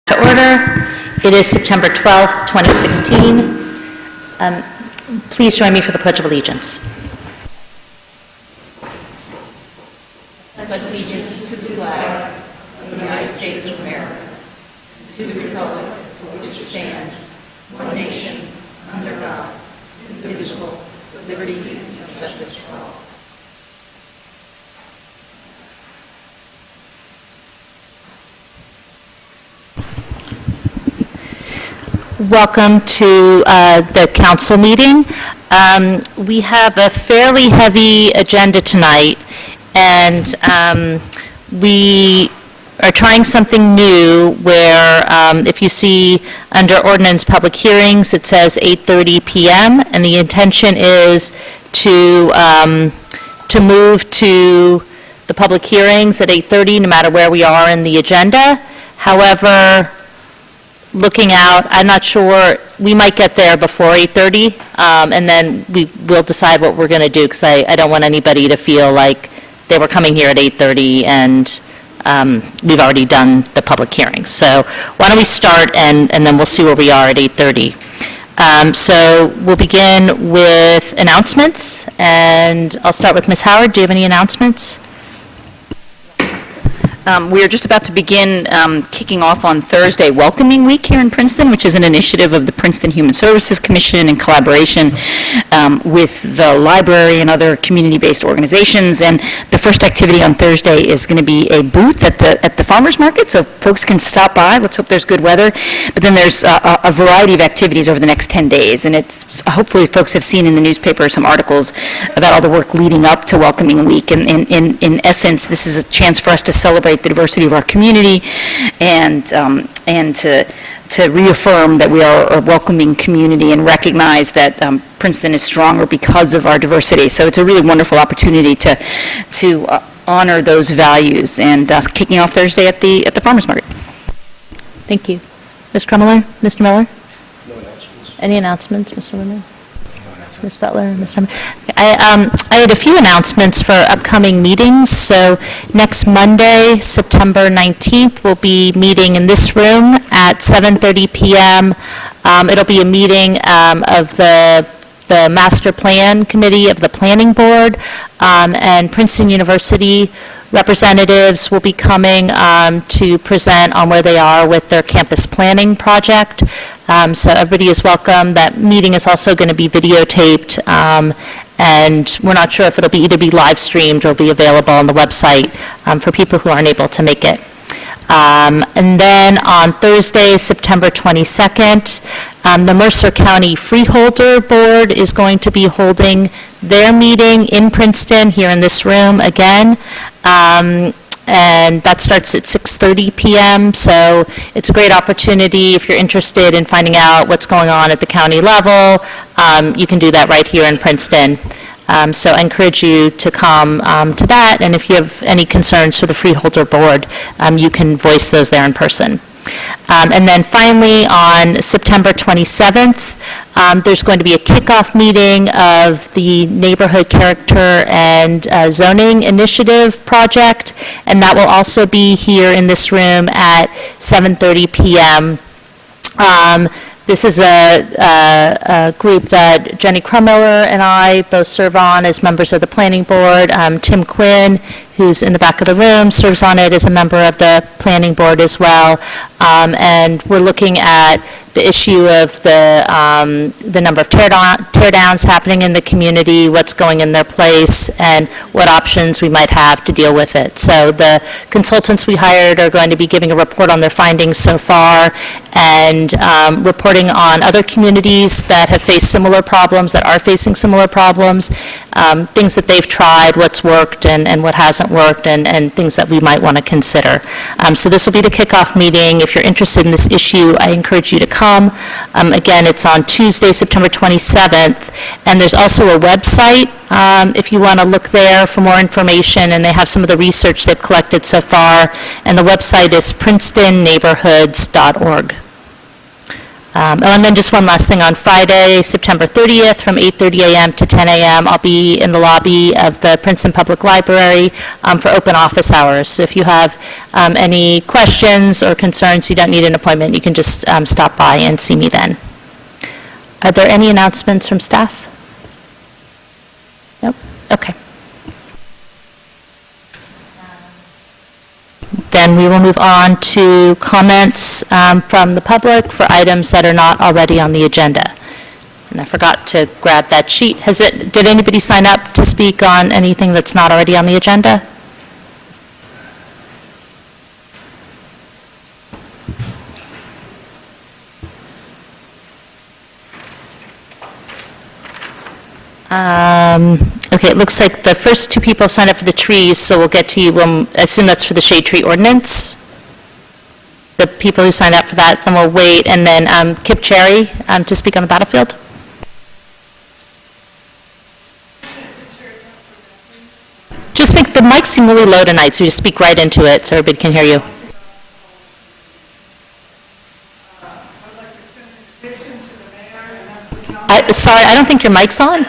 To order. It is September 12th, 2016. Please join me for the Pledge of Allegiance. I pledge allegiance to the flag of the United States of America, to the republic for which it stands, one nation, under God, indivisible, with liberty and justice for all. Welcome to the council meeting. We have a fairly heavy agenda tonight, and we are trying something new where if you see under ordinance public hearings, it says 8:30 p.m., and the intention is to move to the public hearings at 8:30, no matter where we are in the agenda. However, looking out, I'm not sure, we might get there before 8:30, and then we will decide what we're going to do, because I don't want anybody to feel like they were coming here at 8:30 and we've already done the public hearing. So why don't we start, and then we'll see where we are at 8:30. So we'll begin with announcements, and I'll start with Ms. Howard. Do you have any announcements? We are just about to begin kicking off on Thursday Welcoming Week here in Princeton, which is an initiative of the Princeton Human Services Commission in collaboration with the library and other community-based organizations. And the first activity on Thursday is going to be a booth at the farmers market, so folks can stop by. Let's hope there's good weather. But then there's a variety of activities over the next 10 days, and it's hopefully folks have seen in the newspaper some articles about all the work leading up to Welcoming Week. And in essence, this is a chance for us to celebrate the diversity of our community and to reaffirm that we are a welcoming community and recognize that Princeton is stronger because of our diversity. So it's a really wonderful opportunity to honor those values, and kicking off Thursday at the farmers market. Thank you. Ms. Krummeler? Mr. Miller? No announcements. Any announcements, Mr. Miller? Ms. Butler, Ms. Summer. I had a few announcements for upcoming meetings. So next Monday, September 19th, we'll be meeting in this room at 7:30 p.m. It'll be a meeting of the Master Plan Committee of the Planning Board, and Princeton University representatives will be coming to present on where they are with their campus planning project. So everybody is welcome. That meeting is also going to be videotaped, and we're not sure if it'll either be live streamed or be available on the website for people who aren't able to make it. And then on Thursday, September 22nd, the Mercer County Freeholder Board is going to be holding their meeting in Princeton, here in this room again. And that starts at 6:30 p.m., so it's a great opportunity if you're interested in finding out what's going on at the county level. You can do that right here in Princeton. So I encourage you to come to that, and if you have any concerns for the Freeholder Board, you can voice those there in person. And then finally, on September 27th, there's going to be a kickoff meeting of the Neighborhood Character and Zoning Initiative project, and that will also be here in this room at 7:30 p.m. This is a group that Jenny Krummeler and I both serve on as members of the Planning Board. Tim Quinn, who's in the back of the room, serves on it as a member of the Planning Board as well. And we're looking at the issue of the number of teardowns happening in the community, what's going in their place, and what options we might have to deal with it. So the consultants we hired are going to be giving a report on their findings so far, and reporting on other communities that have faced similar problems, that are facing similar problems, things that they've tried, what's worked and what hasn't worked, and things that we might want to consider. So this will be the kickoff meeting. If you're interested in this issue, I encourage you to come. Again, it's on Tuesday, September 27th, and there's also a website if you want to look there for more information, and they have some of the research they've collected so far, and the website is princetonneighborhoods.org. And then just one last thing, on Friday, September 30th, from 8:30 a.m. to 10 a.m., I'll be in the lobby of the Princeton Public Library for open office hours. So if you have any questions or concerns, you don't need an appointment, you can just stop by and see me then. Are there any announcements from staff? Nope? Okay. Then we will move on to comments from the public for items that are not already on the agenda. And I forgot to grab that sheet. Did anybody sign up to speak on anything that's not already on the agenda? Okay, it looks like the first two people signed up for the trees, so we'll get to you, I assume that's for the shade tree ordinance? The people who signed up for that, then we'll wait, and then Kip Cherry to speak on the battlefield. Just make, the mics seem really low tonight, so just speak right into it so everybody can hear you. Sorry, I don't think your mic's on.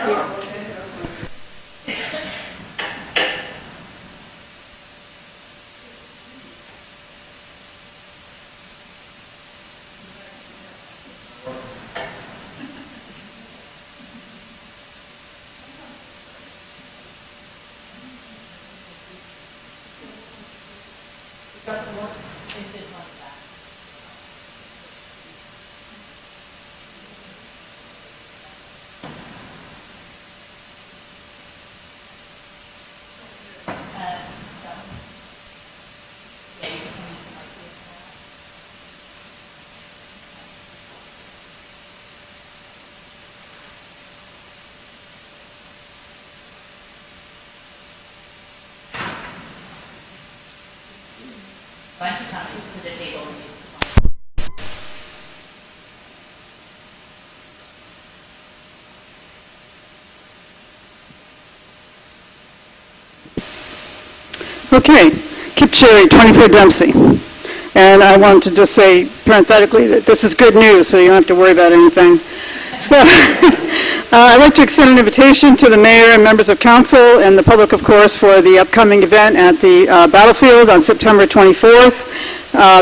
Why don't you come to the table and use the phone? Okay, Kip Cherry, 24 Dempsey. And I wanted to just say parenthetically that this is good news, so you don't have to worry about anything. So I'd like to extend an invitation to the mayor and members of council and the public, of course, for the upcoming event at the battlefield on September 24th,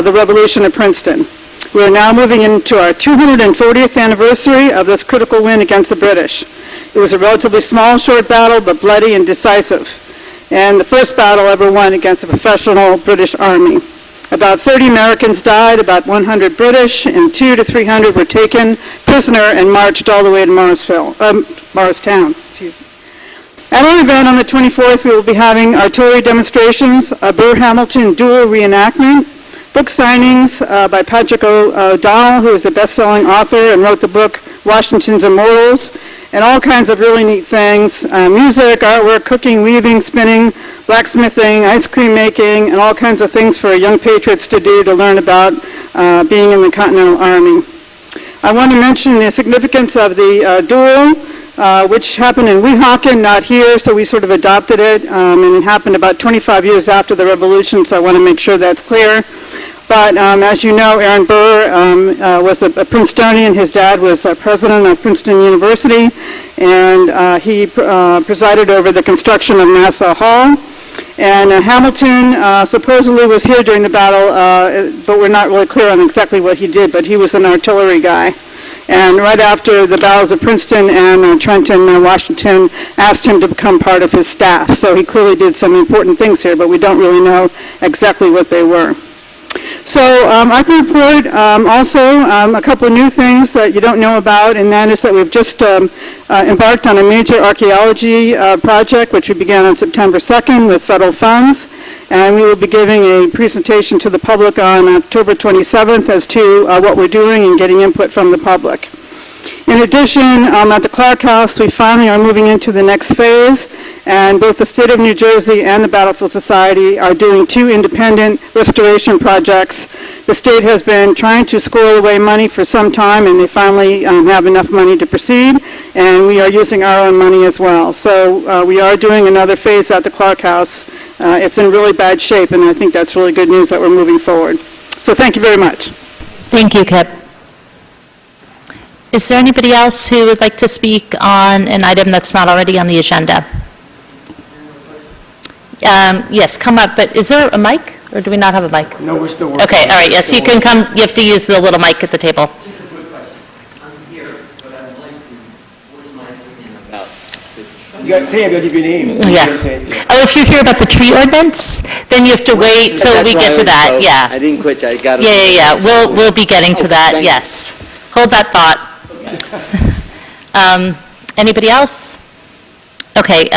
the Revolution of Princeton. We are now moving into our 240th anniversary of this critical win against the British. It was a relatively small, short battle, but bloody and decisive, and the first battle ever won against a professional British army. About 30 Americans died, about 100 British, and 200 to 300 were taken prisoner and marched all the way to Morristown. At our event on the 24th, we will be having artillery demonstrations, a Burr-Hamilton duel reenactment, book signings by Patrick O'Donnell, who is a best-selling author and wrote the book Washington's Immortals, and all kinds of really neat things, music, artwork, cooking, weaving, spinning, blacksmithing, ice cream making, and all kinds of things for young patriots to do to learn about being in the Continental Army. I want to mention the significance of the duel, which happened in Weehawken, not here, so we sort of adopted it, and it happened about 25 years after the Revolution, so I want to make sure that's clear. But as you know, Aaron Burr was a Princetonian. His dad was president of Princeton University, and he presided over the construction of Nassau Hall. And Hamilton supposedly was here during the battle, but we're not really clear on exactly what he did, but he was an artillery guy. And right after the battles of Princeton and Trenton, Washington asked him to become part of his staff. So he clearly did some important things here, but we don't really know exactly what they were. So I can report also a couple of new things that you don't know about, and that is that we've just embarked on a major archaeology project, which we began on September 2nd with federal funds, and we will be giving a presentation to the public on October 27th as to what we're doing and getting input from the public. In addition, at the Clark House, we finally are moving into the next phase, and both the State of New Jersey and the Battlefield Society are doing two independent restoration projects. The state has been trying to squirrel away money for some time, and they finally have enough money to proceed, and we are using our own money as well. So we are doing another phase at the Clark House. It's in really bad shape, and I think that's really good news that we're moving forward. So thank you very much. Thank you, Kip. Is there anybody else who would like to speak on an item that's not already on the agenda? Yes, come up, but is there a mic, or do we not have a mic? No, we're still working. Okay, all right, yes, you can come, you have to use the little mic at the table. Just a quick question. I'm here, but I'd like to, what's my opinion about the... You got to say it, I'll give your name. Yeah. Oh, if you hear about the tree ordinance, then you have to wait till we get to that, yeah. I didn't quit you, I got it. Yeah. We'll be getting to that, thank you. yes. Hold that thought. Anybody else? Okay,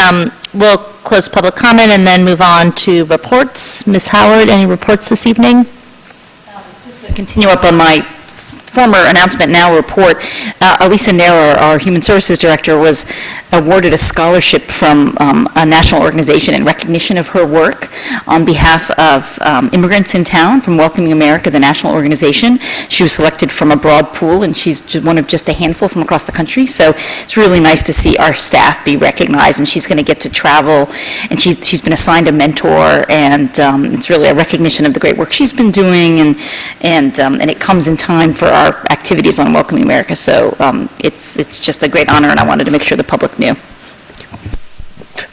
we'll close public comment and then move on to reports. Ms. Howard, any reports this evening? Just to continue up on my former announcement, now report, Elisa Naylor, our Human Services Director, was awarded a scholarship from a national organization in recognition of her work on behalf of immigrants in town from Welcoming America, the national organization. She was selected from a broad pool, and she's one of just a handful from across the country, so it's really nice to see our staff be recognized, and she's going to get to travel, and she's been assigned a mentor, and it's really a recognition of the great work she's been doing, and it comes in time for our activities on Welcoming America, so it's just a great honor, and I wanted to make sure the public knew.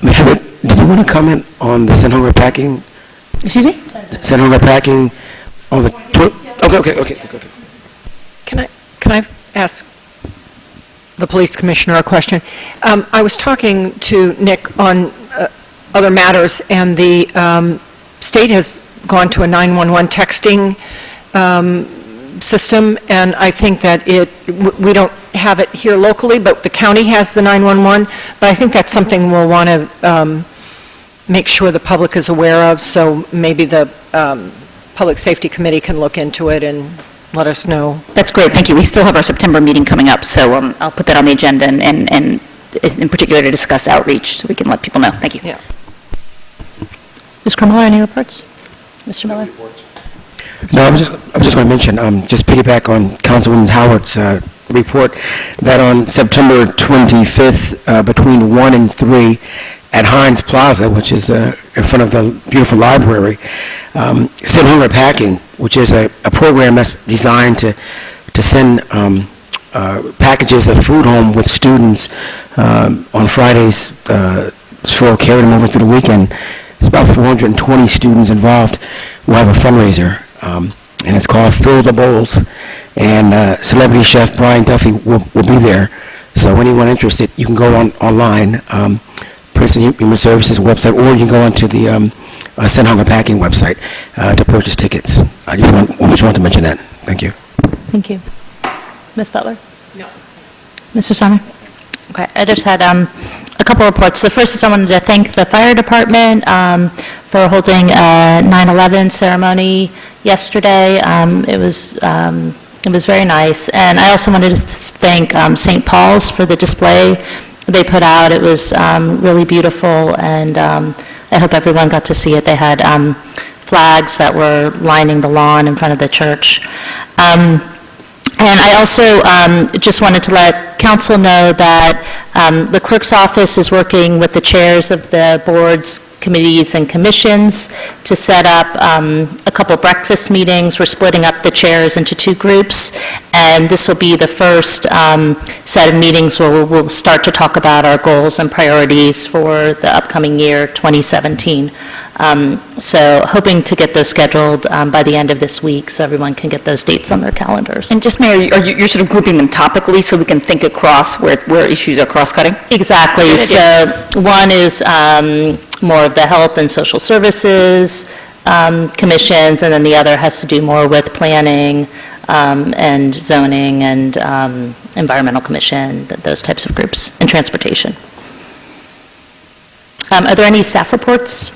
Heather, did you want to comment on the St. Hunger packing? Excuse me? St. Hunger packing on the... Okay. Can I ask the police commissioner a question? I was talking to Nick on other matters, and the state has gone to a 911 texting system, and I think that we don't have it here locally, but the county has the 911, but I think that's something we'll want to make sure the public is aware of, so maybe the Public Safety Committee can look into it and let us know. That's great, thank you. We still have our September meeting coming up, so I'll put that on the agenda, and in particular to discuss outreach, so we can let people know. Thank you. Yeah. Ms. Krummeller, any reports? Mr. Miller? No, I'm just going to mention, just piggyback on Councilwoman Howard's report, that on September 25th, between 1 and 3, at Heinz Plaza, which is in front of the beautiful library, St. Hunger Packing, which is a program that's designed to send packages of food home with students on Fridays, so carry them over through the weekend. It's about 420 students involved. We'll have a fundraiser, and it's called Fill the Bowls, and celebrity chef Brian Duffy will be there. So anyone interested, you can go online, Princeton Human Services website, or you can go onto the St. Hunger Packing website to purchase tickets. I just wanted to mention that. Thank you. Thank you. Ms. Butler? No. Mr. Summer? Okay, I just had a couple reports. The first is I wanted to thank the fire department for holding a 9/11 ceremony yesterday. It was very nice. And I also wanted to thank St. Paul's for the display they put out. It was really beautiful, and I hope everyone got to see it. They had flags that were lining the lawn in front of the church. And I also just wanted to let council know that the clerk's office is working with the chairs of the boards, committees, and commissions to set up a couple breakfast meetings. We're splitting up the chairs into 2 groups, and this will be the first set of meetings where we'll start to talk about our goals and priorities for the upcoming year, 2017. So hoping to get those scheduled by the end of this week so everyone can get those dates on their calendars. And just, Mayor, you're sort of grouping them topically so we can think across where issues are cross-cutting? Exactly. So one is more of the health and social services commissions, and then the other has to do more with planning and zoning and environmental commission, those types of groups, and transportation. Are there any staff reports?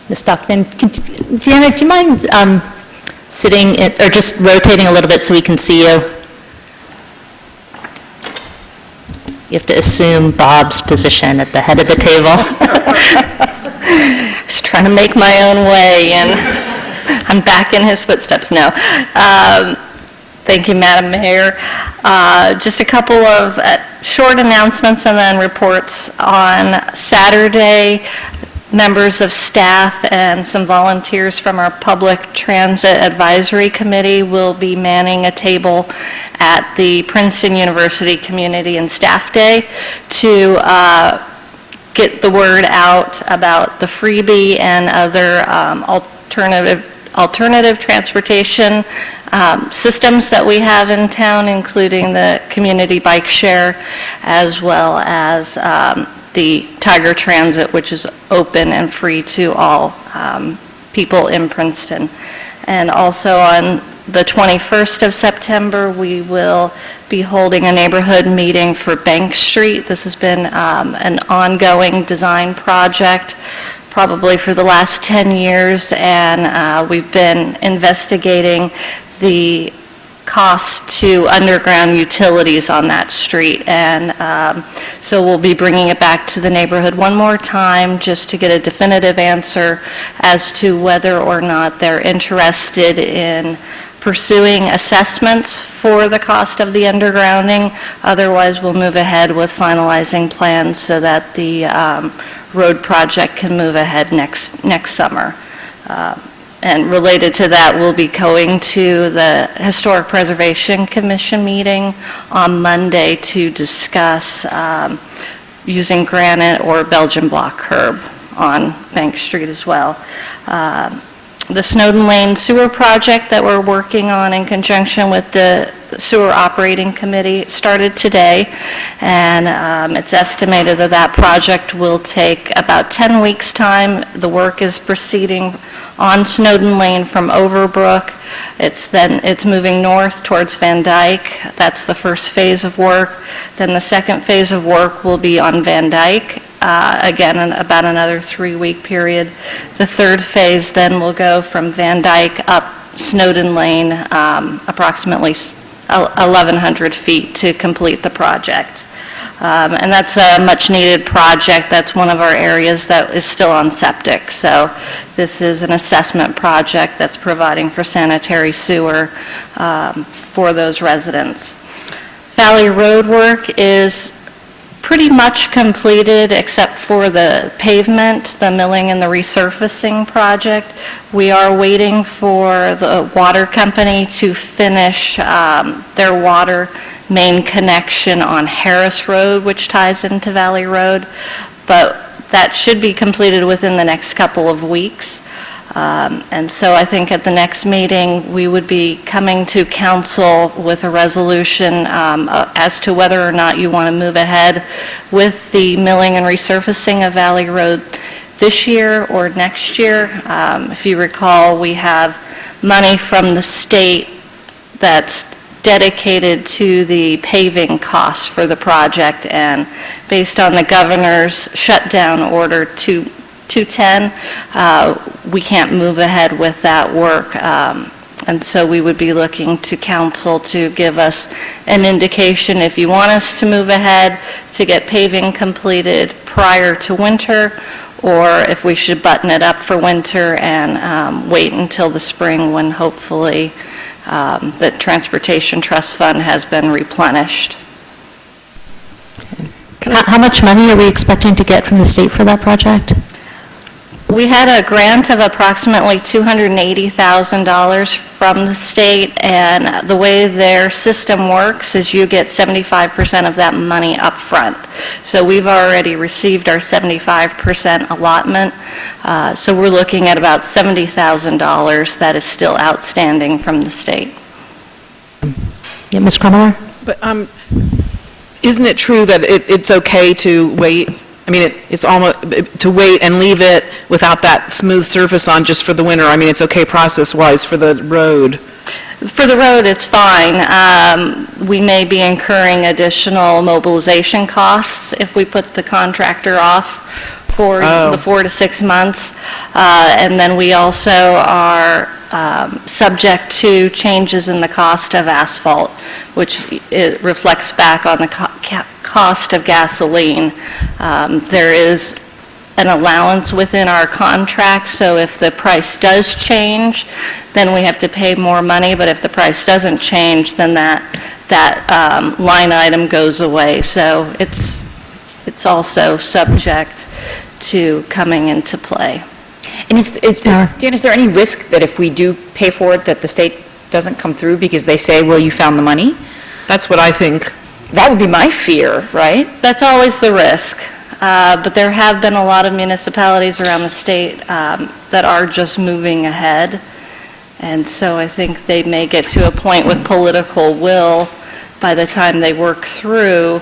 Ms. Stockton, Deanna, do you mind sitting or just rotating a little bit so we can see you? You have to assume Bob's position at the head of the table. Just trying to make my own way, and I'm back in his footsteps now. Thank you, Madam Mayor. Just a couple of short announcements and then reports. On Saturday, members of staff and some volunteers from our Public Transit Advisory Committee will be manning a table at the Princeton University Community and Staff Day to get the word out about the freebie and other alternative transportation systems that we have in town, including the community bike share, as well as the Tiger Transit, which is open and free to all people in Princeton. And also on the 21st of September, we will be holding a neighborhood meeting for Bank Street. This has been an ongoing design project probably for the last 10 years, and we've been investigating the cost to underground utilities on that street. And so we'll be bringing it back to the neighborhood one more time just to get a definitive answer as to whether or not they're interested in pursuing assessments for the cost of the undergrounding. Otherwise, we'll move ahead with finalizing plans so that the road project can move ahead next summer. And related to that, we'll be going to the Historic Preservation Commission meeting on Monday to discuss using granite or Belgian block curb on Bank Street as well. The Snowden Lane Sewer Project that we're working on in conjunction with the Sewer Operating Committee started today, and it's estimated that that project will take about 10 weeks' time. The work is proceeding on Snowden Lane from Overbrook. It's moving north towards Van Dyke. That's the first phase of work. Then the second phase of work will be on Van Dyke, again, in about another 3-week period. The third phase then will go from Van Dyke up Snowden Lane, approximately 1,100 feet to complete the project. And that's a much-needed project. That's one of our areas that is still on septic. So this is an assessment project that's providing for sanitary sewer for those residents. Valley Road work is pretty much completed except for the pavement, the milling and the resurfacing project. We are waiting for the water company to finish their water main connection on Harris Road, which ties into Valley Road, but that should be completed within the next couple of weeks. And so I think at the next meeting, we would be coming to council with a resolution as to whether or not you want to move ahead with the milling and resurfacing of Valley Road this year or next year. If you recall, we have money from the state that's dedicated to the paving costs for the project, and based on the governor's shutdown order 210, we can't move ahead with that work. And so we would be looking to council to give us an indication if you want us to move ahead to get paving completed prior to winter, or if we should button it up for winter and wait until the spring when hopefully the Transportation Trust Fund has been replenished. How much money are we expecting to get from the state for that project? We had a grant of approximately $280,000 from the state, and the way their system works is you get 75% of that money up front. So we've already received our 75% allotment, so we're looking at about $70,000 that is still outstanding from the state. Yeah, Ms. Krummeler? But isn't it true that it's okay to wait? I mean, it's almost to wait and leave it without that smooth surface on just for the winter. I mean, it's okay process-wise for the road. For the road, it's fine. We may be incurring additional mobilization costs if we put the contractor off for the 4 to 6 months. And then we also are subject to changes in the cost of asphalt, which it reflects back on the cost of gasoline. There is an allowance within our contract, so if the price does change, then we have to pay more money, but if the price doesn't change, then that line item goes away. So it's also subject to coming into play. And Dan, is there any risk that if we do pay for it, that the state doesn't come through because they say, well, you found the money? That's what I think. That would be my fear, right? That's always the risk, but there have been a lot of municipalities around the state that are just moving ahead, and so I think they may get to a point with political will by the time they work through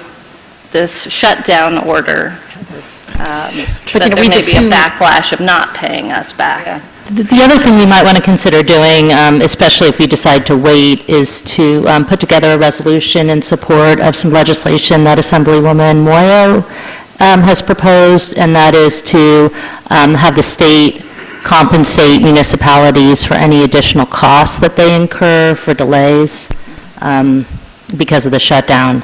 this shutdown order, that there may be a backlash of not paying us back. The other thing we might want to consider doing, especially if we decide to wait, is to put together a resolution in support of some legislation that Assemblywoman Moyo has proposed, and that is to have the state compensate municipalities for any additional costs that they incur for delays because of the shutdown.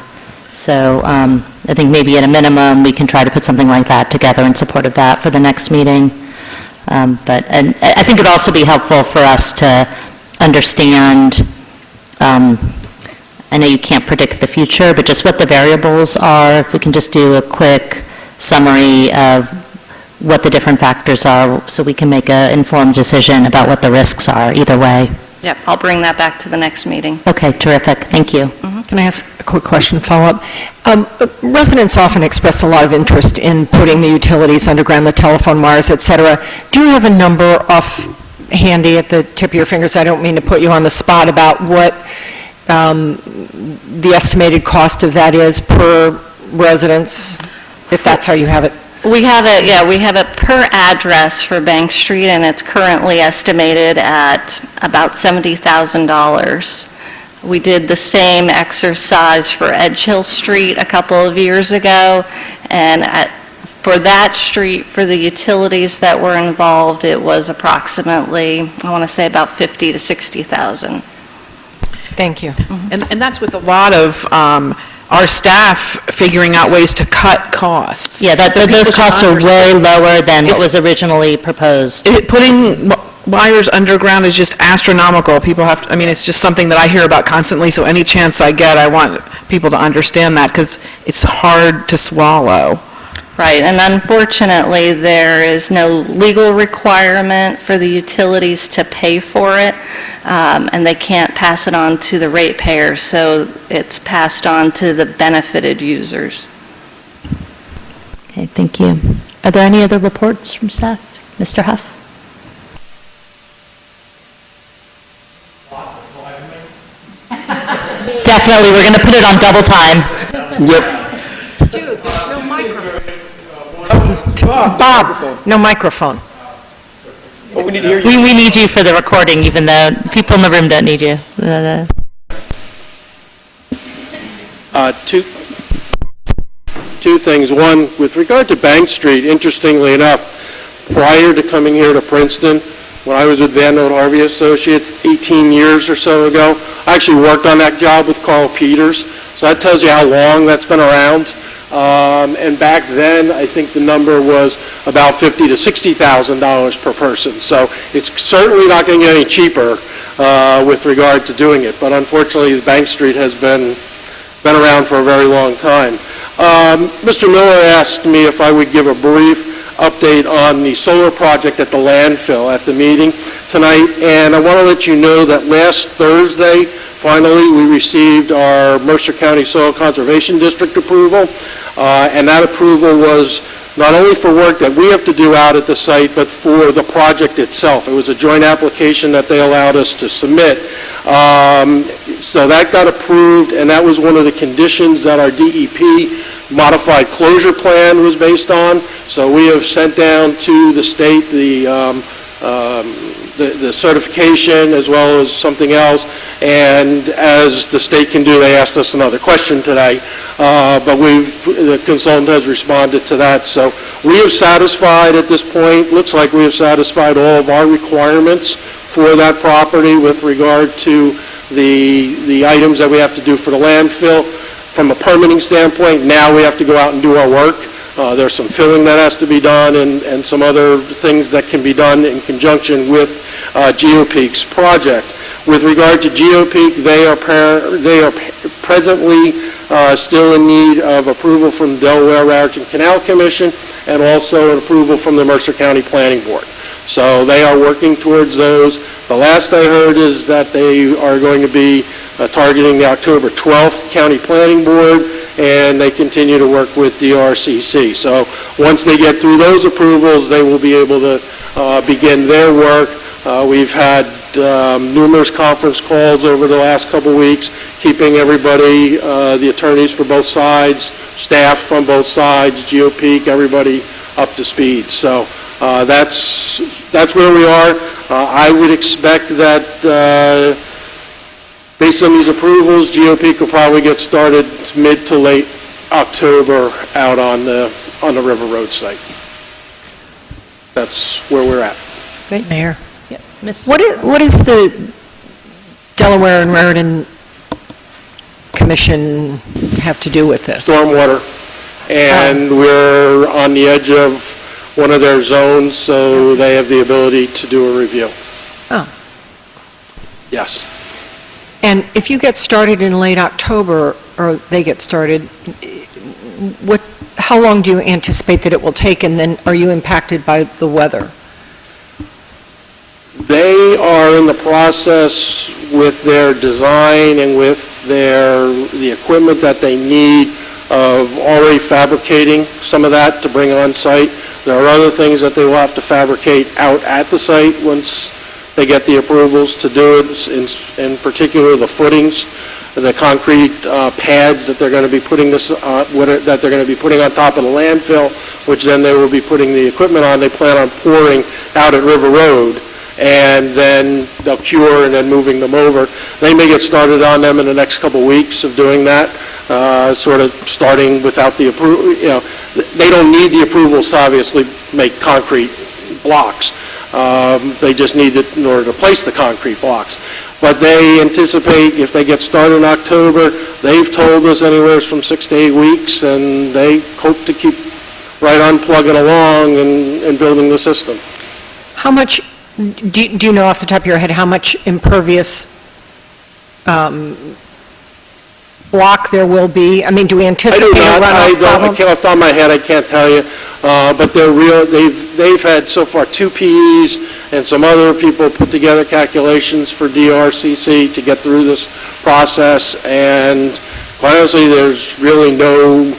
So I think maybe at a minimum, we can try to put something like that together in support of that for the next meeting. But I think it would also be helpful for us to understand, I know you can't predict the future, but just what the variables are, if we can just do a quick summary of what the different factors are so we can make an informed decision about what the risks are either way. Yep, I'll bring that back to the next meeting. Okay, terrific. Thank you. Can I ask a quick question, follow-up? Residents often express a lot of interest in putting the utilities underground, the telephone wires, et cetera. Do you have a number handy at the tip of your fingers? I don't mean to put you on the spot about what the estimated cost of that is per residence, if that's how you have it. We have it, yeah, we have it per address for Bank Street, and it's currently estimated at about $70,000. We did the same exercise for Edge Hill Street a couple of years ago, and for that street, for the utilities that were involved, it was approximately, I want to say about $50,000 to $60,000. Thank you. And that's with a lot of our staff figuring out ways to cut costs. Yeah, those costs are way lower than what was originally proposed. Putting wires underground is just astronomical. People have to, I mean, it's just something that I hear about constantly, so any chance I get, I want people to understand that, because it's hard to swallow. Right, and unfortunately, there is no legal requirement for the utilities to pay for it, and they can't pass it on to the ratepayers, so it's passed on to the benefited users. Okay, thank you. Are there any other reports from staff? Mr. Huff? Definitely, we're going to put it on double time. Yep. Bob, no microphone. Oh, we need to hear you. We need you for the recording, even though people in the room don't need you. Two things. One, with regard to Bank Street, interestingly enough, prior to coming here to Princeton, when I was with Van Note Harvey Associates 18 years or so ago, I actually worked on that job with Carl Peters. So that tells you how long that's been around. And back then, I think the number was about $50,000 to $60,000 per person. So it's certainly not going to get any cheaper with regard to doing it. But unfortunately, Bank Street has been around for a very long time. Mr. Miller asked me if I would give a brief update on the solar project at the landfill at the meeting tonight. And I want to let you know that last Thursday, finally, we received our Mercer County Soil Conservation District approval. And that approval was not only for work that we have to do out at the site, but for the project itself. It was a joint application that they allowed us to submit. So that got approved, and that was one of the conditions that our DEP modified closure plan was based on. So we have sent down to the state the certification as well as something else, and as the state can do, they asked us another question today, but the consultant has responded to that. So we have satisfied at this point, looks like we have satisfied all of our requirements for that property with regard to the items that we have to do for the landfill. From a permitting standpoint, now we have to go out and do our work. There's some filling that has to be done and some other things that can be done in conjunction with GeoPeak's project. With regard to GeoPeak, they are presently still in need of approval from the Delaware Raritan Canal Commission, and also an approval from the Mercer County Planning Board. So they are working towards those. The last I heard is that they are going to be targeting the October 12th County Planning Board, and they continue to work with DRCC. So once they get through those approvals, they will be able to begin their work. We've had numerous conference calls over the last couple weeks, keeping everybody, the attorneys for both sides, staff from both sides, GOP, everybody up to speed. So that's where we are. I would expect that based on these approvals, GOP could probably get started mid to late October out on the River Road site. That's where we're at. Great, Mayor. Yep. Ms. What is the Delaware and Raritan Commission have to do with this? Stormwater. And we're on the edge of one of their zones, so they have the ability to do a review. Oh. Yes. And if you get started in late October, or they get started, how long do you anticipate that it will take, and then are you impacted by the weather? They are in the process with their design and with the equipment that they need of already fabricating some of that to bring on site. There are other things that they will have to fabricate out at the site once they get the approvals to do it, in particular the footings, the concrete pads that they're going to be putting that they're going to be putting on top of the landfill, which then they will be putting the equipment on. They plan on pouring out at River Road, and then they'll cure and then moving them over. They may get started on them in the next couple weeks of doing that, sort of starting without the approval. They don't need the approvals to obviously make concrete blocks. They just need it in order to place the concrete blocks. But they anticipate if they get started in October, they've told us anywhere from 6 to 8 weeks, and they hope to keep right on plugging along and building the system. How much, do you know off the top of your head how much impervious block there will be? I mean, do we anticipate a runoff problem? Off the top of my head, I can't tell you. But they've had so far 2 PEs and some other people put together calculations for DRCC to get through this process. And quite honestly, there's really no,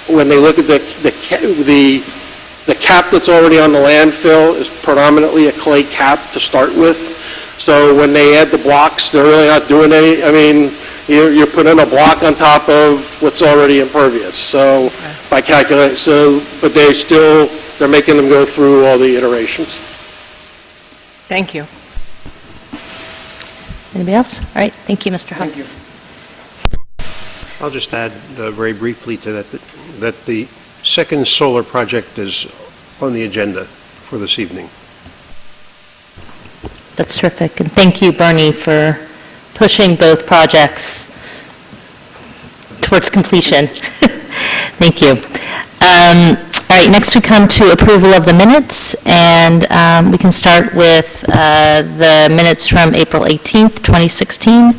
when they look at the cap that's already on the landfill is predominantly a clay cap to start with. So when they add the blocks, they're really not doing any, I mean, you're putting a block on top of what's already impervious. So by calculate, but they're making them go through all the iterations. Thank you. Anybody else? All right, thank you, Mr. Huff. Thank you. I'll just add very briefly to that the second solar project is on the agenda for this evening. That's terrific, and thank you, Bernie, for pushing both projects towards completion. Thank you. All right, next we come to approval of the minutes, and we can start with the minutes from April 18th, 2016.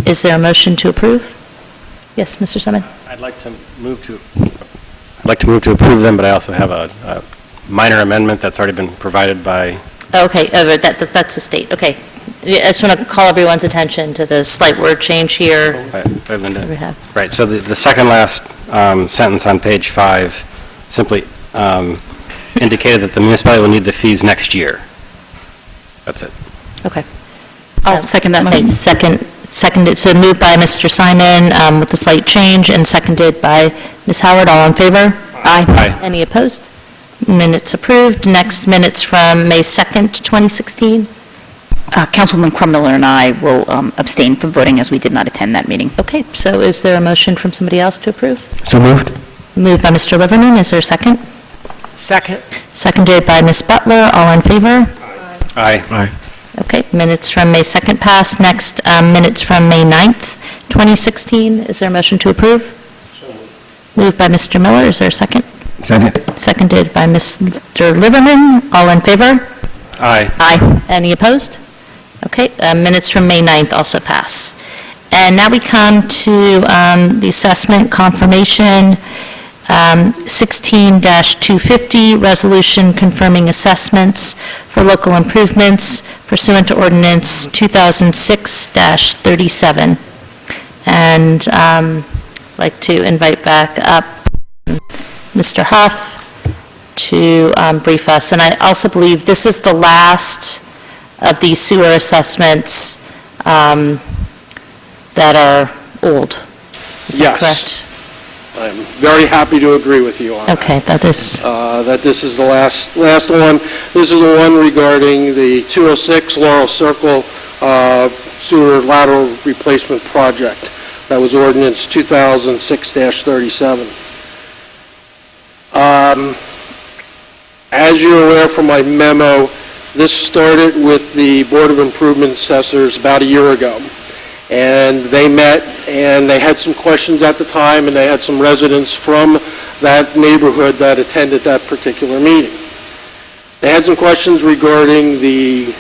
Is there a motion to approve? Yes, Mr. Simon? I'd like to move to approve them, but I also have a minor amendment that's already been provided by... Okay, that's the state, okay. I just want to call everyone's attention to the slight word change here. by Linda. that we have. Right, so the second last sentence on page 5 simply indicated that the municipality will need the fees next year. That's it. Okay. I'll second that Okay, motion. seconded, so moved by Mr. Simon with the slight change, and seconded by Ms. Howard. All in favor? Aye. Any opposed? Minutes approved. Next, minutes from May 2nd, 2016. Councilwoman Crummiller and I will abstain from voting as we did not attend that meeting. Okay, so is there a motion from somebody else to approve? So moved. Moved by Mr. Liverman. Is there a second? Second. Seconded by Ms. Butler. All in favor? Aye. Okay, minutes from May 2nd passed. Next, minutes from May 9th, 2016. Is there a motion to approve? Moved by Mr. Miller. Is there a second? Second. Seconded by Mr. Liverman. All in favor? Aye. Aye. Any opposed? Okay, minutes from May 9th also pass. And now we come to the assessment confirmation. 16-250, resolution confirming assessments for local improvements pursuant to ordinance 2006-37. And I'd like to invite back up Mr. Huff to brief us. And I also believe this is the last of these sewer assessments that are old. Is that Yes. correct? I'm very happy to agree with you on that. Okay, that is, That this is the last one. This is the one regarding the 206 Laurel Circle sewer lateral replacement project. That was ordinance 2006-37. As you're aware from my memo, this started with the Board of Improvement Assessors about a year ago. And they met, and they had some questions at the time, and they had some residents from that neighborhood that attended that particular meeting. They had some questions regarding the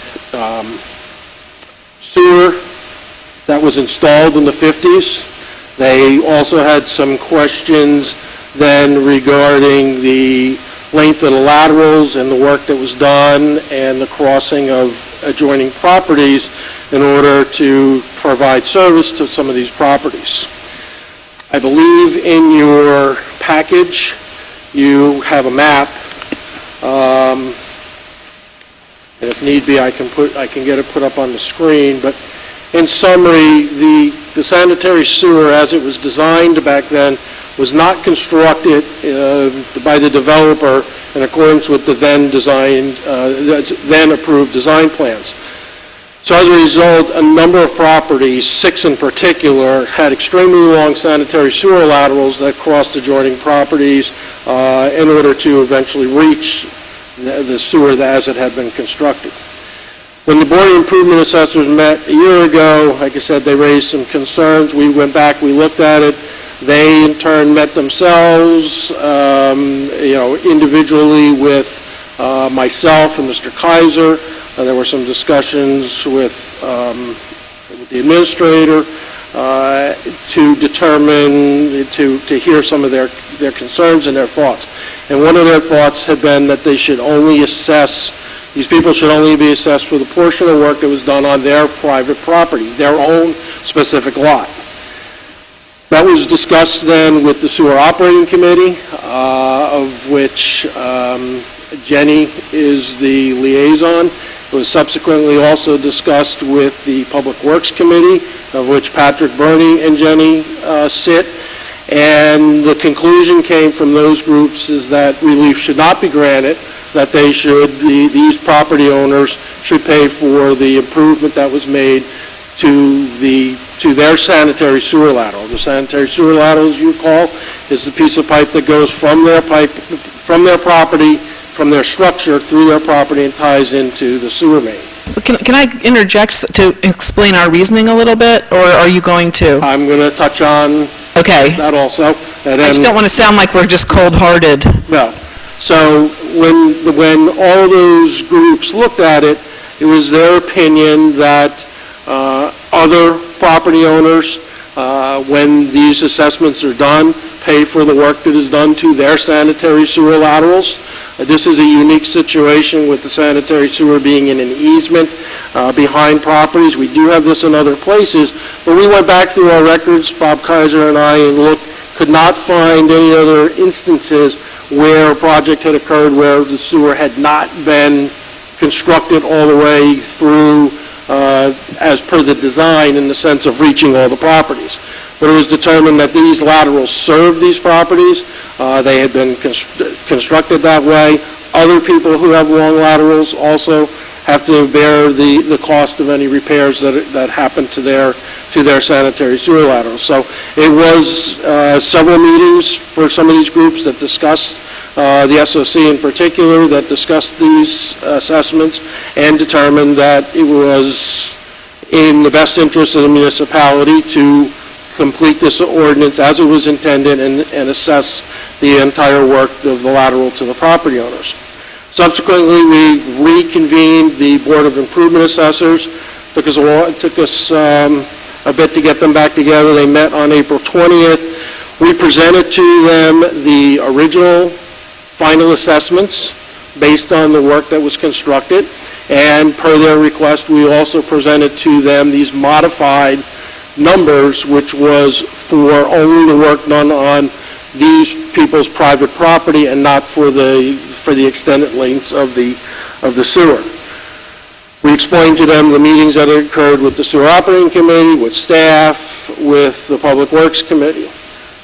sewer that was installed in the 50s. They also had some questions then regarding the length of the laterals and the work that was done and the crossing of adjoining properties in order to provide service to some of these properties. I believe in your package you have a map. And if need be, I can get it put up on the screen. But in summary, the sanitary sewer, as it was designed back then, was not constructed by the developer in accordance with the then approved design plans. So as a result, a number of properties, 6 in particular, had extremely long sanitary sewer laterals that crossed adjoining properties in order to eventually reach the sewer as it had been constructed. When the Board of Improvement Assessors met a year ago, like I said, they raised some concerns. We went back, we looked at it. They, in turn, met themselves, individually with myself and Mr. Kaiser. There were some discussions with the administrator to determine, to hear some of their concerns and their thoughts. And one of their thoughts had been that they should only assess, these people should only be assessed for the portion of work that was done on their private property, their own specific lot. That was discussed then with the Sewer Operating Committee, of which Jenny is the liaison. It was subsequently also discussed with the Public Works Committee, of which Patrick Burney and Jenny sit. And the conclusion came from those groups is that relief should not be granted, that they should, these property owners should pay for the improvement that was made to their sanitary sewer lateral. The sanitary sewer lateral, as you recall, is the piece of pipe that goes from their property, from their structure through their property and ties into the sewer main. Can I interject to explain our reasoning a little bit, or are you going to? I'm going to touch on that also. And I just don't want to sound like we're just cold-hearted. No. So when all those groups looked at it, it was their opinion that other property owners, when these assessments are done, pay for the work that is done to their sanitary sewer laterals. This is a unique situation with the sanitary sewer being in an easement behind properties. We do have this in other places, but we went back through our records, Bob Kaiser and I, and could not find any other instances where a project had occurred where the sewer had not been constructed all the way through as per the design in the sense of reaching all the properties. But it was determined that these laterals served these properties. They had been constructed that way. Other people who have long laterals also have to bear the cost of any repairs that happen to their sanitary sewer laterals. So it was several meetings for some of these groups that discussed the SOC in particular, that discussed these assessments and determined that it was in the best interest of the municipality to complete this ordinance as it was intended and assess the entire work of the lateral to the property owners. Subsequently, we reconvened the Board of Improvement Assessors. It took us a bit to get them back together. They met on April 20th. We presented to them the original final assessments based on the work that was constructed, and per their request, we also presented to them these modified numbers, which was for only the work done on these people's private property and not for the extended lengths of the sewer. We explained to them the meetings that had occurred with the Sewer Operating Committee, with staff, with the Public Works Committee.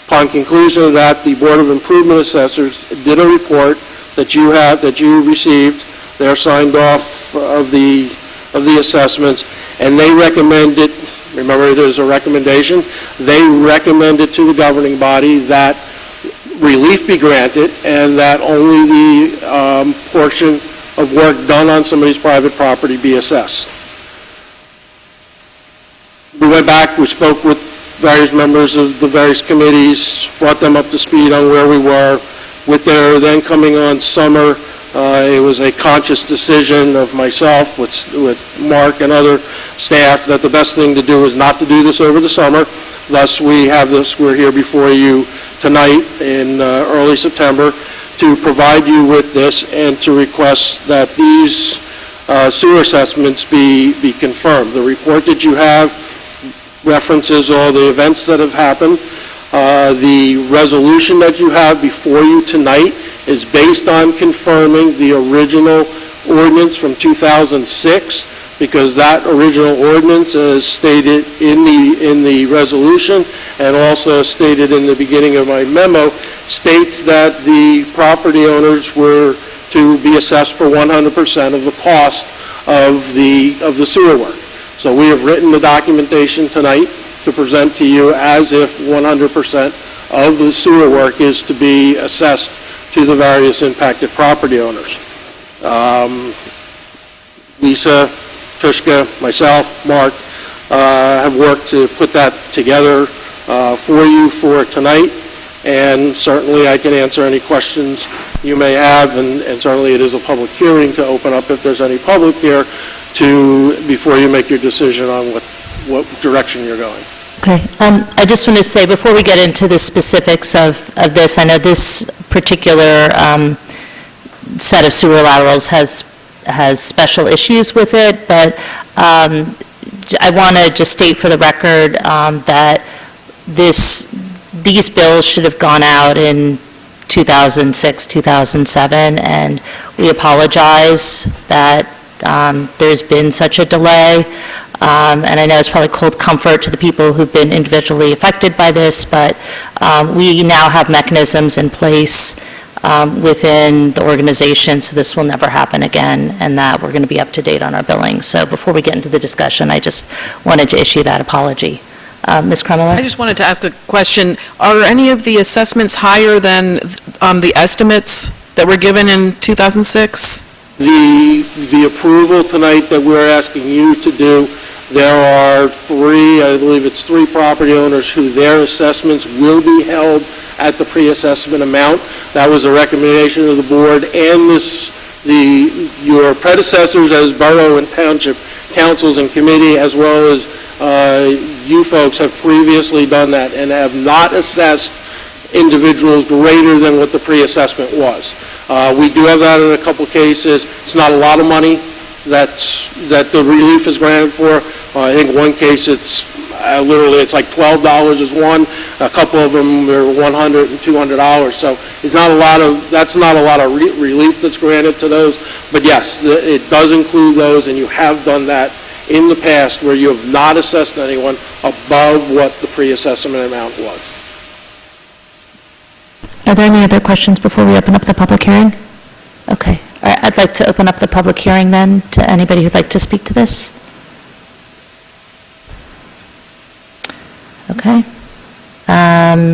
Upon conclusion of that, the Board of Improvement Assessors did a report that you received. They're signed off of the assessments, and they recommended, remember it is a recommendation, they recommended to the governing body that relief be granted and that only the portion of work done on somebody's private property be assessed. We went back, we spoke with various members of the various committees, brought them up to speed on where we were. With their then coming on summer, it was a conscious decision of myself with Mark and other staff that the best thing to do is not to do this over the summer. Thus, we're here before you tonight in early September to provide you with this and to request that these sewer assessments be confirmed. The report that you have references all the events that have happened. The resolution that you have before you tonight is based on confirming the original ordinance from 2006, because that original ordinance, as stated in the resolution and also stated in the beginning of my memo, states that the property owners were to be assessed for 100% of the cost of the sewer work. So we have written the documentation tonight to present to you as if 100% of the sewer work is to be assessed to the various impacted property owners. Lisa, Trishka, myself, Mark, have worked to put that together for you for tonight, and certainly I can answer any questions you may have, and certainly it is a public hearing to open up if there's any public here before you make your decision on what direction you're going. Okay. I just want to say, before we get into the specifics of this, I know this particular set of sewer laterals has special issues with it, but I want to just state for the record that these bills should have gone out in 2006, 2007, and we apologize that there's been such a delay. And I know it's probably cold comfort to the people who've been individually affected by this, but we now have mechanisms in place within the organization, so this will never happen again, and that we're going to be up to date on our billing. So before we get into the discussion, I just wanted to issue that apology. Ms. Kremler? I just wanted to ask a question. Are any of the assessments higher than the estimates that were given in 2006? The approval tonight that we're asking you to do, there are I believe it's three property owners who their assessments will be held at the pre-assessment amount. That was a recommendation of the board, and your predecessors as borough and township councils and committee, as well as you folks, have previously done that and have not assessed individuals greater than what the pre-assessment was. We do have that in a couple cases. It's not a lot of money that the relief is granted for. I think one case it's like $12 is one. A couple of them are $100 and $200. So that's not a lot of relief that's granted to those. But yes, it does include those, and you have done that in the past where you have not assessed anyone above what the pre-assessment amount was. Are there any other questions before we open up the public hearing? Okay. All right, I'd like to open up the public hearing then to anybody who'd like to speak to this. Okay.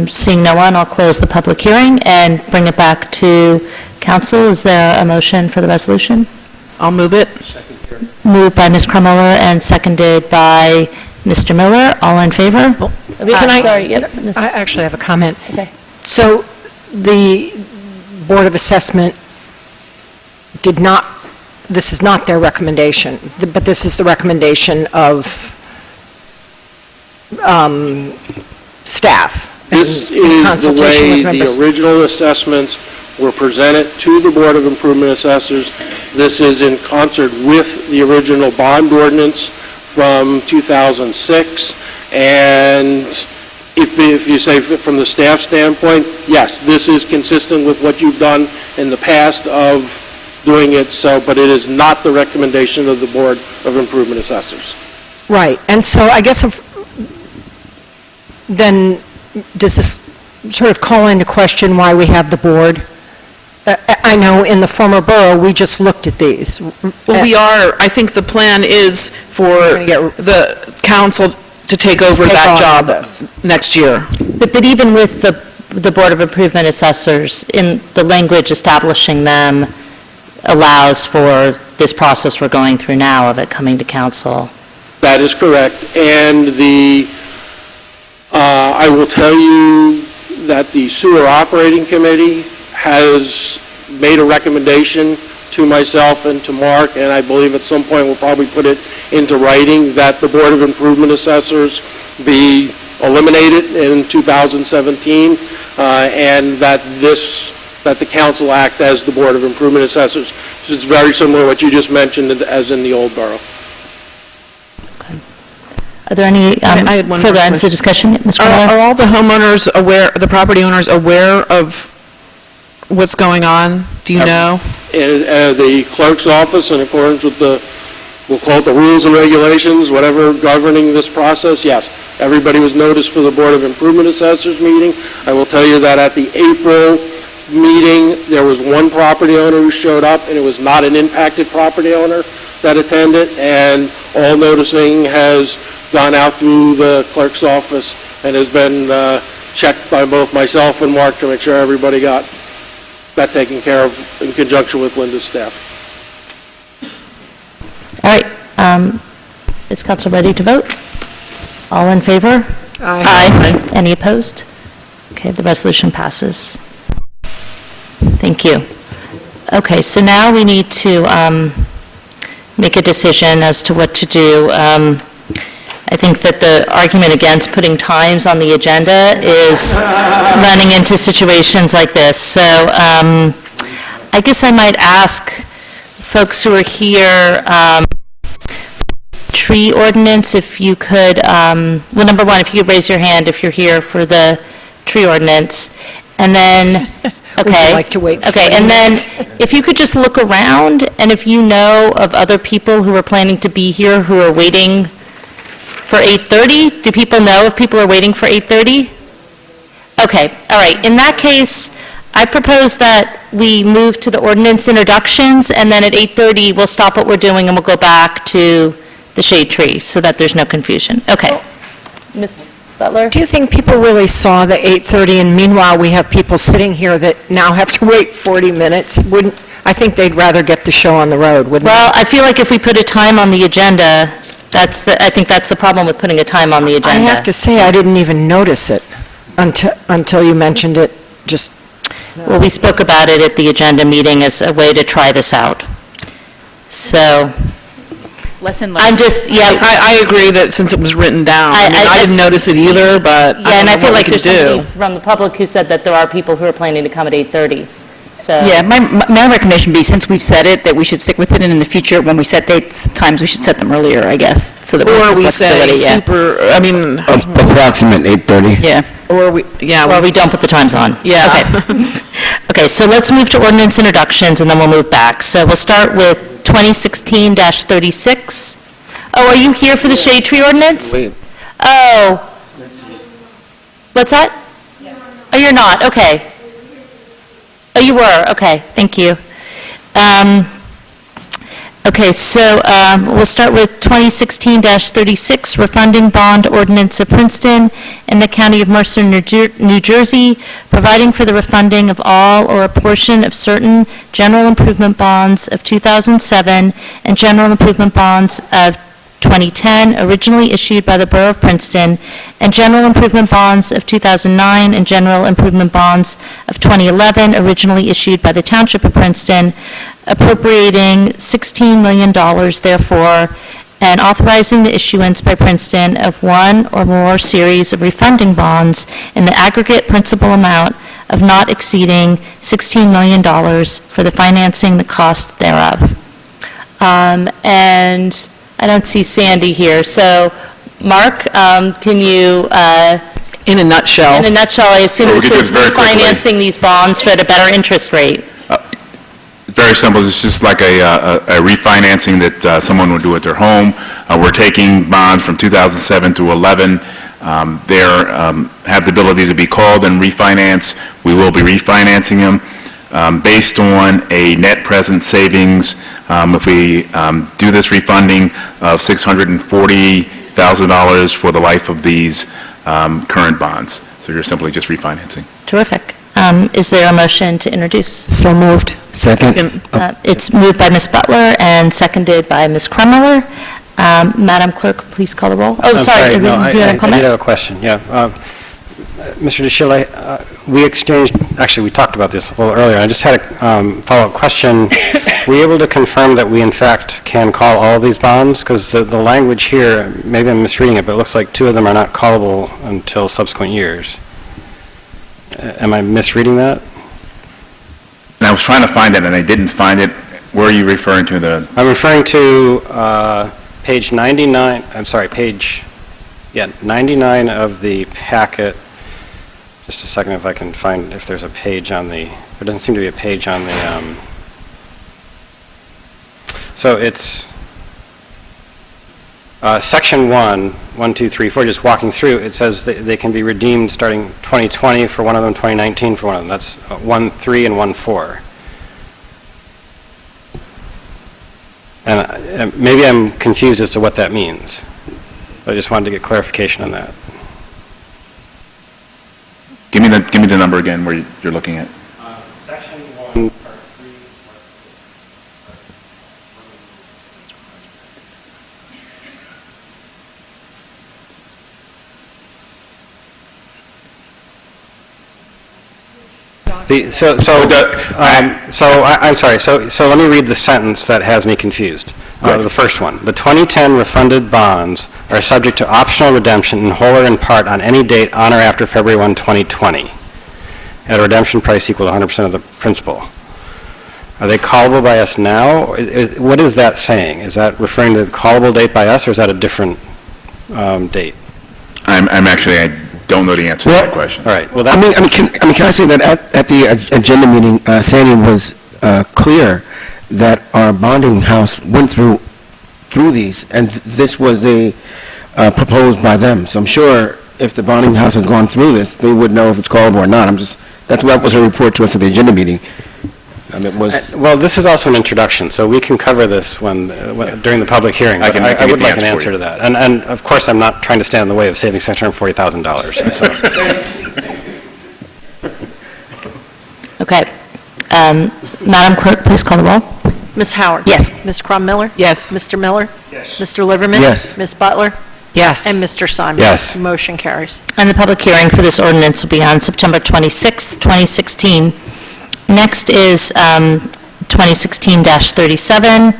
Seeing no one, I'll close the public hearing and bring it back to council. Is there a motion for the resolution? I'll move it. Moved by Ms. Krummuller and seconded by Mr. Miller. All in favor? Sorry, yep. I actually have a comment. Okay. So the Board of Assessment this is not their recommendation, but this is the recommendation of staff. This in is the consultation way with members. the original assessments were presented to the Board of Improvement Assessors. This is in concert with the original bond ordinance from 2006. And if you say from the staff standpoint, yes, this is consistent with what you've done in the past of doing it, so, but it is not the recommendation of the Board of Improvement Assessors. Right, and so I guess then, does this sort of call into question why we have the board? I know in the former borough, we just looked at these. Well, we are, I think the plan is for the council to take over Take that on job this. next year. But even with the Board of Improvement Assessors, in the language establishing them allows for this process we're going through now of it coming to council. That is correct. And I will tell you that the Sewer Operating Committee has made a recommendation to myself and to Mark, and I believe at some point we'll probably put it into writing, that the Board of Improvement Assessors be eliminated in 2017, and that the council act as the Board of Improvement Assessors. This is very similar to what you just mentioned as in the old borough. Are there any I had one more further items question. of discussion? Ms. Are Carmella? all the homeowners aware, the property owners aware of what's going on? Do you know? And the clerk's office, in accordance with we'll call it the rules and regulations, whatever governing this process, yes. Everybody was noticed for the Board of Improvement Assessors meeting. I will tell you that at the April meeting, there was one property owner who showed up, and it was not an impacted property owner that attended, and all noticing has gone out through the clerk's office and has been checked by both myself and Mark to make sure everybody got that taken care of in conjunction with Linda's staff. All right, is council ready to vote? All in favor? Aye. Any opposed? Okay, the resolution passes. Thank you. Okay, so now we need to make a decision as to what to do. I think that the argument against putting times on the agenda is running into situations like this. So I guess I might ask folks who are here, tree ordinance, if you could, well, number one, if you could raise your hand if you're here for the tree ordinance, and then, okay. Would you like to wait? Okay, and then if you could just look around, and if you know of other people who are planning to be here who are waiting for 8:30, do people know if people are waiting for 8:30? Okay, all right. In that case, I propose that we move to the ordinance introductions, and then at 8:30, we'll stop what we're doing and we'll go back to the shade tree, so that there's no confusion. Okay. Ms. Butler? Do you think people really saw the 8:30, and meanwhile, we have people sitting here that now have to wait 40 minutes? I think they'd rather get the show on the road, wouldn't they? Well, I feel like if we put a time on the agenda, I think that's the problem with putting a time on the agenda. I have to say, I didn't even notice it until you mentioned it, just... Well, we spoke about it at the agenda meeting as a way to try this out. So, Lesson learned. I'm just, yes, I agree that since it was written down, I didn't notice it either, but yeah, and I don't feel know like what we there's can do. somebody from the public who said that there are people who are planning to come at 8:30, so. Yeah, my recommendation would be, since we've said it, that we should stick with it, and in the future, when we set dates, times, we should set them earlier, I guess, so that we Or have we say flexibility, yeah. super, I mean, Approximate 8:30. Yeah. or we, yeah. Or we don't put the times on. Yeah. Okay. Okay, so let's move to ordinance introductions, and then we'll move back. So we'll start with 2016-36. Oh, are you here for the shade tree ordinance? Wait. Oh. What's that? Oh, you're not, okay. Oh, you were, okay, thank you. Okay, so we'll start with 2016-36, refunding bond ordinance of Princeton in the County of Mercer, New Jersey, providing for the refunding of all or a portion of certain general improvement bonds of 2007 and general improvement bonds of 2010, originally issued by the Borough of Princeton, and general improvement bonds of 2009 and general improvement bonds of 2011, originally issued by the Township of Princeton, appropriating $16 million, therefore, and authorizing the issuance by Princeton of one or more series of refunding bonds in the aggregate principal amount of not exceeding $16 million for the financing the cost thereof. And I don't see Sandy here, so Mark, can you, In a nutshell. in a nutshell, I assume Well, we this could do is it very quickly. refinancing these bonds for at a better interest rate? Very simple. It's just like a refinancing that someone would do at their home. We're taking bonds from 2007 to 11. They have the ability to be called and refinanced. We will be refinancing them based on a net present savings. If we do this refunding of $640,000 for the life of these current bonds. So you're simply just refinancing. Terrific. Is there a motion to introduce? So moved. Second? It's moved by Ms. Butler and seconded by Ms. Krummeller. Madam Clerk, please call the roll. Oh, I'm sorry. No, do you I have a did comment? have a question, yeah. Mr. DeShille, we exchanged, actually, we talked about this a little earlier. I just had a follow-up question. Were you able to confirm that we, in fact, can call all of these bonds? Because the language here, maybe I'm misreading it, but it looks like two of them are not callable until subsequent years. Am I misreading that? And I was trying to find it, and I didn't find it. Where are you referring to? I'm referring to page 99, page 99 of the packet. Just a second if I can find if there's a page on the, there doesn't seem to be a page on the, so it's section 1, 2, 3, 4, just walking through, it says that they can be redeemed starting 2020 for one of them, 2019 for one of them. That's 1.3 and 1.4. And maybe I'm confused as to what that means. I just wanted to get clarification on that. Give me the number again where you're looking at. Section 1, part 3, I'm sorry. So let me read the sentence that has me confused. The first one. The 2010 refunded bonds are subject to optional redemption in whole or in part on any date on or after February 1, 2020, at a redemption price equal to 100% of the principal. Are they callable by us now? What is that saying? Is that referring to the callable date by us, or is that a different date? I'm actually, I don't know the answer to that question. All right. Well, Can I say that at the agenda meeting, Sandy was clear that our bonding house went through these, and this was proposed by them. So I'm sure if the bonding house has gone through this, they would know if it's callable or not. That was a report to us at the agenda meeting. Well, this is also an introduction, so we can cover this when during the public hearing. I But can I get would the like an answer for answer to that. And of course, I'm not trying to stand in the way of saving $640,000. So. Okay. Madam Clerk, please call the roll. Ms. Howard? Yes. Ms. Crum-Miller? Yes. Mr. Miller? Yes. Mr. Liverman? Yes. Ms. Butler? Yes. And Mr. Simon? Yes. Motion carries. And the public hearing for this ordinance will be on September 26, 2016. Next is 2016-37,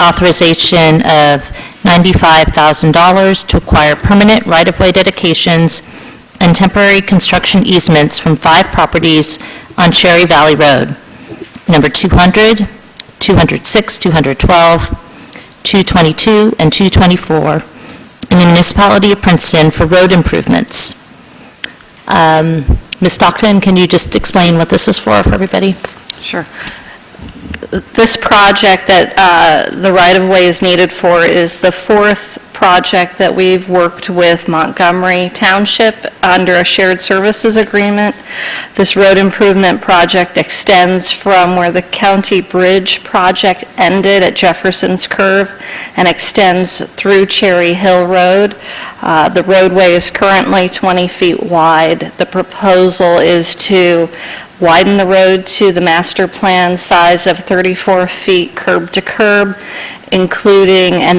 authorization of $95,000 to acquire permanent right-of-way dedications and temporary construction easements from 5 properties on Cherry Valley Road, number 200, 206, 212, 222, and 224, in the municipality of Princeton for road improvements. Ms. Stockton, can you just explain what this is for everybody? Sure. This project that the right-of-way is needed for is the 4th project that we've worked with Montgomery Township under a shared services agreement. This road improvement project extends from where the county bridge project ended at Jefferson's Curve and extends through Cherry Hill Road. The roadway is currently 20 feet wide. The proposal is to widen the road to the master plan size of 34 feet curb to curb, including on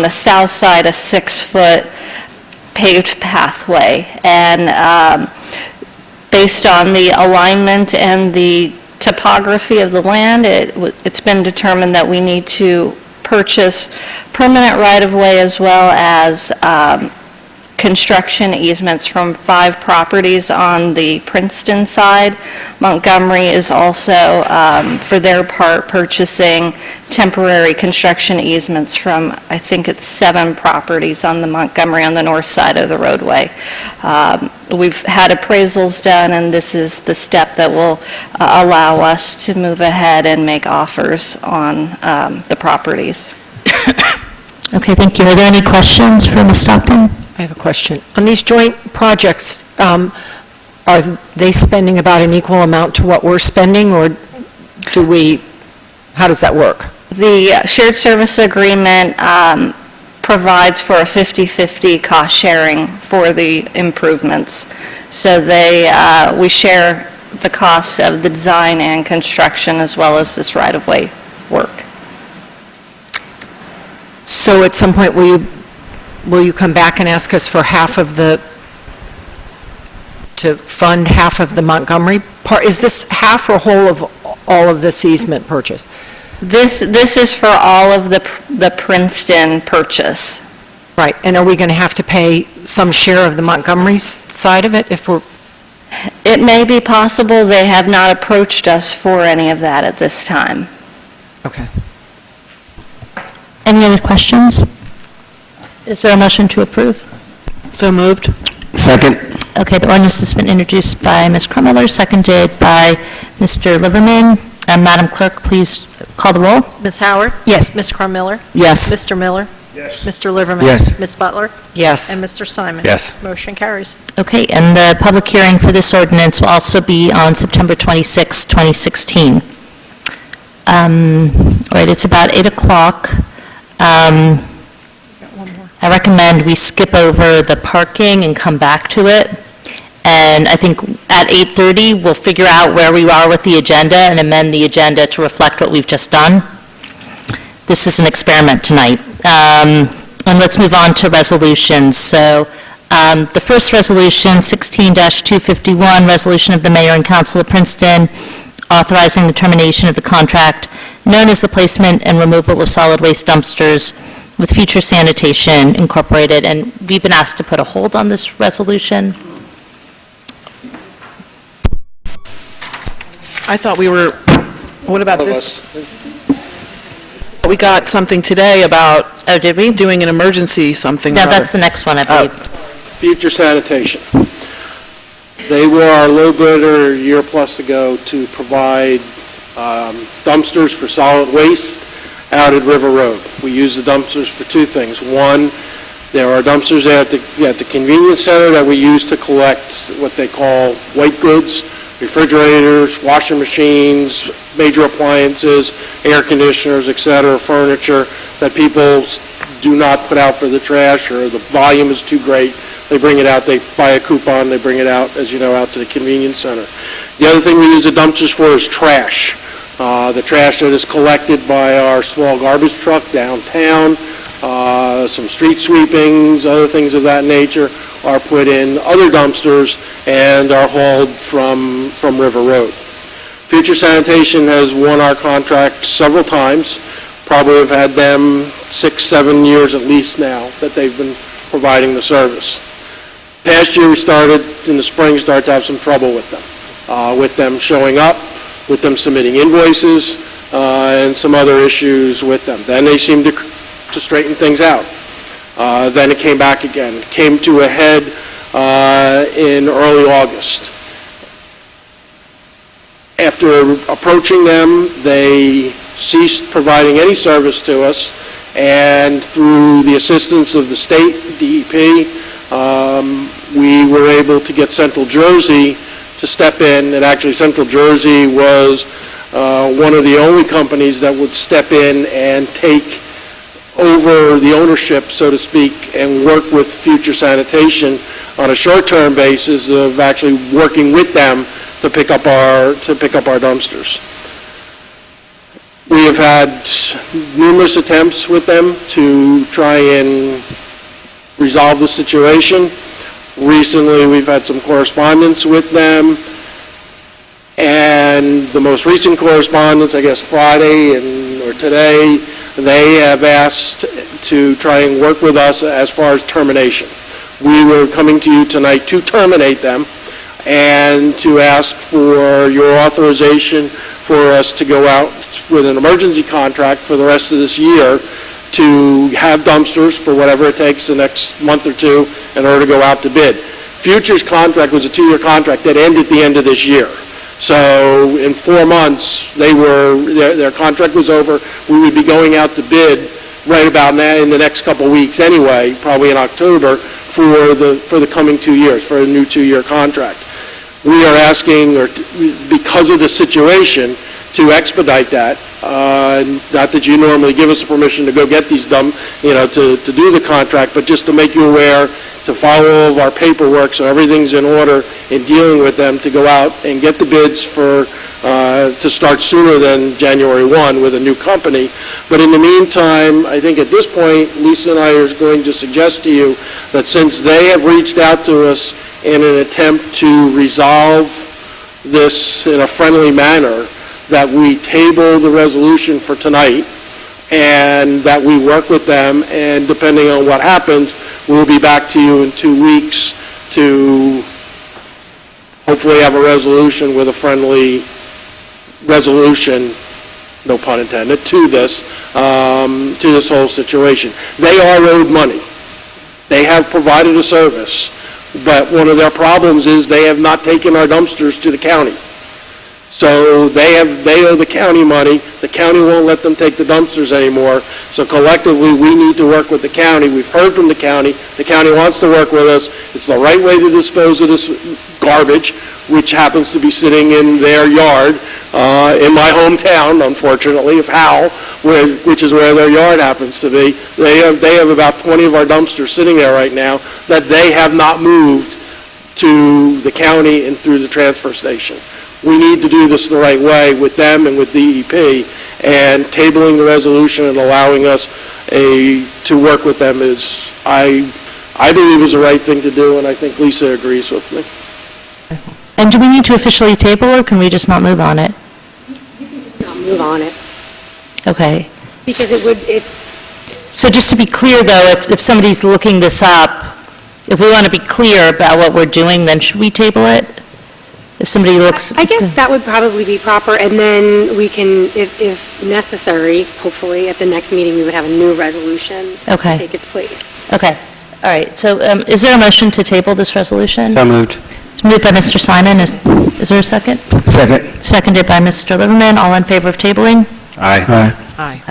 the south side a 6-foot paved pathway. And based on the alignment and the topography of the land, it's been determined that we need to purchase permanent right-of-way as well as construction easements from 5 properties on the Princeton side. Montgomery is also, for their part, purchasing temporary construction easements from, I think it's 7 properties on the Montgomery on the north side of the roadway. We've had appraisals done, and this is the step that will allow us to move ahead and make offers on the properties. Okay, thank you. Are there any questions for Ms. Stockton? I have a question. On these joint projects, are they spending about an equal amount to what we're spending, or how does that work? The shared service agreement provides for a 50-50 cost sharing for the improvements. So we share the costs of the design and construction as well as this right-of-way work. So at some point, will you come back and ask us for to fund half of the Montgomery part? Is this half or whole of all of this easement purchase? This is for all of the Princeton purchase. Right, and are we going to have to pay some share of the Montgomery side of it if we're... It may be possible. They have not approached us for any of that at this time. Okay. Any other questions? Is there a motion to approve? So moved. Second. Okay, the ordinance has been introduced by Ms. Krummeller, seconded by Mr. Liverman. Madam Clerk, please call the roll. Ms. Howard? Yes. Ms. Crum-Miller? Yes. Mr. Miller? Yes. Mr. Liverman? Yes. Ms. Butler? Yes. And Mr. Simon? Yes. Motion carries. Okay, and the public hearing for this ordinance will also be on September 26, 2016. All right, it's about 8 o'clock. I recommend we skip over the parking and come back to it. And I think at 8:30, we'll figure out where we are with the agenda and amend the agenda to reflect what we've just done. This is an experiment tonight. And let's move on to resolutions. So the first resolution, 16-251, resolution of the mayor and council of Princeton authorizing the termination of the contract known as the placement and removal of solid waste dumpsters with Future Sanitation Incorporated. And we've been asked to put a hold on this resolution. I thought we were, what about this? We got something today about... Oh, did we? Doing an emergency something. No, or other. that's the next one, I believe. Future Sanitation. They were our low bidder a year plus ago to provide dumpsters for solid waste out at River Road. We use the dumpsters for 2 things. One, there are dumpsters at the convenience center that we use to collect what they call white goods, refrigerators, washing machines, major appliances, air conditioners, etc., furniture that people do not put out for the trash or the volume is too great. They bring it out, they buy a coupon, they bring it out, as you know, out to the convenience center. The other thing we use the dumpsters for is trash. The trash that is collected by our small garbage truck downtown, some street sweepings, other things of that nature are put in other dumpsters and are hauled from River Road. Future Sanitation has won our contract several times. Probably have had them 6-7 years at least now that they've been providing the service. Past year we started, in the spring, to have some trouble with them showing up, with them submitting invoices, and some other issues with them. Then they seemed to straighten things out. Then it came back again. It came to a head in early August. After approaching them, they ceased providing any service to us, and through the assistance of the state, DEP, we were able to get Central Jersey to step in, and actually Central Jersey was one of the only companies that would step in and take over the ownership, so to speak, and work with Future Sanitation on a short-term basis of actually working with them to pick up our dumpsters. We have had numerous attempts with them to try and resolve the situation. Recently, we've had some correspondence with them, and the most recent correspondence, I guess Friday or today, they have asked to try and work with us as far as termination. We were coming to you tonight to terminate them and to ask for your authorization for us to go out with an emergency contract for the rest of this year to have dumpsters for whatever it takes the next month or two in order to go out to bid. Future's contract was a 2-year contract that ended at the end of this year. So in 4 months, their contract was over. We would be going out to bid right about now in the next couple of weeks anyway, probably in October, for the coming 2 years, for a new 2-year contract. We are asking, because of the situation, to expedite that. Not that you normally give us the permission to go get these to do the contract, but just to make you aware, to follow all of our paperwork so everything's in order in dealing with them, to go out and get the bids to start sooner than January 1 with a new company. But in the meantime, I think at this point, Lisa and I are going to suggest to you that since they have reached out to us in an attempt to resolve this in a friendly manner, that we table the resolution for tonight and that we work with them, and depending on what happens, we'll be back to you in 2 weeks to hopefully have a resolution with a friendly resolution, no pun intended, to this whole situation. They are owed money. They have provided a service, but one of their problems is they have not taken our dumpsters to the county. So they owe the county money. The county won't let them take the dumpsters anymore. So collectively, we need to work with the county. We've heard from the county. The county wants to work with us. It's the right way to dispose of this garbage, which happens to be sitting in their yard, in my hometown, unfortunately, of Howell, which is where their yard happens to be. They have about 20 of our dumpsters sitting there right now that they have not moved to the county and through the transfer station. We need to do this the right way with them and with DEP, and tabling the resolution and allowing us to work with them is, I believe, is the right thing to do, and I think Lisa agrees with me. And do we need to officially table, or can we just not move on it? You can just not move on it, Okay. because So just to be clear, though, if somebody's looking this up, if we want to be clear about what we're doing, then should we table it? If somebody looks... I guess that would probably be proper, and then we can, if necessary, hopefully, at the next meeting, we would have a new resolution Okay. to take its place. Okay, all right. So is there a motion to table this resolution? So moved. It's moved by Mr. Simon. Is there a second? Second. Seconded by Mr. Liverman. All in favor of tabling? Aye. Aye.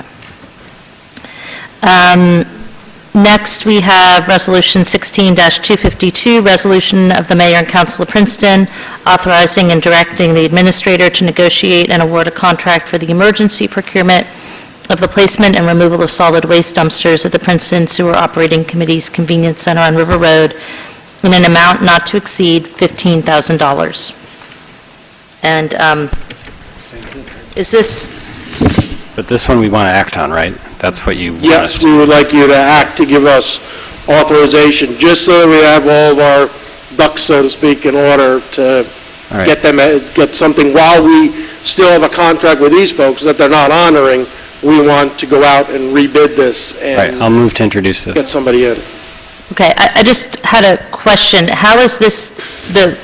Next, we have Resolution 16-252, resolution of the Mayor and Council of Princeton authorizing and directing the administrator to negotiate and award a contract for the emergency procurement of the placement and removal of solid waste dumpsters at the Princeton Sewer Operating Committee's Convenience Center on River Road in an amount not to exceed $15,000. And is this... But this one we want to act on, right? That's what you want us Yes, to... we would like you to act to give us authorization, just so that we have all of our ducks, so to speak, in order to All right. get something, while we still have a contract with these folks that they're not honoring. We want to go out and rebid this Right, and I'll move to introduce get this. somebody in. Okay, I just had a question. How is this, the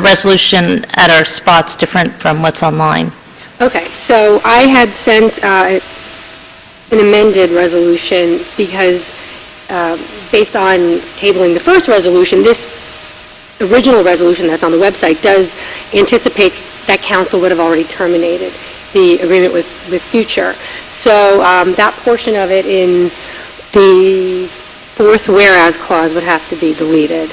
resolution at our spots different from what's online? Okay, so I had sent an amended resolution because based on tabling the first resolution, this original resolution that's on the website does anticipate that council would have already terminated the agreement with Future. So that portion of it in the fourth whereas clause would have to be deleted.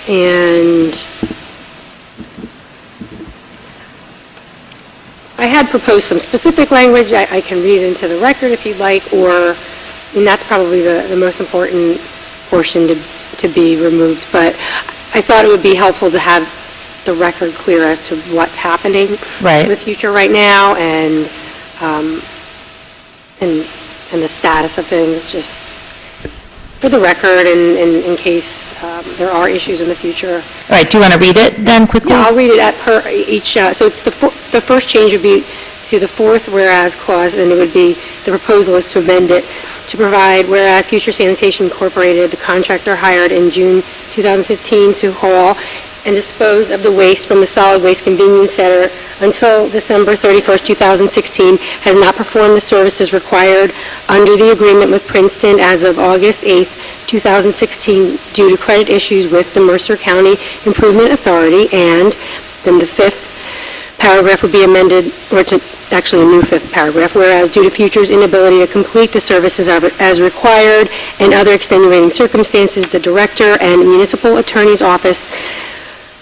And I had proposed some specific language. I can read it into the record if you'd like, and that's probably the most important portion to be removed. But I thought it would be helpful to have the record clear as to what's happening with Future right now, and the status of things, just for the record, and in case there are issues in the future. All right, do you want to read it then quickly? Yeah, I'll read it at per each, so it's the first change would be to the fourth whereas clause, and it would be, the proposal is to amend it to provide, whereas Future Sanitation Incorporated, the contractor hired in June 2015 to haul and dispose of the waste from the solid waste convenience center until December 31st, 2016, has not performed the services required under the agreement with Princeton as of August 8th, 2016, due to credit issues with the Mercer County Improvement Authority. And then the fifth paragraph would be amended, or it's actually a new fifth paragraph, whereas due to Future's inability to complete the services as required and other extenuating circumstances, the director and municipal attorney's office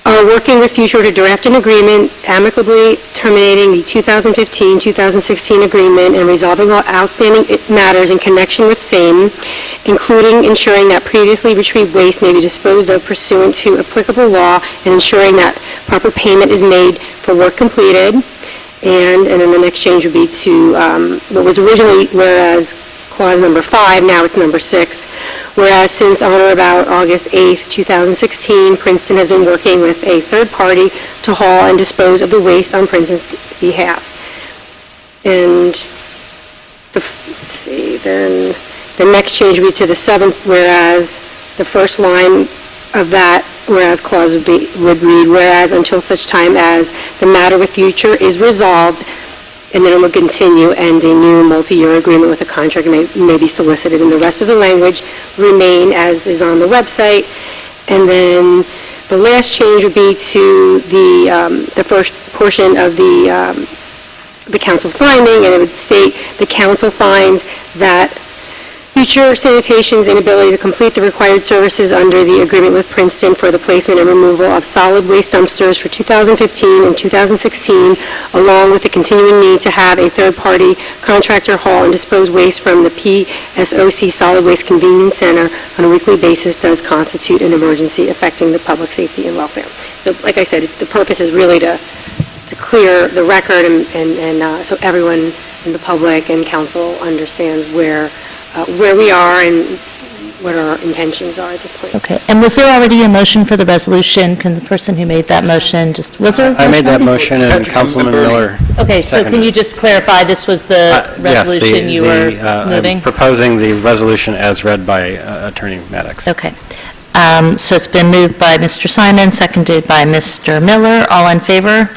are working with Future to draft an agreement amicably terminating the 2015-2016 agreement and resolving all outstanding matters in connection with same, including ensuring that previously retrieved waste may be disposed of pursuant to applicable law and ensuring that proper payment is made for work completed. And then the next change would be to what was originally, whereas clause number 5, now it's number 6, whereas since on or about August 8th, 2016, Princeton has been working with a third party to haul and dispose of the waste on Princeton's behalf. And let's see, then the next change would be to the 7th, whereas the first line of that whereas clause would read, whereas until such time as the matter with Future is resolved, and then it will continue, and a new multi-year agreement with a contractor may be solicited, and the rest of the language remain as is on the website. And then the last change would be to the first portion of the council's finding, and it would state, the council finds that Future Sanitation's inability to complete the required services under the agreement with Princeton for the placement and removal of solid waste dumpsters for 2015 and 2016, along with the continuing need to have a third-party contractor haul and dispose waste from the PSOC Solid Waste Convenience Center on a weekly basis, does constitute an emergency affecting the public safety and welfare. So, like I said, the purpose is really to clear the record and so everyone in the public and council understands where we are and what our intentions are at this point. Okay, and was there already a motion for the resolution? Can the person who made that motion was there? I made that motion, and Councilman Miller Okay, so can you just clarify, this was the resolution you were moving? I'm proposing the resolution as read by Attorney Maddox. Okay. So it's been moved by Mr. Simon, seconded by Mr. Miller. All in favor?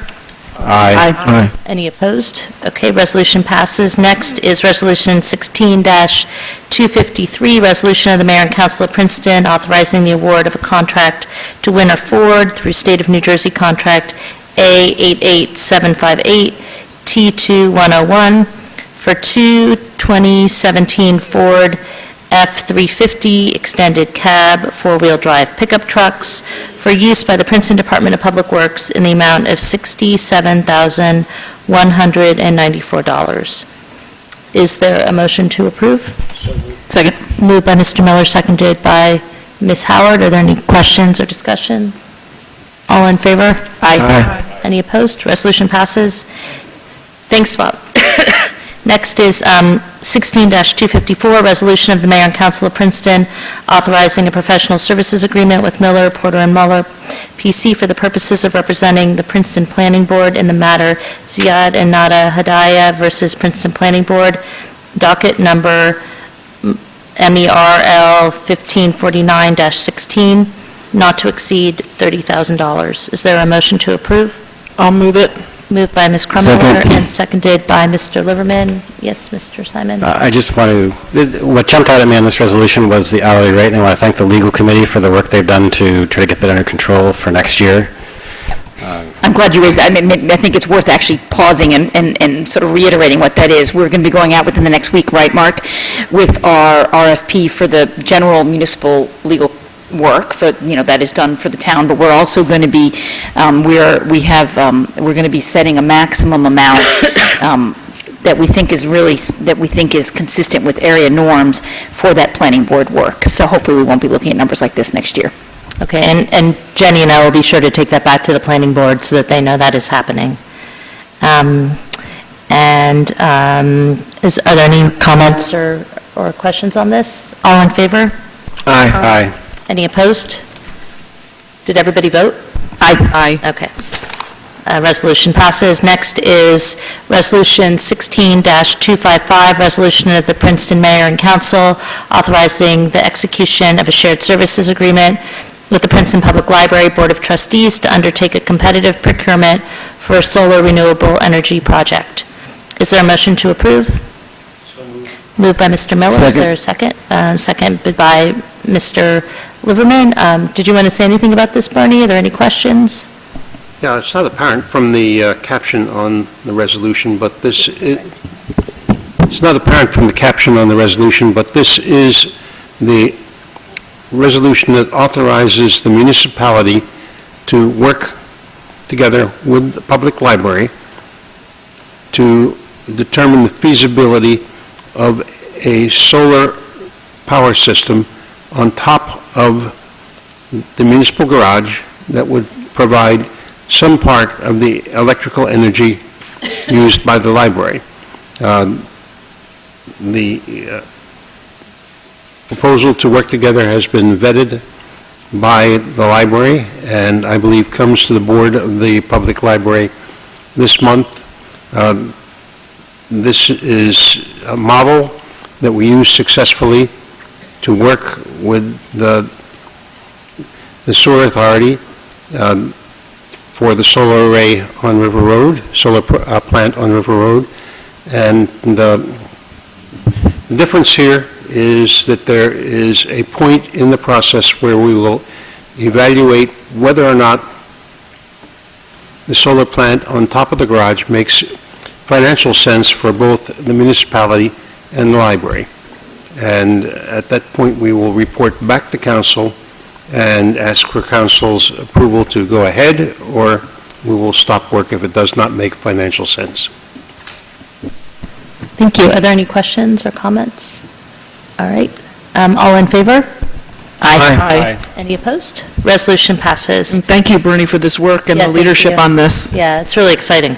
Aye. Any opposed? Okay, resolution passes. Next is Resolution 16-253, resolution of the Mayor and Council of Princeton authorizing the award of a contract to Winter Ford through State of New Jersey Contract A88758 T2101 for two 2017 Ford F-350 extended cab four-wheel drive pickup trucks for use by the Princeton Department of Public Works in the amount of $67,194. Is there a motion to approve? Second. Moved by Mr. Miller, seconded by Ms. Howard. Are there any questions or discussion? All in favor? Aye. Any opposed? Resolution passes. Thanks, Bob. Next is 16-254, resolution of the Mayor and Council of Princeton authorizing a professional services agreement with Miller, Porter, and Muller, P.C. for the purposes of representing the Princeton Planning Board in the matter Ziad and Nada Hadaya versus Princeton Planning Board, docket number MERL 1549-16, not to exceed $30,000. Is there a motion to approve? I'll move it. Moved by Ms. Krummeller and seconded by Mr. Liverman. Yes, Mr. Simon? I just want to, what jumped out at me on this resolution was the hourly rate, and I want to thank the legal committee for the work they've done to try to get that under control for next year. I'm glad you raised that. I mean, I think it's worth actually pausing and sort of reiterating what that is. We're going to be going out within the next week, right, Mark, with our RFP for the general municipal legal work for, that is done for the town, but we're also going to be, we're going to be setting a maximum amount that we think is consistent with area norms for that planning board work. So hopefully we won't be looking at numbers like this next year. Okay, and Jenny and I will be sure to take that back to the planning board so that they know that is happening. Are there any comments or questions on this? All in favor? Aye. Any opposed? Did everybody vote? Aye. Okay. Resolution passes. Next is Resolution 16-255, resolution of the Princeton Mayor and Council authorizing the execution of a shared services agreement with the Princeton Public Library Board of Trustees to undertake a competitive procurement for a solar renewable energy project. Is there a motion to approve? Moved by Mr. Miller. Is there a second? Seconded by Mr. Liverman. Did you want to say anything about this, Bernie? Are there any questions? Yeah, it's not apparent from the caption on the resolution, but it's not apparent from the caption on the resolution, but this is the resolution that authorizes the municipality to work together with the public library to determine the feasibility of a solar power system on top of the municipal garage that would provide some part of the electrical energy used by the library. The proposal to work together has been vetted by the library, and I believe comes to the board of the public library this month. This is a model that we use successfully to work with the sewer authority for the solar array on River Road, solar plant on River Road. And the difference here is that there is a point in the process where we will evaluate whether or not the solar plant on top of the garage makes financial sense for both the municipality and the library. And at that point, we will report back to council and ask for council's approval to go ahead, or we will stop work if it does not make financial sense. Thank you. Are there any questions or comments? All right. All in favor? Aye. Any opposed? Resolution passes. And thank you, Bernie, for this work and Yeah, the thank leadership you. on this. Yeah, it's really exciting.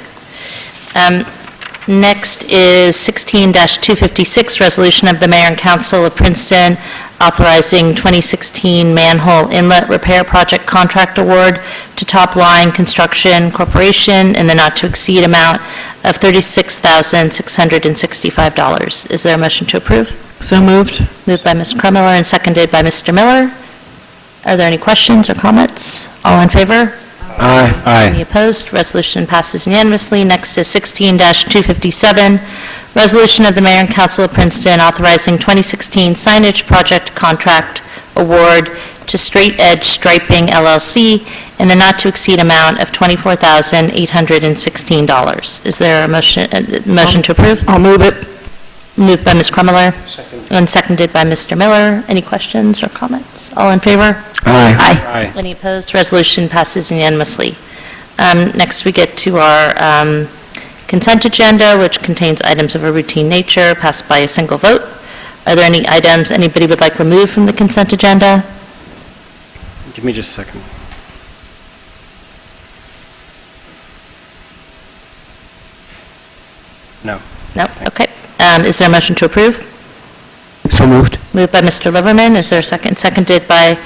Next is 16-256, resolution of the Mayor and Council of Princeton authorizing 2016 manhole inlet repair project contract award to Top Line Construction Corporation in the not-to-exceed amount of $36,665. Is there a motion to approve? So moved. Moved by Ms. Krumiller and seconded by Mr. Miller. Are there any questions or comments? All in favor? Any opposed? Resolution passes unanimously. Next is 16-257, resolution of the Mayor and Council of Princeton authorizing 2016 signage project contract award to Straight Edge Striping LLC in the not-to-exceed amount of $24,816. Is there a motion to approve? I'll move it. Moved by Ms. Krumiller. And seconded by Mr. Miller. Any questions or comments? All in favor? Aye. Any opposed? Resolution passes unanimously. Next, we get to our consent agenda, which contains items of a routine nature, passed by a single vote. Are there any items anybody would like removed from the consent agenda? Give me just a second. No. No? Okay. Is there a motion to approve? So moved. Moved by Mr. Liverman. Is there a second? Seconded by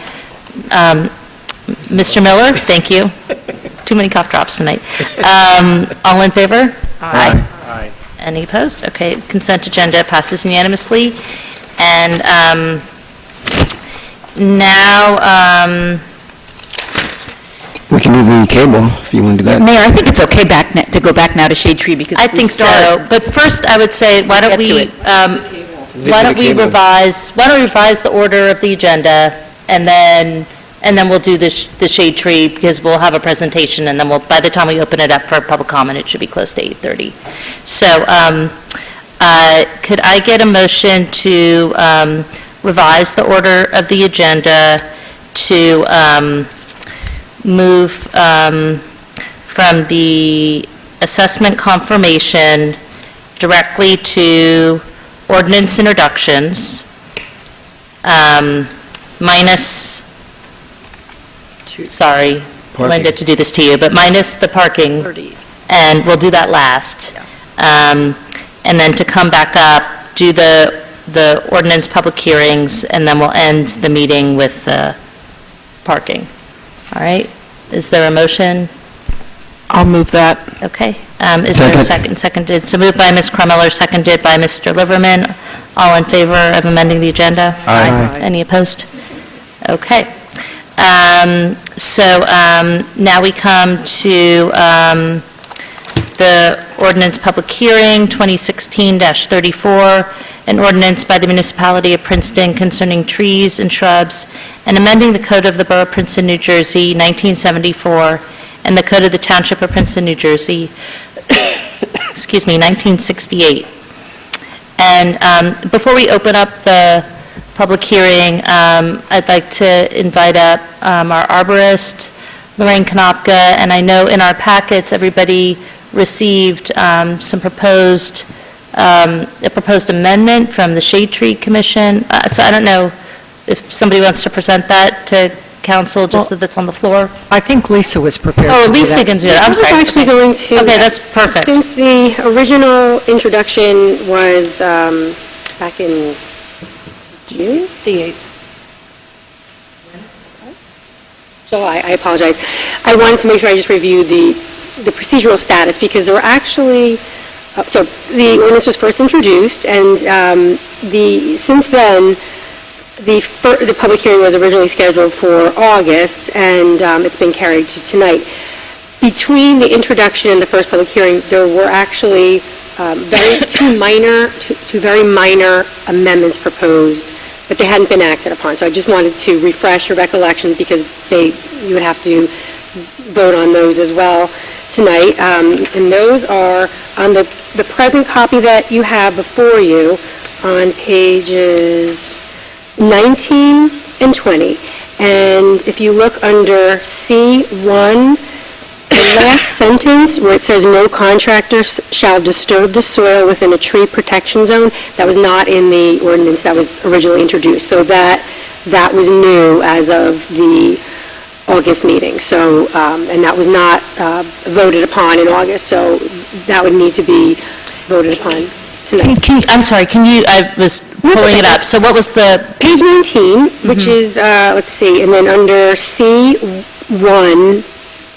Mr. Miller. Thank you. Too many cough drops tonight. All in favor? Aye. Any opposed? Okay, consent agenda passes unanimously. And now, We can do the cable, if you want to do that. Mayor, I think it's okay to go back now to Shade Tree because I think so. But first, I would say, why don't Get to we, it. why don't we revise the order of the agenda, and then we'll do the shade tree, because we'll have a presentation, and then by the time we open it up for public comment, it should be close to 8:30. So, could I get a motion to revise the order of the agenda to move from the assessment confirmation directly to ordinance introductions, minus, sorry, Linda, to do this to you, but minus the parking, and we'll do that last. And then to come back up, do the ordinance public hearings, and then we'll end the meeting with the parking. All right? Is there a motion? I'll move that. Okay. Is there a second? Seconded. So moved by Ms. Crumiller, seconded by Mr. Liverman. All in favor of amending the agenda? Aye. Any opposed? Okay. Now we come to the ordinance public hearing, 2016-34, an ordinance by the municipality of Princeton concerning trees and shrubs, and amending the Code of the Borough of Princeton, New Jersey, 1974, and the Code of the Township of Princeton, New Jersey, 1968. And before we open up the public hearing, I'd like to invite up our arborist, Lorraine Konopka, and I know in our packets, everybody received a proposed amendment from the Shade Tree Commission. So I don't know if somebody wants to present that to council, just so that's on the floor. I think Lisa was prepared to Oh, do Lisa that. can do it. I'm sorry. I was actually going to... Okay, that's perfect. Since the original introduction was back in June? The 8th. July, I apologize. I wanted to make sure I just reviewed the procedural status, because there were actually, so the ordinance was first introduced, and since then, the public hearing was originally scheduled for August, and it's been carried to tonight. Between the introduction and the first public hearing, there were actually two very minor amendments proposed, but they hadn't been acted upon. So I just wanted to refresh your recollection, because you would have to vote on those as well tonight. And those are on the present copy that you have before you on pages 19 and 20. And if you look under C1, the last sentence where it says no contractor shall disturb the soil within a tree protection zone, that was not in the ordinance that was originally introduced. So that was new as of the August meeting. So, and that was not voted upon in August, so that would need to be voted upon tonight. I'm sorry, I was pulling it up. So what was the... Page 19, which is, let's see, and then under C1,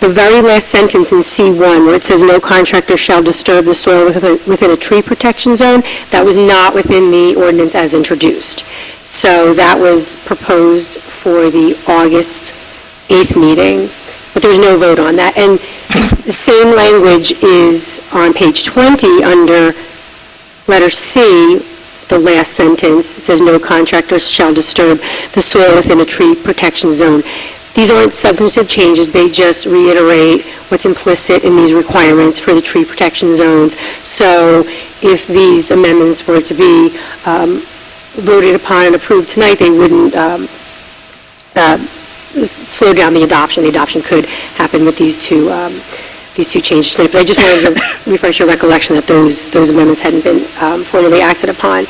the very last sentence in C1, where it says no contractor shall disturb the soil within a tree protection zone, that was not within the ordinance as introduced. So that was proposed for the August 8th meeting, but there was no vote on that. And the same language is on page 20 under letter C, the last sentence. It says no contractor shall disturb the soil within a tree protection zone. These aren't substantive changes, they just reiterate what's implicit in these requirements for the tree protection zones. So if these amendments were to be voted upon and approved tonight, they wouldn't slow down the adoption. The adoption could happen with these two changes tonight. But I just wanted to refresh your recollection that those amendments hadn't been formally acted upon.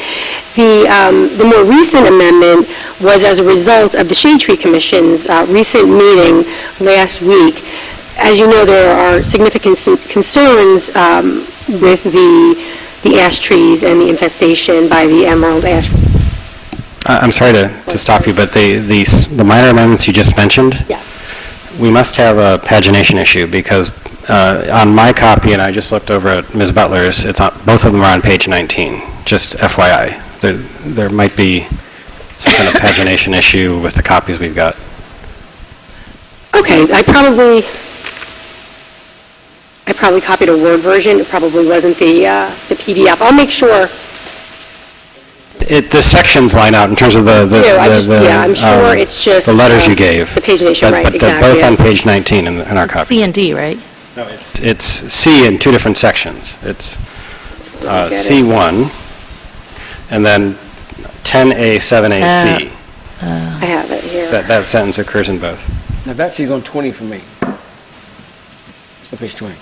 The more recent amendment was as a result of the Shade Tree Commission's recent meeting last week. As you know, there are significant concerns with the ash trees and the infestation by the emerald ash. I'm sorry to stop you, but the minor amendments you just mentioned, Yes. we must have a pagination issue, because on my copy, and I just looked over at Ms. Butler's, both of them are on page 19, just FYI. There might be some kind of pagination issue with the copies we've got. Okay, I probably copied a Word version. It probably wasn't the PDF. I'll make sure. The sections line out in terms of I'm sure it's just... the letters you gave. The pagination, right, But exactly. they're both on page 19 in our copy. C and D, right? No, it's C in two different sections. It's C1, and then 10A, 7A, C. I have it here. That sentence occurs in both. Now, that C's on 20 for me. It's on page 20.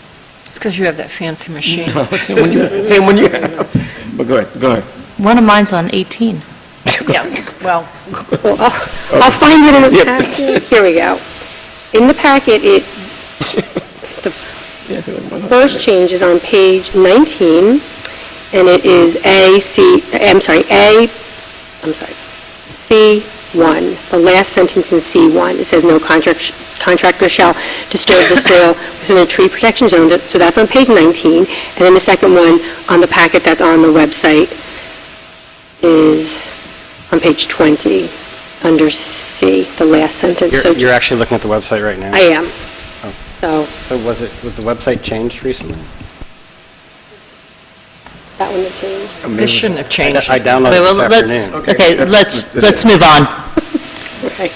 It's because you have that fancy machine. Same one you have. But go ahead. One of mine's on 18. Yeah, well, Well, I'll find it in the packet. Here we go. In the packet, the first change is on page 19, and it is C C1, the last sentence in C1. It says no contractor shall disturb the soil within a tree protection zone. So that's on page 19. And then the second one on the packet that's on the website is on page 20 under C, the last sentence. You're actually looking at the website right now? I am. So was the website changed recently? That one that changed. This shouldn't have changed. I downloaded it this afternoon. Let's move on. Okay.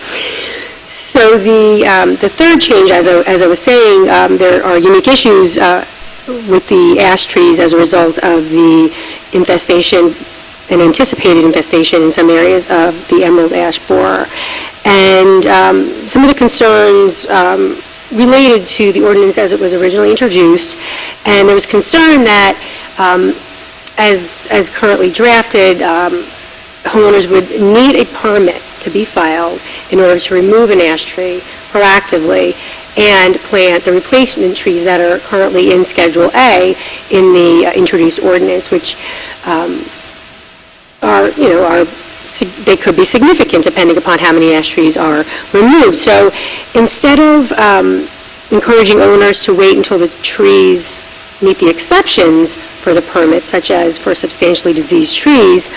So the third change, as I was saying, there are unique issues with the ash trees as a result of the infestation, an anticipated infestation in some areas of the emerald ash borer. And some of the concerns related to the ordinance as it was originally introduced, and there was concern that as currently drafted, homeowners would need a permit to be filed in order to remove an ash tree proactively and plant the replacement trees that are currently in Schedule A in the introduced ordinance, which they could be significant depending upon how many ash trees are removed. So instead of encouraging owners to wait until the trees meet the exceptions for the permit, such as for substantially diseased trees,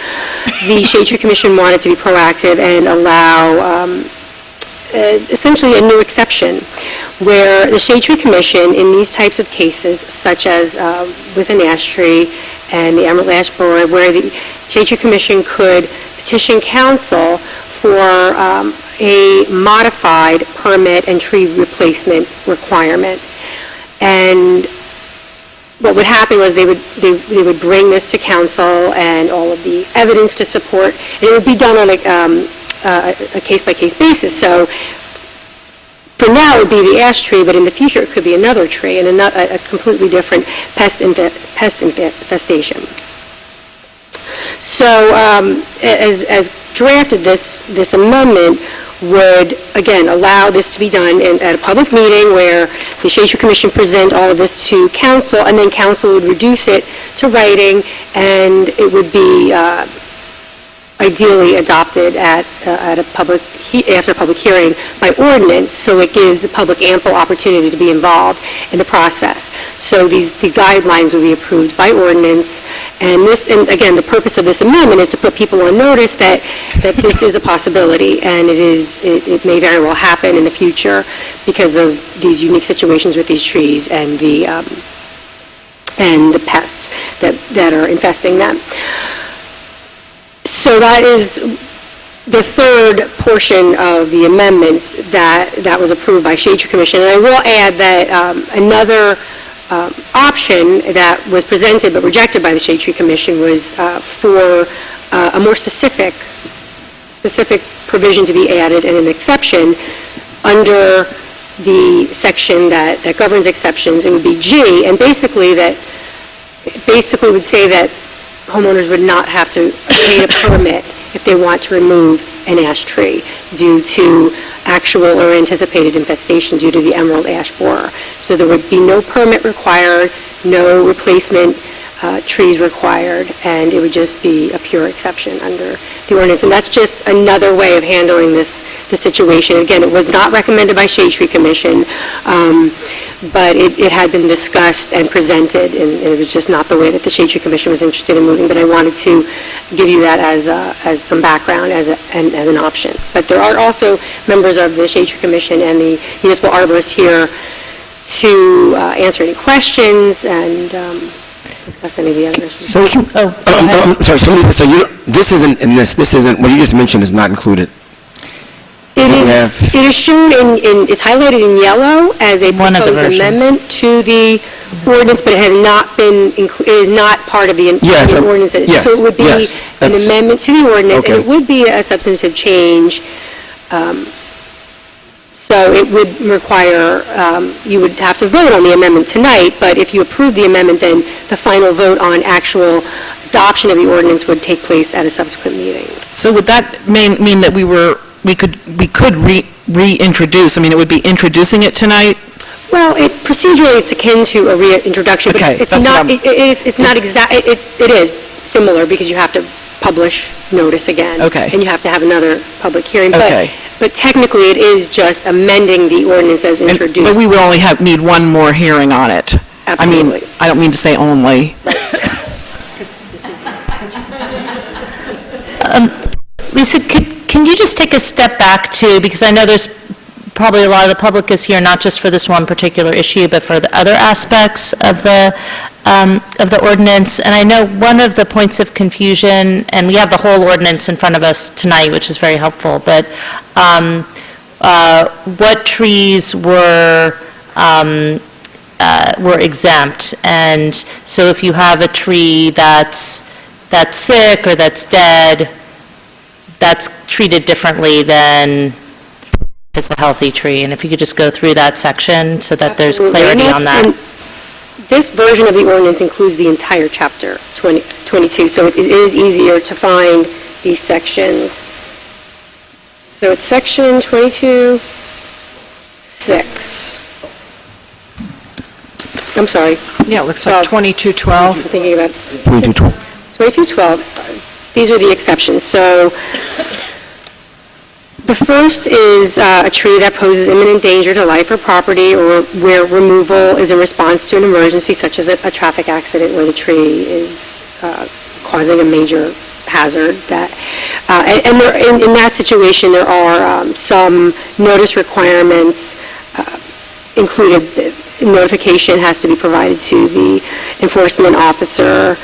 the Shade Tree Commission wanted to be proactive and allow essentially a new exception where the Shade Tree Commission in these types of cases, such as with an ash tree and the emerald ash borer, where the Shade Tree Commission could petition council for a modified permit and tree replacement requirement. And what would happen was they would bring this to council and all of the evidence to support, and it would be done on a case-by-case basis. So for now, it would be the ash tree, but in the future, it could be another tree and a completely different pest infestation. So as drafted, this amendment would, again, allow this to be done at a public meeting where the Shade Tree Commission present all of this to council, and then council would reduce it to writing, and it would be ideally adopted after a public hearing by ordinance, so it gives the public ample opportunity to be involved in the process. So the guidelines will be approved by ordinance, and again, the purpose of this amendment is to put people on notice that this is a possibility, and it may very well happen in the future because of these unique situations with these trees and the pests that are infesting them. So that is the third portion of the amendments that was approved by Shade Tree Commission. And I will add that another option that was presented but rejected by the Shade Tree Commission was for a more specific provision to be added and an exception under the section that governs exceptions. It would be G, and basically would say that homeowners would not have to obtain a permit if they want to remove an ash tree due to actual or anticipated infestation due to the emerald ash borer. So there would be no permit required, no replacement trees required, and it would just be a pure exception under the ordinance. And that's just another way of handling the situation. Again, it was not recommended by Shade Tree Commission, but it had been discussed and presented, and it was just not the way that the Shade Tree Commission was interested in moving. But I wanted to give you that as some background, as an option. But there are also members of the Shade Tree Commission and the municipal arborists here to answer any questions and discuss any of the other issues. So, this isn't in this. This isn't what you just mentioned is not included. It is shown it's highlighted in yellow as a proposed amendment to the ordinance, but it has not been, it is not part of the ordinance. So it would be an amendment to the ordinance, and it would be a substantive change. So it would require, you would have to vote on the amendment tonight, but if you approve the amendment, then the final vote on actual adoption of the ordinance would take place at a subsequent meeting. So would that mean that we could reintroduce, I mean, it would be introducing it tonight? Well, procedurally, it's akin to a reintroduction, but it's not exact. It is similar because you have to publish notice again. Okay. And you have to have another public hearing. Okay. But technically, it is just amending the ordinance as But introduced. we will only need one more hearing on it. Absolutely. I mean, I don't mean to say only. Lisa, can you just take a step back too, because I know there's probably a lot of the public is here, not just for this one particular issue, but for the other aspects of the ordinance. And I know one of the points of confusion, and we have the whole ordinance in front of us tonight, which is very helpful, but what trees were exempt. And so if you have a tree that's sick or that's dead, that's treated differently than if it's a healthy tree. And if you could just go through that section so that there's clarity on that. And this version of the ordinance includes the entire chapter 22, so it is easier to find these sections. So it's section 22:6. I'm sorry. Yeah, it looks like 2212. I'm thinking about 2212. 2212. These are the exceptions. So the first is a tree that poses imminent danger to life or property, or where removal is in response to an emergency, such as a traffic accident where the tree is causing a major hazard. And in that situation, there are some notice requirements included. Notification has to be provided to the enforcement officer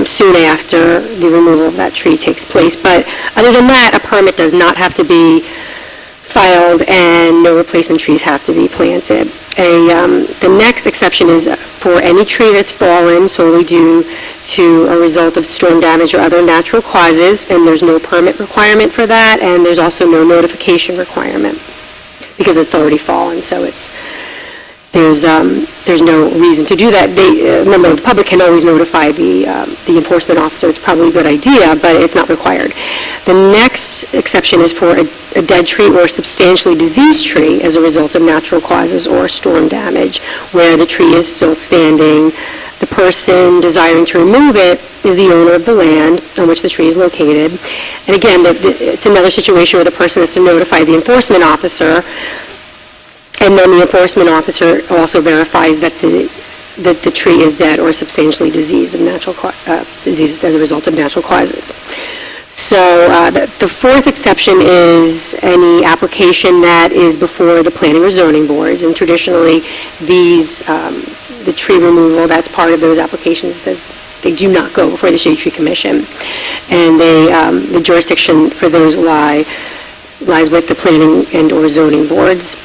soon after the removal of that tree takes place. But other than that, a permit does not have to be filed, and no replacement trees have to be planted. The next exception is for any tree that's fallen solely due to a result of storm damage or other natural causes, and there's no permit requirement for that, and there's also no notification requirement because it's already fallen, so there's no reason to do that. A member of the public can always notify the enforcement officer. It's probably a good idea, but it's not required. The next exception is for a dead tree or substantially diseased tree as a result of natural causes or storm damage, where the tree is still standing. The person desiring to remove it is the owner of the land on which the tree is located. And again, it's another situation where the person has to notify the enforcement officer, and then the enforcement officer also verifies that the tree is dead or substantially diseased of diseased as a result of natural causes. So the fourth exception is any application that is before the planning or zoning boards, and traditionally the tree removal, that's part of those applications. They do not go before the Shade Tree Commission, and the jurisdiction for those lies with the planning and or zoning boards.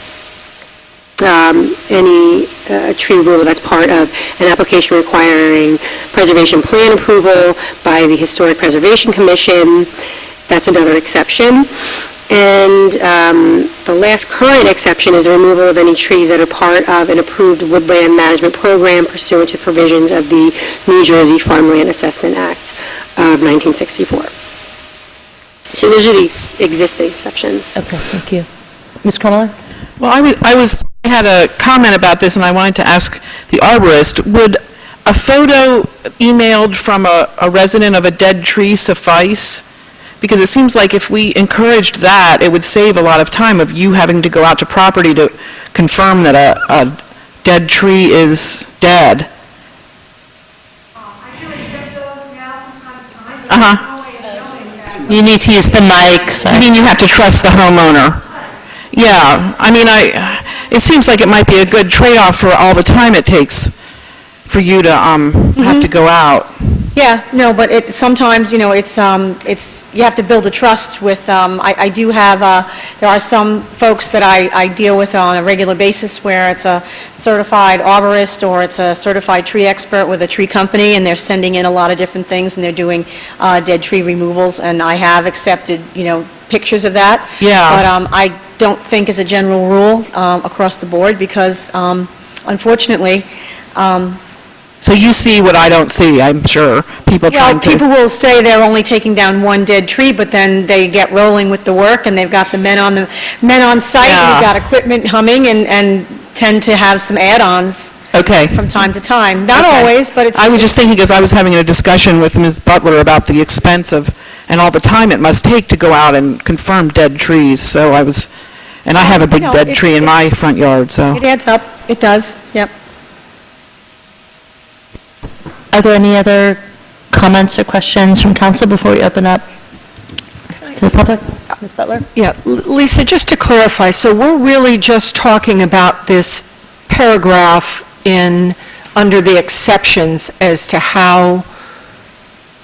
Any tree removal that's part of an application requiring preservation plan approval by the Historic Preservation Commission, that's another exception. And the last current exception is the removal of any trees that are part of an approved woodland management program pursuant to provisions of the New Jersey Farmland Assessment Act of 1964. So those are the existing exceptions. Okay, thank you. Ms. Connolly? Well, I had a comment about this, and I wanted to ask the arborist, would a photo emailed from a resident of a dead tree suffice? Because it seems like if we encouraged that, it would save a lot of time of you having to go out to property to confirm that a dead tree is dead. You need to use the mic. You mean you have to trust the homeowner? Yeah, I mean, it seems like it might be a good trade-off for all the time it takes for you to have to go out. Yeah, no, but sometimes, you have to build a trust with, I do have, there are some folks that I deal with on a regular basis where it's a certified arborist or it's a certified tree expert with a tree company, and they're sending in a lot of different things, and they're doing dead tree removals, and I have accepted, pictures of that. Yeah. But I don't think as a general rule across the board, because unfortunately, so you see what I don't see, I'm sure. People will say they're only taking down one dead tree, but then they get rolling with the work, and they've got the men on site, and they've got equipment humming, and tend to have some add-ons from time to time. Not always, but it's... I was just thinking, because I was having a discussion with Ms. Butler about the expense of and all the time it must take to go out and confirm dead trees, so and I have a big No, dead it- tree in my front yard, so. It adds up. It does, yep. Are there any other comments or questions from council before we open up to the public? Ms. Butler? Yeah, Lisa, just to clarify, so we're really just talking about this paragraph under the exceptions as to how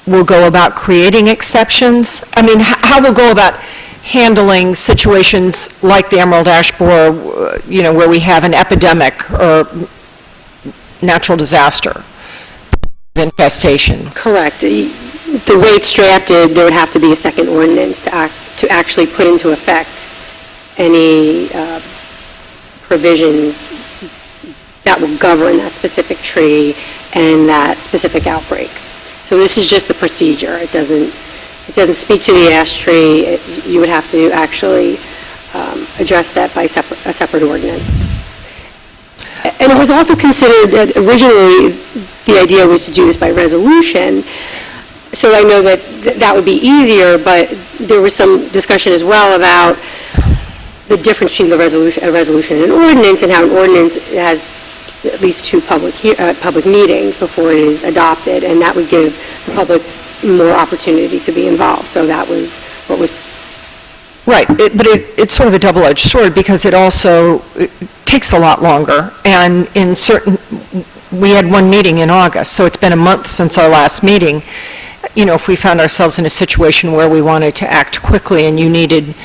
we'll go about creating exceptions? I mean, how we'll go about handling situations like the emerald ash borer, where we have an epidemic or natural disaster infestation. Correct. The way it's drafted, there would have to be a second ordinance to actually put into effect any provisions that will govern that specific tree and that specific outbreak. So this is just the procedure. It doesn't speak to the ash tree. You would have to actually address that by a separate ordinance. And it was also considered, originally, the idea was to do this by resolution. So I know that would be easier, but there was some discussion as well about the difference between a resolution and an ordinance, and how an ordinance has at least two public meetings before it is adopted, and that would give the public more opportunity to be involved. So that was what was... Right, but it's sort of a double-edged sword, because it takes a lot longer, and we had one meeting in August, so it's been a month since our last meeting. If we found ourselves in a situation where we wanted to act quickly and you needed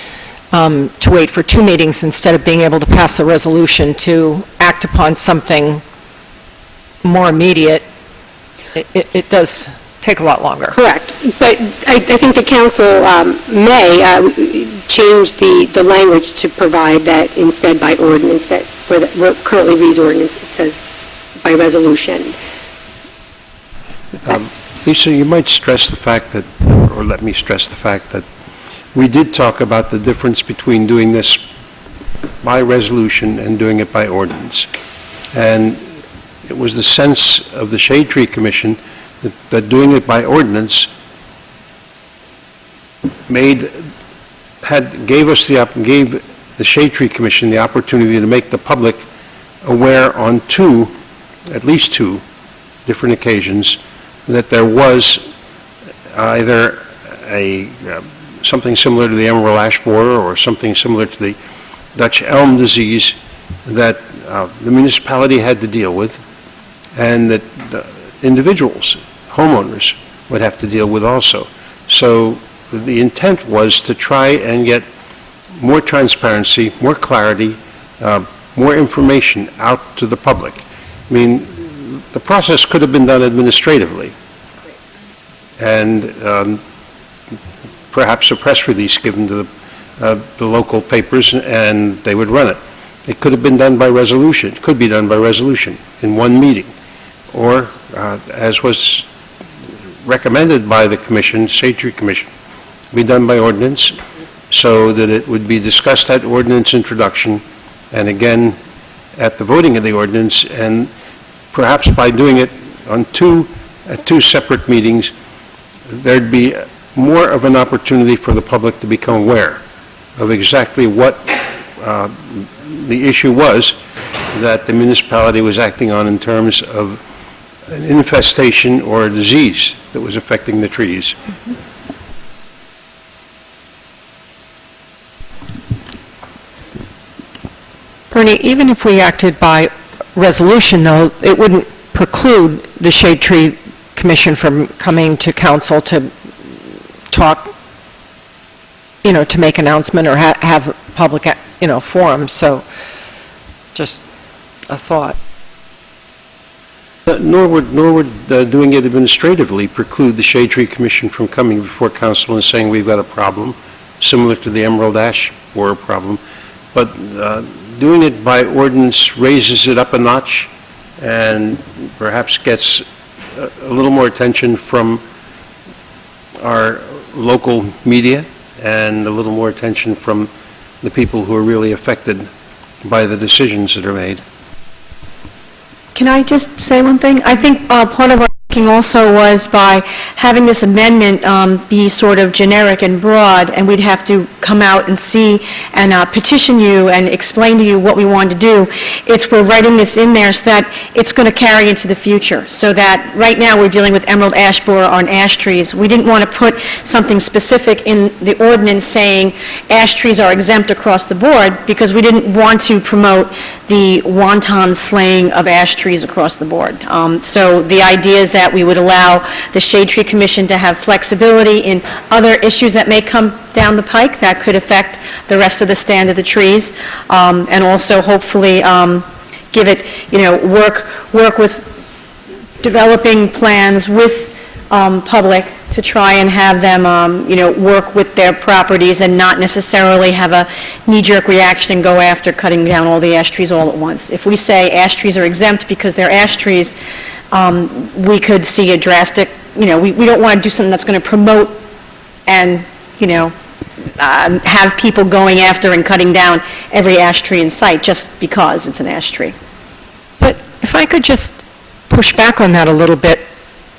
to wait for 2 meetings instead of being able to pass a resolution to act upon something more immediate, it does take a lot longer. Correct. But I think the council may change the language to provide that instead by ordinance, that where it currently reads ordinance, it says by resolution. Lisa, you might stress the fact that, or let me stress the fact that we did talk about the difference between doing this by resolution and doing it by ordinance. And it was the sense of the Shade Tree Commission that doing it by ordinance gave the Shade Tree Commission the opportunity to make the public aware on at least two different occasions, that there was either something similar to the emerald ash borer or something similar to the Dutch elm disease that the municipality had to deal with, and that individuals, homeowners, would have to deal with also. So the intent was to try and get more transparency, more clarity, more information out to the public. I mean, the process could have been done administratively, and perhaps a press release given to the local papers, and they would run it. It could have been done by resolution. It could be done by resolution in one meeting, or as was recommended by the Commission, Shade Tree Commission, be done by ordinance, so that it would be discussed at ordinance introduction, and again at the voting of the ordinance, and perhaps by doing it at two separate meetings, there'd be more of an opportunity for the public to become aware of exactly what the issue was that the municipality was acting on in terms of an infestation or a disease that was affecting the trees. Bernie, even if we acted by resolution, though, it wouldn't preclude the Shade Tree Commission from coming to council to talk, to make announcement or have public, forums. So just a thought. Nor would doing it administratively preclude the Shade Tree Commission from coming before council and saying we've got a problem similar to the emerald ash borer problem. But doing it by ordinance raises it up a notch and perhaps gets a little more attention from our local media and a little more attention from the people who are really affected by the decisions that are made. Can I just say one thing? I think part of our also was by having this amendment be sort of generic and broad, and we'd have to come out and see and petition you and explain to you what we wanted to do. We're writing this in there so that it's going to carry into the future, so that right now we're dealing with emerald ash borer on ash trees. We didn't want to put something specific in the ordinance saying ash trees are exempt across the board, because we didn't want to promote the wanton slaying of ash trees across the board. So the idea is that we would allow the Shade Tree Commission to have flexibility in other issues that may come down the pike that could affect the rest of the stand of the trees, and also hopefully give it, work with developing plans with public to try and have them, work with their properties and not necessarily have a knee-jerk reaction and go after cutting down all the ash trees all at once. If we say ash trees are exempt because they're ash trees, we could see a drastic, we don't want to do something that's going to promote and, have people going after and cutting down every ash tree in sight just because it's an ash tree. But if I could just push back on that a little bit,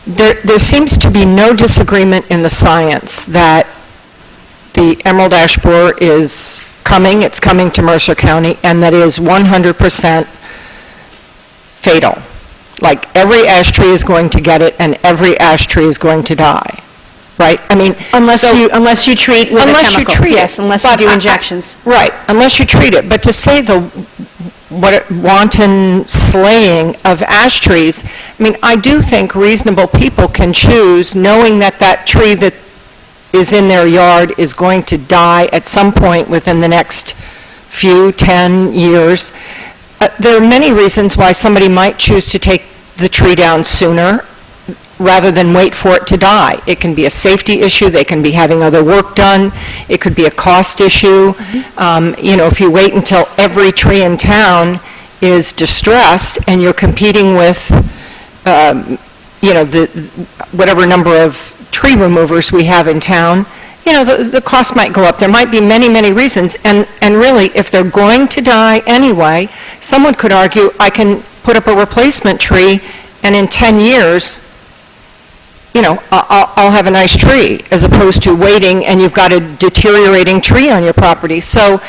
there seems to be no disagreement in the science that the emerald ash borer is coming, it's coming to Mercer County, and that it is 100% fatal. Like, every ash tree is going to get it, and every ash tree is going to die, right? I mean, Unless you treat with a chemical. Unless you treat it. Yes, unless you do injections. Right, unless you treat it. But to say wanton slaying of ash trees, I mean, I do think reasonable people can choose, knowing that that tree that is in their yard is going to die at some point within the next 10 years. There are many reasons why somebody might choose to take the tree down sooner rather than wait for it to die. It can be a safety issue, they can be having other work done, it could be a cost issue. If you wait until every tree in town is distressed and you're competing with, whatever number of tree removers we have in town, the cost might go up. There might be many, many reasons. And really, if they're going to die anyway, someone could argue, I can put up a replacement tree, and in 10 years, I'll have a nice tree, as opposed to waiting and you've got a deteriorating tree on your property. So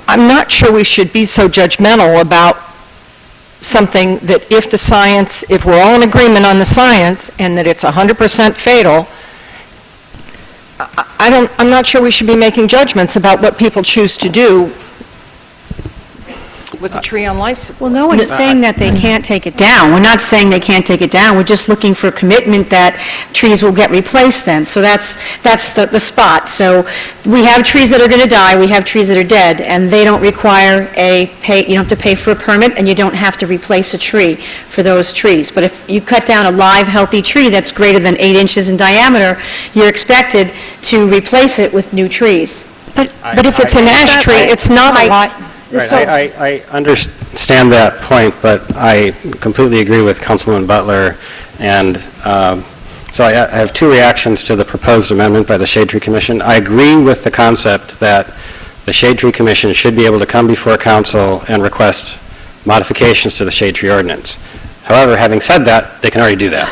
I'm not sure we should be so judgmental about something that if we're all in agreement on the science and that it's 100% fatal, I'm not sure we should be making judgments about what people choose to do with a tree on life support. Well, no one is saying that they can't take it down. We're not saying they can't take it down. We're just looking for commitment that trees will get replaced then. So that's the spot. So we have trees that are going to die, we have trees that are dead, and they don't require you don't have to pay for a permit, and you don't have to replace a tree for those trees. But if you cut down a live, healthy tree that's greater than 8 inches in diameter, you're expected to replace it with new trees. But if it's an ash tree, it's not a lot. Right, I understand that point, but I completely agree with Councilwoman Butler, and so I have two reactions to the proposed amendment by the Shade Tree Commission. I agree with the concept that the Shade Tree Commission should be able to come before council and request modifications to the Shade Tree Ordinance. However, having said that, they can already do that.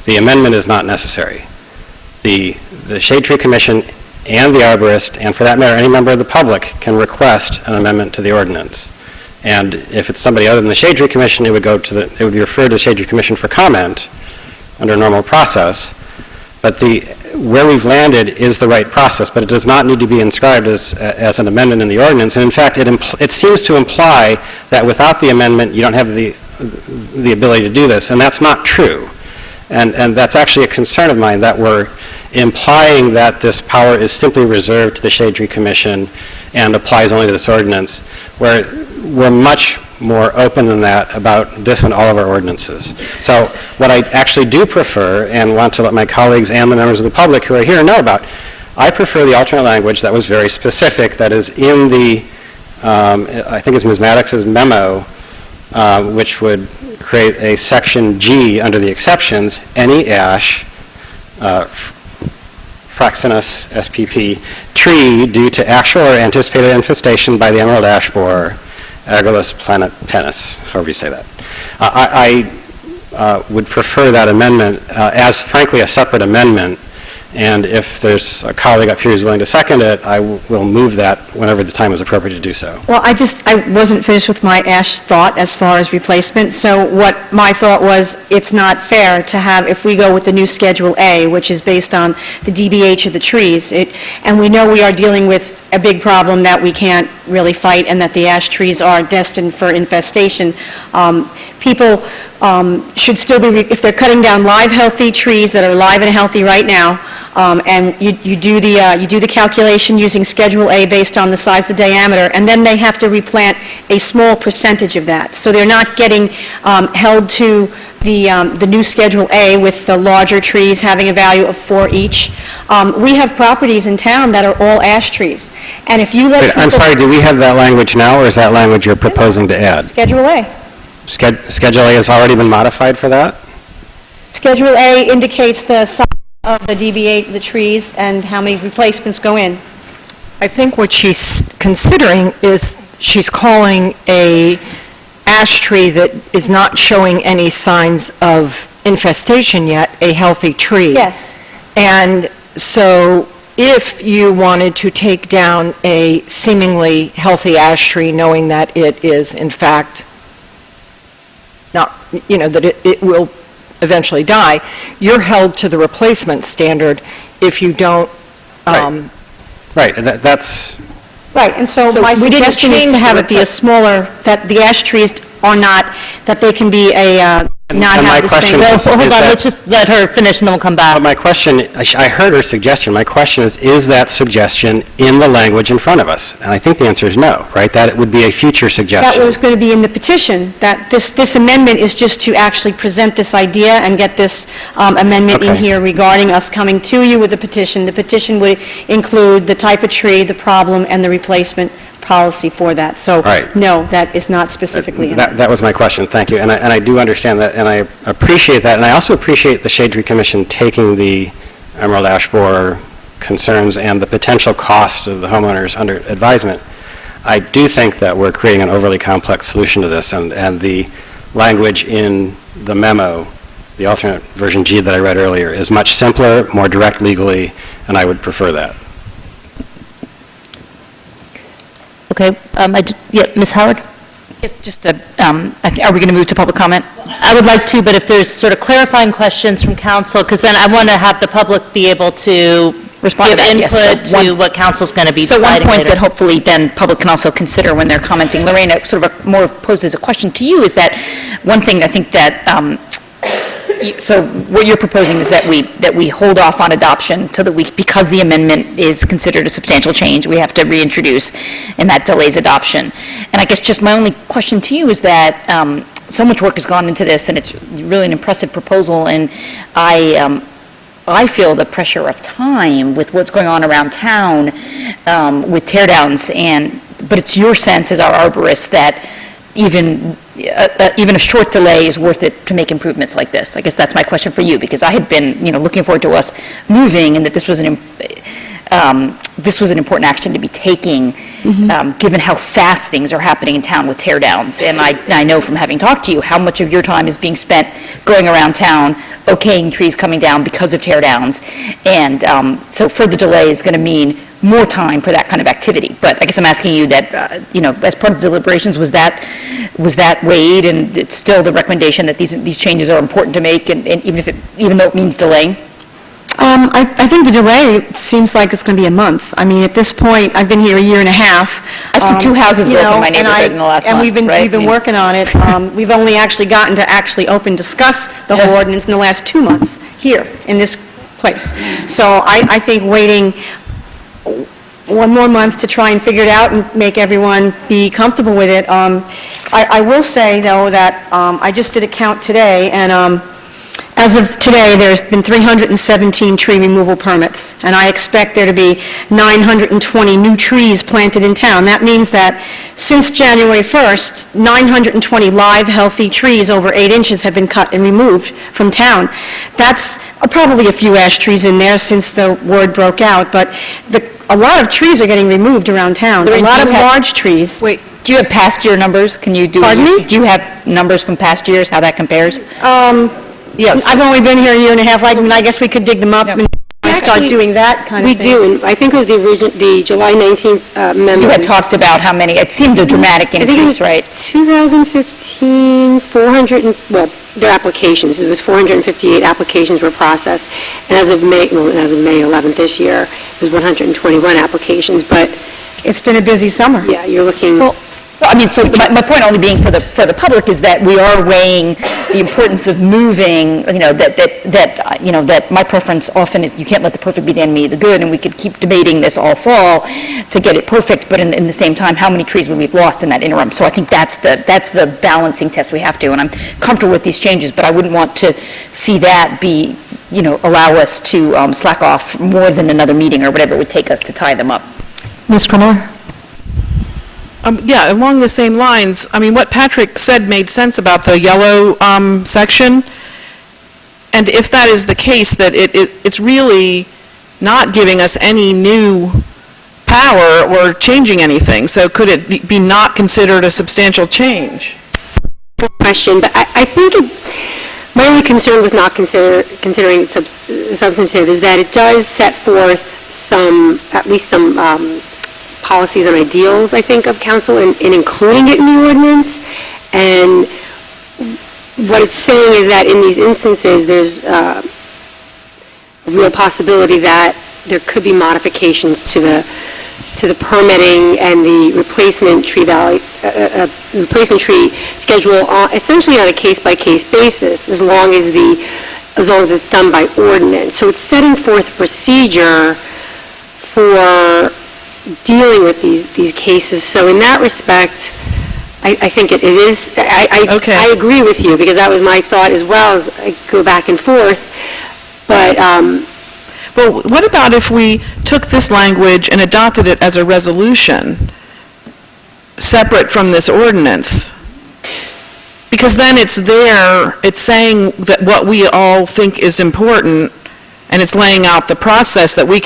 The amendment is not necessary. The Shade Tree Commission and the arborist, and for that matter, any member of the public, can request an amendment to the ordinance. And if it's somebody other than the Shade Tree Commission, it would be referred to the Shade Tree Commission for comment under a normal process. But where we've landed is the right process, but it does not need to be inscribed as an amendment in the ordinance. And in fact, it seems to imply that without the amendment, you don't have the ability to do this, and that's not true. And that's actually a concern of mine, that we're implying that this power is simply reserved to the Shade Tree Commission and applies only to this ordinance, where we're much more open than that about this and all of our ordinances. So what I actually do prefer, and want to let my colleagues and the members of the public who are here know about, I prefer the alternate language that was very specific, that is in the, I think it's Ms. Maddox's memo, which would create a section G under the exceptions, any ash, Fraxinus spp, tree due to actual or anticipated infestation by the emerald ash borer, Agaricus planet penis, however you say that. would prefer that amendment as, frankly, a separate amendment. And if there's a colleague up here who's willing to second it, I will move that whenever the time is appropriate to do so. Well, I wasn't finished with my ash thought as far as replacement. So what my thought was, it's not fair to have, if we go with the new Schedule A, which is based on the DBH of the trees, and we know we are dealing with a big problem that we can't really fight, and that the ash trees are destined for infestation. People should still be, if they're cutting down live, healthy trees that are live and healthy right now, and you do the calculation using Schedule A based on the size, the diameter, and then they have to replant a small percentage of that. So they're not getting held to the new Schedule A with the larger trees having a value of 4 each. We have properties in town that are all ash trees, and if you let Wait, I'm people- sorry, do we have that language now, or is that language you're proposing to add? Schedule A. Schedule A has already been modified for that? Schedule A indicates the size of the DBA, the trees, and how many replacements go in. I think what she's considering is she's calling a ash tree that is not showing any signs of infestation yet a healthy tree. Yes. And so if you wanted to take down a seemingly healthy ash tree, knowing that it is in fact not, that it will eventually die, you're held to the replacement standard if you don't. Right, that's... Right, and so my we didn't suggestion is change to have the it be a smaller, that the ash trees are not, that they can be not And my have the question same... is- Well, hold on, that- let's just let her finish and then we'll come back. But my question, I heard her suggestion. My question is that suggestion in the language in front of us? And I think the answer is no, right? That it would be a future That suggestion. was going to be in the petition, that this amendment is just to actually present this idea and get this amendment in Okay. here regarding us coming to you with a petition. The petition would include the type of tree, the problem, and the replacement policy for that. So, Right. no, that is not specifically in it. That was my question, thank you. And I do understand that, and I appreciate that. And I also appreciate the Shade Tree Commission taking the emerald ash borer concerns and the potential cost of the homeowners under advisement. I do think that we're creating an overly complex solution to this, and the language in the memo, the alternate version G that I read earlier, is much simpler, more direct legally, and I would prefer that. Okay, Ms. Howard? Just, are we going to move to public comment? I would like to, but if there's sort of clarifying questions from council, because then I want to have the public be able to Respond to give that, yes. input So to what council's going to be So deciding one later. point that hopefully then public can also consider when they're commenting, Lorraine, sort of more poses a question to you, is that one thing I think that, so what you're proposing is that we hold off on adoption so that because the amendment is considered a substantial change, we have to reintroduce, and that delays adoption. And I guess just my only question to you is that so much work has gone into this, and it's really an impressive proposal, and I feel the pressure of time with what's going on around town with tear downs, but it's your sense as our arborist that even a short delay is worth it to make improvements like this. I guess that's my question for you, because I had been, looking forward to us moving, and that this was an important action to be taking, given how fast things are happening in town with tear downs. And I know from having talked to you how much of your time is being spent going around town, okaying trees coming down because of tear downs. And so further delay is going to mean more time for that kind of activity. But I guess I'm asking you that, as part of the deliberations, was that weighed, and it's still the recommendation that these changes are important to make, and even though it means delaying? I think the delay seems like it's going to be a month. I mean, at this point, I've been here a year and a half. I've seen 2 houses built in my and neighborhood in the last month, And we've been right? working on it. We've only actually gotten to actually discuss the whole ordinance in the last 2 months here in this place. So I think waiting one more month to try and figure it out and make everyone be comfortable with it. I will say, though, that I just did a count today, and As of today, there's been 317 tree removal permits, and I expect there to be 920 new trees planted in town. That means that since January 1st, 920 live, healthy trees over 8 inches have been cut and removed from town. That's probably a few ash trees in there since the word broke out, but a lot of trees are getting removed around town, a lot of large trees. Wait, do you have past year numbers? Can you do? Pardon me? Do you have numbers from past years, how that compares? Yes. I've only been here a year and a half. I guess we could dig them up and start Actually, doing that kind of We thing. do, and I think it was the July 19th memo. You had talked about how many, it seemed a dramatic I think it was increase, right? 2015, 400, their applications, it was 458 applications were processed, and as of May 11th this year, it was 121 applications, but It's been a busy summer. yeah, you're looking... So my point only being for the public is that we are weighing the importance of moving, that my preference often is you can't let the perfect be the enemy of the good, and we could keep debating this all fall to get it perfect, but in the same time, how many trees we've lost in that interim. So I think that's the balancing test we have to, and I'm comfortable with these changes, but I wouldn't want to see that be, allow us to slack off more than another meeting or whatever it would take us to tie them up. Ms. Crammer? Yeah, along the same lines, what Patrick said made sense about the yellow section, and if that is the case, that it's really not giving us any new power or changing anything, so could it be not considered a substantial change? Good question, but I think my only concern with not considering it substantive is that it does set forth at least some policies and ideals, I think, of council in including it in the ordinance. And what it's saying is that in these instances, there's a real possibility that there could be modifications to the permitting and the replacement tree schedule, essentially on a case-by-case basis, as long as it's done by ordinance. So it's setting forth a procedure for dealing with these cases. So in that respect, I think it is, I agree with you, because that was my thought as well, as I go back and forth. But, well, what about if we took this language and adopted it as a resolution, separate from this ordinance? Because then it's there, it's saying that what we all think is important, and it's laying out the process that we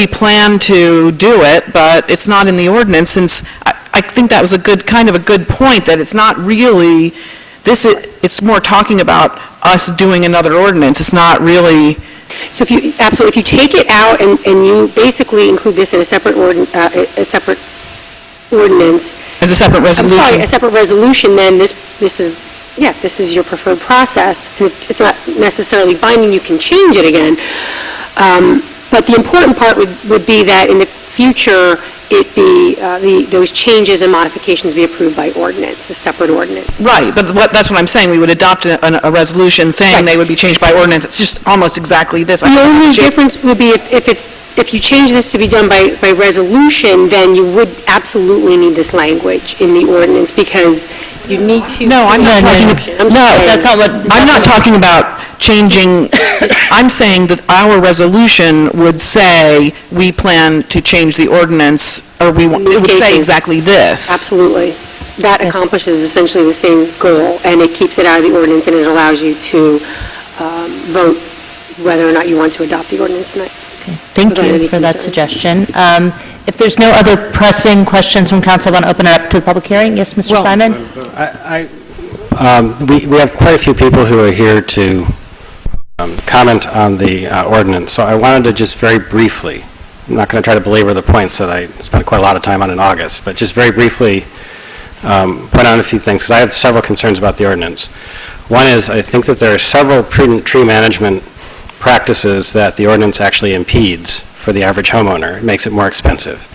plan to do it, but it's not in the ordinance, since I think that was a good point, that it's not really, it's more talking about us doing another ordinance. It's not really... So if you take it out and you basically include this in a separate ordinance... As a separate resolution? I'm sorry, a separate resolution, then this is your preferred process. It's not necessarily binding. You can change it again. But the important part would be that in the future, those changes and modifications be approved by ordinance, a separate ordinance. Right, but that's what I'm saying. We would adopt a resolution saying they would be changed by ordinance. It's just almost exactly this. The only difference would be if you change this to be done by resolution, then you would absolutely need this language in the ordinance, because you need to... No, I'm not talking... that's not what... I'm not talking about changing... I'm saying that our resolution would say we plan to change the ordinance, or it would say exactly this. Absolutely. That accomplishes essentially the same goal, and it keeps it out of the ordinance, and it allows you to vote whether or not you want to adopt the ordinance tonight. Okay. Thank you for that suggestion. If there's no other pressing questions from council, I want to open it up to the public hearing. Yes, Mr. Simon? We have quite a few people who are here to comment on the ordinance, so I wanted to just very briefly, I'm not going to try to belabor the points that I spent quite a lot of time on in August, but just very briefly point out a few things, because I have several concerns about the ordinance. One is, I think that there are several prudent tree management practices that the ordinance actually impedes for the average homeowner. It makes it more expensive,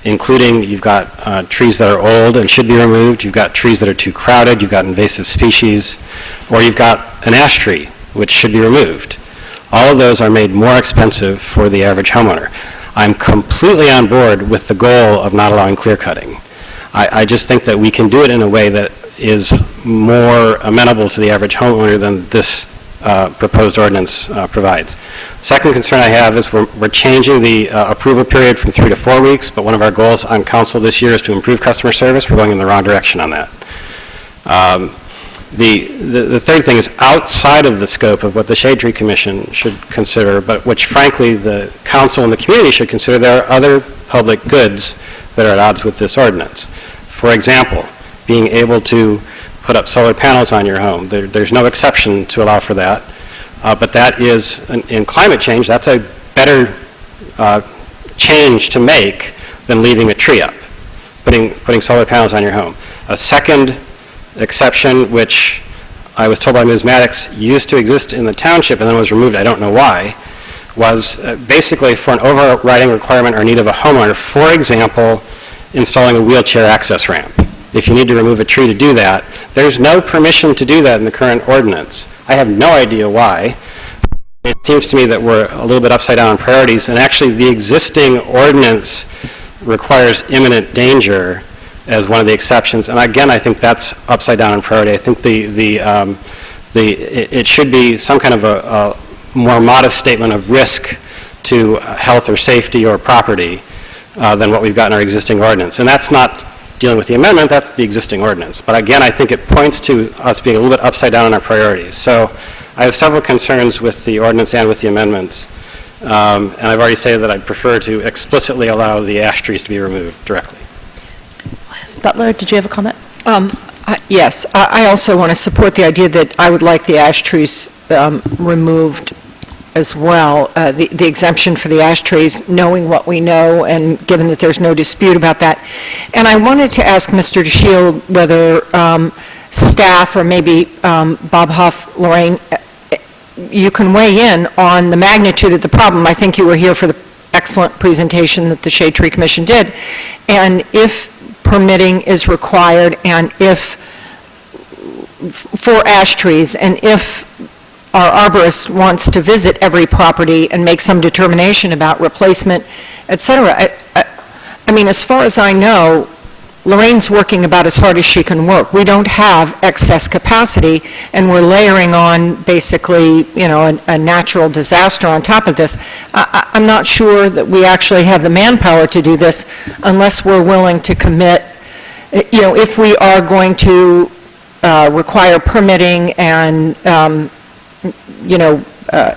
including you've got trees that are old and should be removed, you've got trees that are too crowded, you've got invasive species, or you've got an ash tree, which should be removed. All of those are made more expensive for the average homeowner. I'm completely on board with the goal of not allowing clear cutting. I just think that we can do it in a way that is more amenable to the average homeowner than this proposed ordinance provides. Second concern I have is we're changing the approval period from 3 to 4 weeks, but one of our goals on council this year is to improve customer service. We're going in the wrong direction on that. The third thing is outside of the scope of what the Shade Tree Commission should consider, but which frankly the council and the community should consider. There are other public goods that are at odds with this ordinance. For example, being able to put up solar panels on your home. There's no exception to allow for that, but that is, in climate change, that's a better change to make than leaving a tree up, putting solar panels on your home. A second exception, which I was told by Ms. Maddox used to exist in the township and then was removed, I don't know why, was basically for an overriding requirement or need of a homeowner, for example, installing a wheelchair access ramp. If you need to remove a tree to do that, there's no permission to do that in the current ordinance. I have no idea why. It seems to me that we're a little bit upside down on priorities, and actually the existing ordinance requires imminent danger as one of the exceptions, and again, I think that's upside down on priority. I think it should be some kind of a more modest statement of risk to health or safety or property than what we've got in our existing ordinance. And that's not dealing with the amendment, that's the existing ordinance. But again, I think it points to us being a little bit upside down on our priorities. So I have several concerns with the ordinance and with the amendments. And I've already said that I'd prefer to explicitly allow the ash trees to be removed directly. Butler, did you have a comment? Yes, I also want to support the idea that I would like the ash trees removed as well, the exemption for the ash trees, knowing what we know and given that there's no dispute about that. And I wanted to ask Mr. DeShield whether staff or maybe Bob Huff, Lorraine, you can weigh in on the magnitude of the problem. I think you were here for the excellent presentation that the Shade Tree Commission did. And if permitting is required and if for ash trees, and if our arborist wants to visit every property and make some determination about replacement, et cetera. I mean, as far as I know, Lorraine's working about as hard as she can work. We don't have excess capacity, and we're layering on basically, you know, a natural disaster on top of this. I'm not sure that we actually have the manpower to do this unless we're willing to commit, you know, if we are going to require permitting and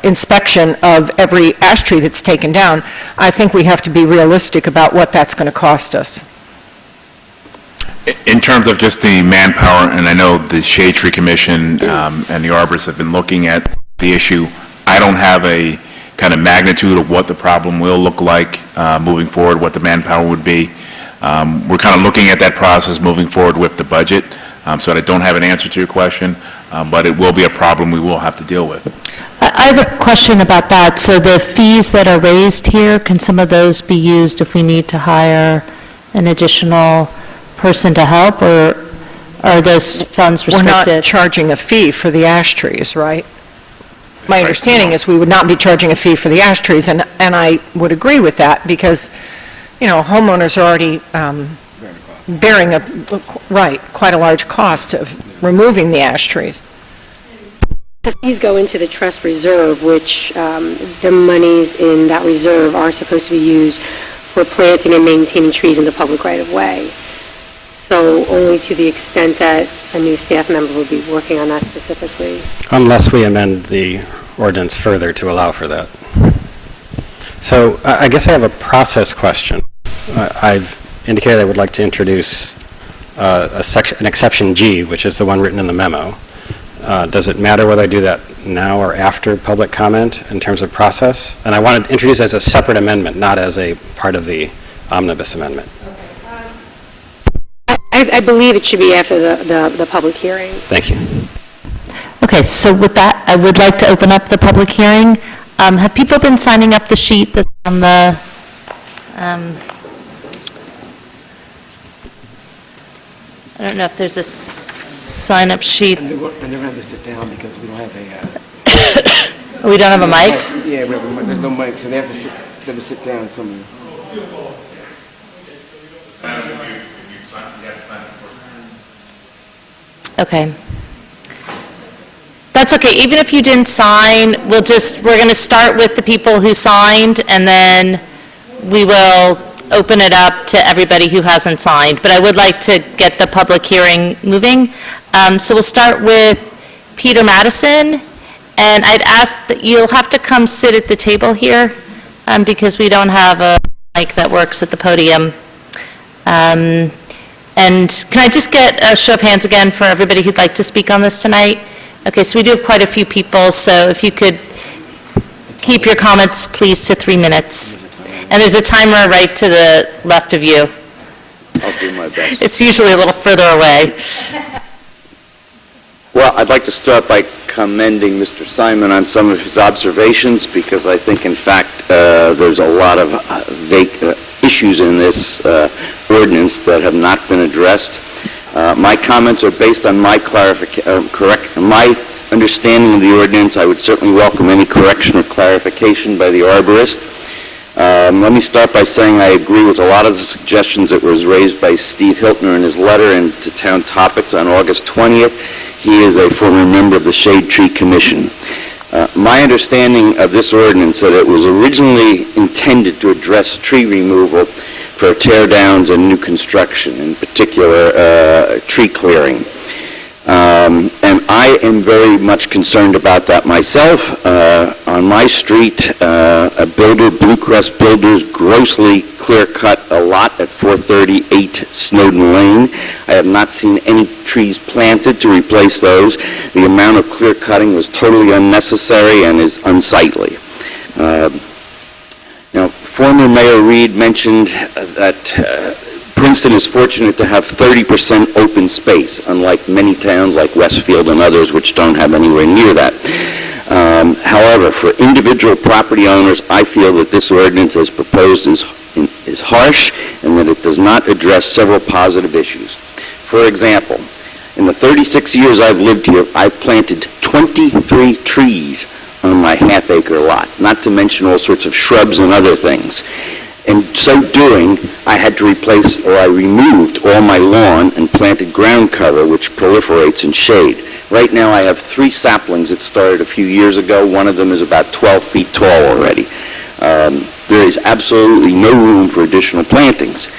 inspection of every ash tree that's taken down. I think we have to be realistic about what that's going to cost us. In terms of just the manpower, and I know the Shade Tree Commission and the arborists have been looking at the issue, I don't have a kind of magnitude of what the problem will look like moving forward, what the manpower would be. We're kind of looking at that process moving forward with the budget, so I don't have an answer to your question, but it will be a problem we will have to deal with. I have a question about that. So the fees that are raised here, can some of those be used if we need to hire an additional person to help, or are those funds restricted? We're not charging a fee for the ash trees, right? My understanding is we would not be charging a fee for the ash trees, and I would agree with that because, you know, homeowners are already bearing quite a large cost of removing the ash trees. The fees go into the trust reserve, which the monies in that reserve are supposed to be used for planting and maintaining trees in the public right-of-way. So only to the extent that a new staff member would be working on that specifically. Unless we amend the ordinance further to allow for that. So I guess I have a process question. I've indicated I would like to introduce an exception G, which is the one written in the memo. Does it matter whether I do that now or after public comment in terms of process? And I want to introduce it as a separate amendment, not as a part of the omnibus amendment. I believe it should be after the public hearing. Thank you. Okay, so with that, I would like to open up the public hearing. Have people been signing up the sheet that's on the, I don't know if there's a sign-up sheet. And they're going to have to sit down because we don't have a... We don't have a mic? Yeah, there's no mic, so they have to sit down somewhere. Okay. That's okay, even if you didn't sign, we're going to start with the people who signed, and then we will open it up to everybody who hasn't signed. But I would like to get the public hearing moving. So we'll start with Peter Madison, and I'd ask that you'll have to come sit at the table here, because we don't have a mic that works at the podium. And can I just get a show of hands again for everybody who'd like to speak on this tonight? Okay, so we do have quite a few people, so if you could keep your comments, please, to 3 minutes. And there's a timer right to the left of you. I'll do my best. It's usually a little further away. Well, I'd like to start by commending Mr. Simon on some of his observations, because I think, in fact, there's a lot of issues in this ordinance that have not been addressed. My comments are based on my my understanding of the ordinance. I would certainly welcome any correction or clarification by the arborist. Let me start by saying I agree with a lot of the suggestions that was raised by Steve Hiltner in his letter to Town Topics on August 20th. He is a former member of the Shade Tree Commission. My understanding of this ordinance that it was originally intended to address tree removal for tear downs and new construction, in particular tree clearing. And I am very much concerned about that myself. On my street, a builder, Blue Crest Builders, grossly clear-cut a lot at 438 Snowden Lane. I have not seen any trees planted to replace those. The amount of clear-cutting was totally unnecessary and is unsightly. Former Mayor Reed mentioned that Princeton is fortunate to have 30% open space, unlike many towns like Westfield and others which don't have anywhere near that. However, for individual property owners, I feel that this ordinance as proposed is harsh and that it does not address several positive issues. For example, in the 36 years I've lived here, I've planted 23 trees on my half-acre lot, not to mention all sorts of shrubs and other things. In so doing, I had to replace, or I removed all my lawn and planted ground cover, which proliferates in shade. Right now, I have 3 saplings that started a few years ago. One of them is about 12 feet tall already. There is absolutely no room for additional plantings.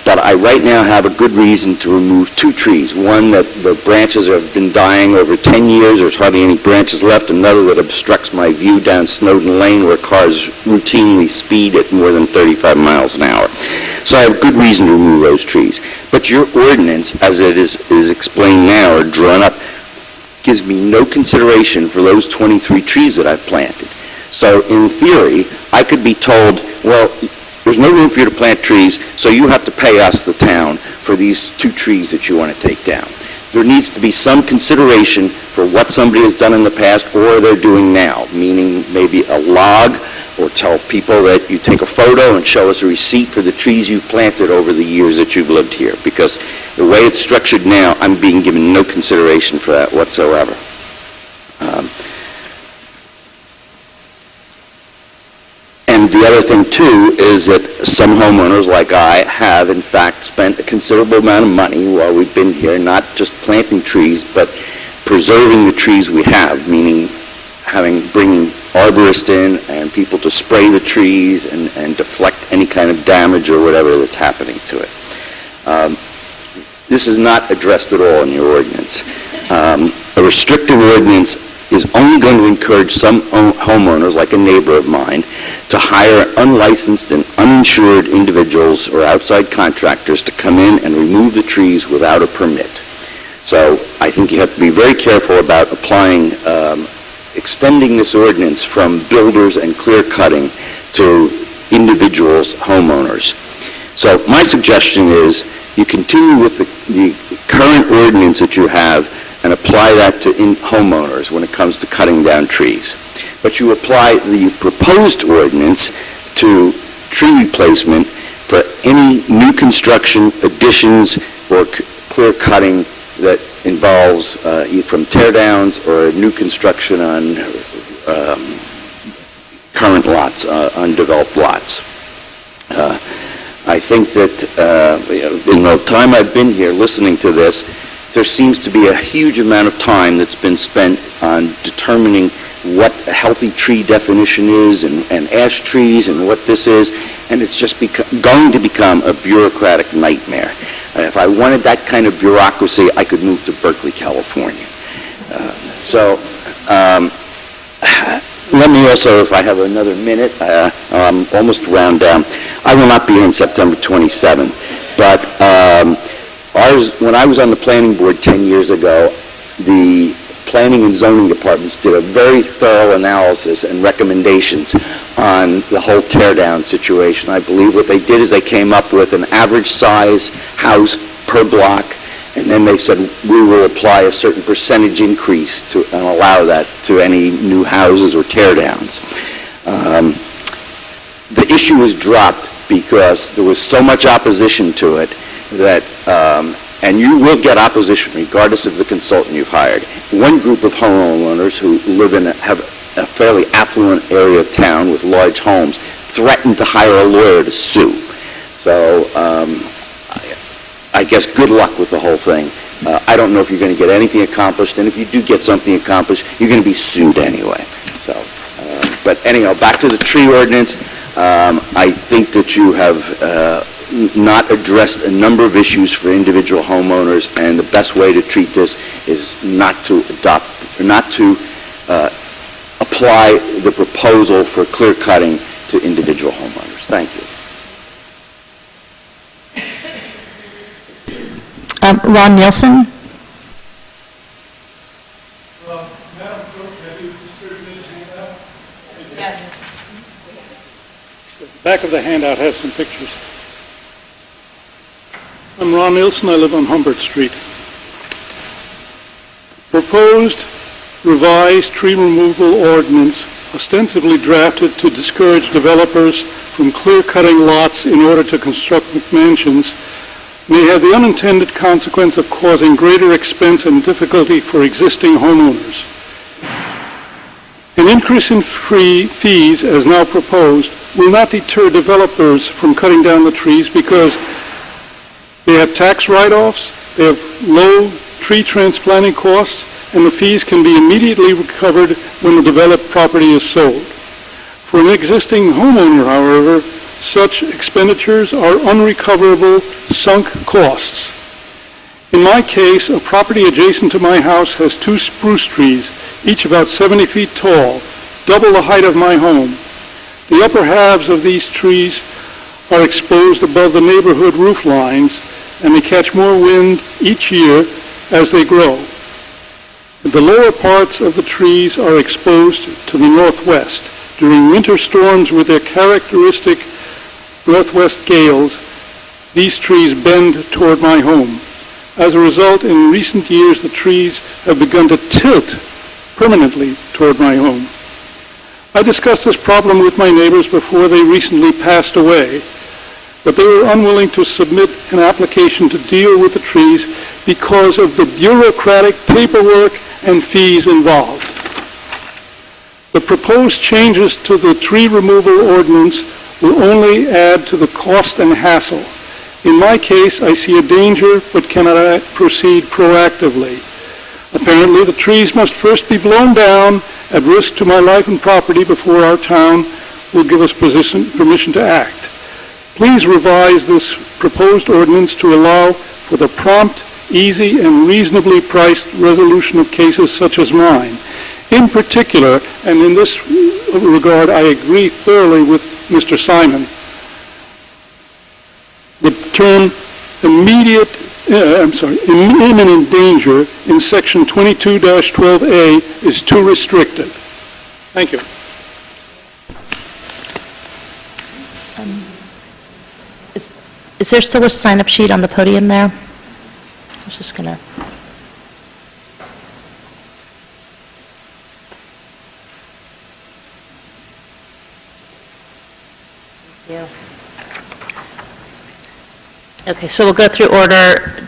But I right now have a good reason to remove 2 trees. One that the branches have been dying over 10 years. There's hardly any branches left. Another that obstructs my view down Snowden Lane where cars routinely speed at more than 35 miles an hour. So I have good reason to remove those trees. But your ordinance, as it is explained now or drawn up, gives me no consideration for those 23 trees that I've planted. So in theory, I could be told, well, there's no room for you to plant trees, so you have to pay us, the town, for these 2 trees that you want to take down. There needs to be some consideration for what somebody has done in the past or they're doing now, meaning maybe a log, or tell people that you take a photo and show us a receipt for the trees you've planted over the years that you've lived here. Because the way it's structured now, I'm being given no consideration for that whatsoever. And the other thing, too, is that some homeowners, like I, have, in fact, spent a considerable amount of money while we've been here, not just planting trees, but preserving the trees we have, meaning bringing arborists in and people to spray the trees and deflect any kind of damage or whatever that's happening to it. This is not addressed at all in your ordinance. A restrictive ordinance is only going to encourage some homeowners, like a neighbor of mine, to hire unlicensed and uninsured individuals or outside contractors to come in and remove the trees without a permit. So I think you have to be very careful about applying, extending this ordinance from builders and clear cutting to individuals, homeowners. So my suggestion is you continue with the current ordinance that you have and apply that to homeowners when it comes to cutting down trees. But you apply the proposed ordinance to tree replacement for any new construction, additions, or clear cutting that involves from tear downs or new construction on current lots, undeveloped lots. I think that in the time I've been here listening to this, there seems to be a huge amount of time that's been spent on determining what a healthy tree definition is and ash trees and what this is, and it's just going to become a bureaucratic nightmare. If I wanted that kind of bureaucracy, I could move to Berkeley, California. Let me also, if I have another minute, I'm almost round down. I will not be here on September 27, but when I was on the planning board 10 years ago, the planning and zoning departments did a very thorough analysis and recommendations on the whole tear-down situation. I believe what they did is they came up with an average size house per block, and then they said, we will apply a certain percentage increase and allow that to any new houses or tear-downs. The issue was dropped because there was so much opposition to it that, and you will get opposition regardless of the consultant you've hired. One group of homeowners who have a fairly affluent area of town with large homes threatened to hire a lawyer to sue. So I guess good luck with the whole thing. I don't know if you're going to get anything accomplished, and if you do get something accomplished, you're going to be sued anyway. So, but anyhow, back to the tree ordinance. I think that you have not addressed a number of issues for individual homeowners, and the best way to treat this is not to apply the proposal for clear cutting to individual homeowners. Thank you. Ron Nielsen? Madam Clerk, have you distributed the handout? Yes. The back of the handout has some pictures. I'm Ron Nielsen. I live on Humbert Street. Proposed revised tree removal ordinance ostensibly drafted to discourage developers from clear-cutting lots in order to construct McMansions may have the unintended consequence of causing greater expense and difficulty for existing homeowners. An increase in fees, as now proposed, will not deter developers from cutting down the trees because they have tax write-offs, they have low tree transplanting costs, and the fees can be immediately recovered when the developed property is sold. For an existing homeowner, however, such expenditures are unrecoverable sunk costs. In my case, a property adjacent to my house has 2 spruce trees, each about 70 feet tall, double the height of my home. The upper halves of these trees are exposed above the neighborhood roof lines, and they catch more wind each year as they grow. The lower parts of the trees are exposed to the northwest. During winter storms with their characteristic northwest gales, these trees bend toward my home. As a result, in recent years, the trees have begun to tilt permanently toward my home. I discussed this problem with my neighbors before they recently passed away, but they were unwilling to submit an application to deal with the trees because of the bureaucratic paperwork and fees involved. The proposed changes to the tree removal ordinance will only add to the cost and hassle. In my case, I see a danger but cannot proceed proactively. Apparently, the trees must first be blown down at risk to my life and property before our town will give us permission to act. Please revise this proposed ordinance to allow for the prompt, easy, and reasonably priced resolution of cases such as mine. In particular, and in this regard, I agree thoroughly with Mr. Simon. The term imminent danger in section 22-12A is too restrictive. Thank you. Is there still a sign-up sheet on the podium there? I was just going to... Okay, so we'll go through order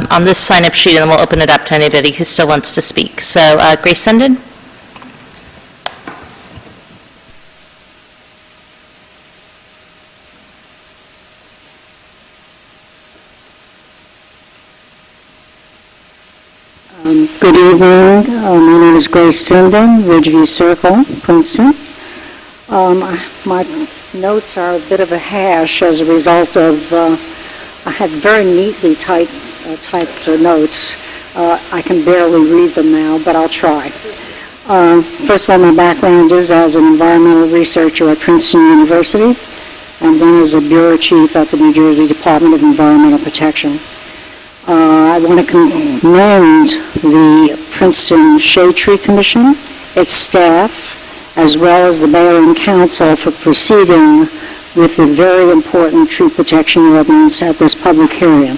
on this sign-up sheet, and then we'll open it up to anybody who still wants to speak. So, Grace Senden? Good evening. My name is Grace Sinden, Ridgeview Circle, Princeton. My notes are a bit of a hash as a result of, I had very neatly typed notes. I can barely read them now, but I'll try. First of all, my background is as an environmental researcher at Princeton University, and then as a bureau chief at the New Jersey Department of Environmental Protection. I want to commend the Princeton Shade Tree Commission, its staff, as well as the mayor and council for proceeding with the very important tree protection ordinance at this public hearing.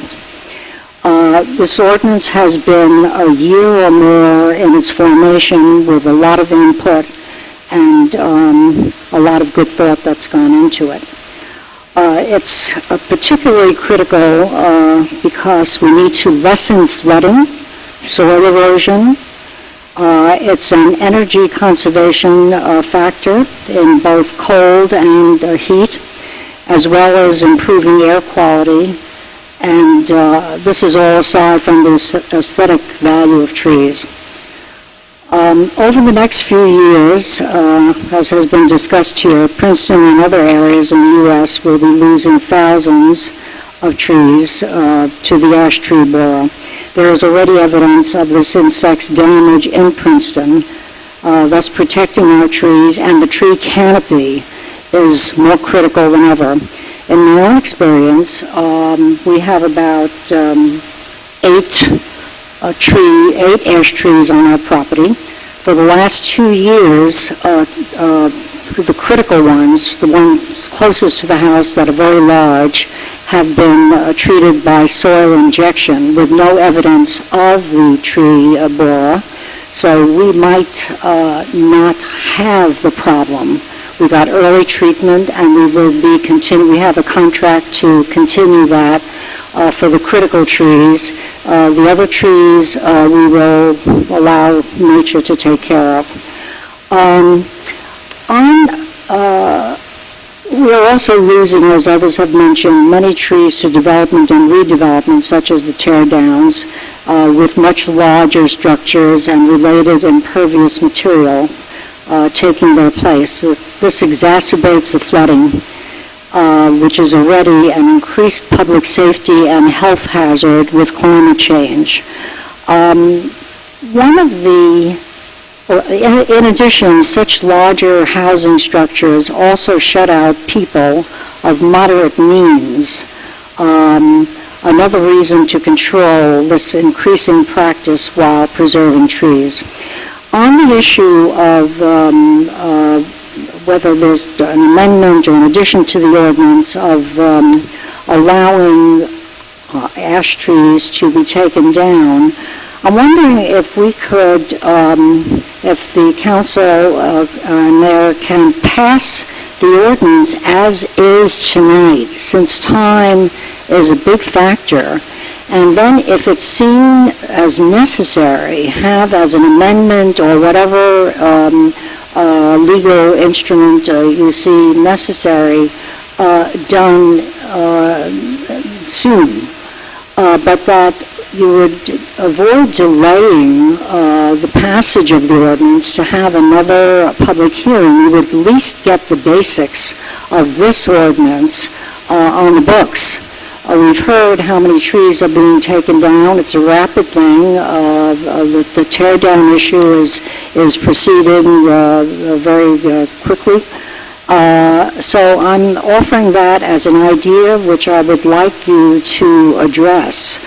This ordinance has been a year or more in its formation with a lot of input and a lot of good thought that's gone into it. It's particularly critical because we need to lessen flooding, soil erosion. It's an energy conservation factor in both cold and heat, as well as improving air quality. And this is all aside from the aesthetic value of trees. Over the next few years, as has been discussed here, Princeton and other areas in the U.S. will be losing thousands of trees to the ash tree borer. There is already evidence of this insect's damage in Princeton, thus protecting our trees, and the tree canopy is more critical than ever. In my own experience, we have about 8 ash trees on our property. For the last 2 years, the critical ones, the ones closest to the house that are very large, have been treated by soil injection with no evidence of the tree borer. So we might not have the problem. We got early treatment, and we will be we have a contract to continue that for the critical trees. The other trees we will allow nature to take care of. We are also losing, as others have mentioned, many trees to development and redevelopment, such as the tear downs, with much larger structures and related impervious material taking their place. This exacerbates the flooding, which is already an increased public safety and health hazard with climate change. In addition, such larger housing structures also shut out people of moderate means. Another reason to control this increasing practice while preserving trees. On the issue of whether there's an amendment or an addition to the ordinance of allowing ash trees to be taken down, I'm wondering if we could, if the council and mayor can pass the ordinance as is tonight, since time is a big factor. And then if it's seen as necessary, have as an amendment or whatever legal instrument you see necessary done soon. But that you would avoid delaying the passage of the ordinance to have another public hearing. You would at least get the basics of this ordinance on the books. We've heard how many trees are being taken down. It's a rapid thing. The tear down issue is proceeding very quickly. So I'm offering that as an idea which I would like you to address.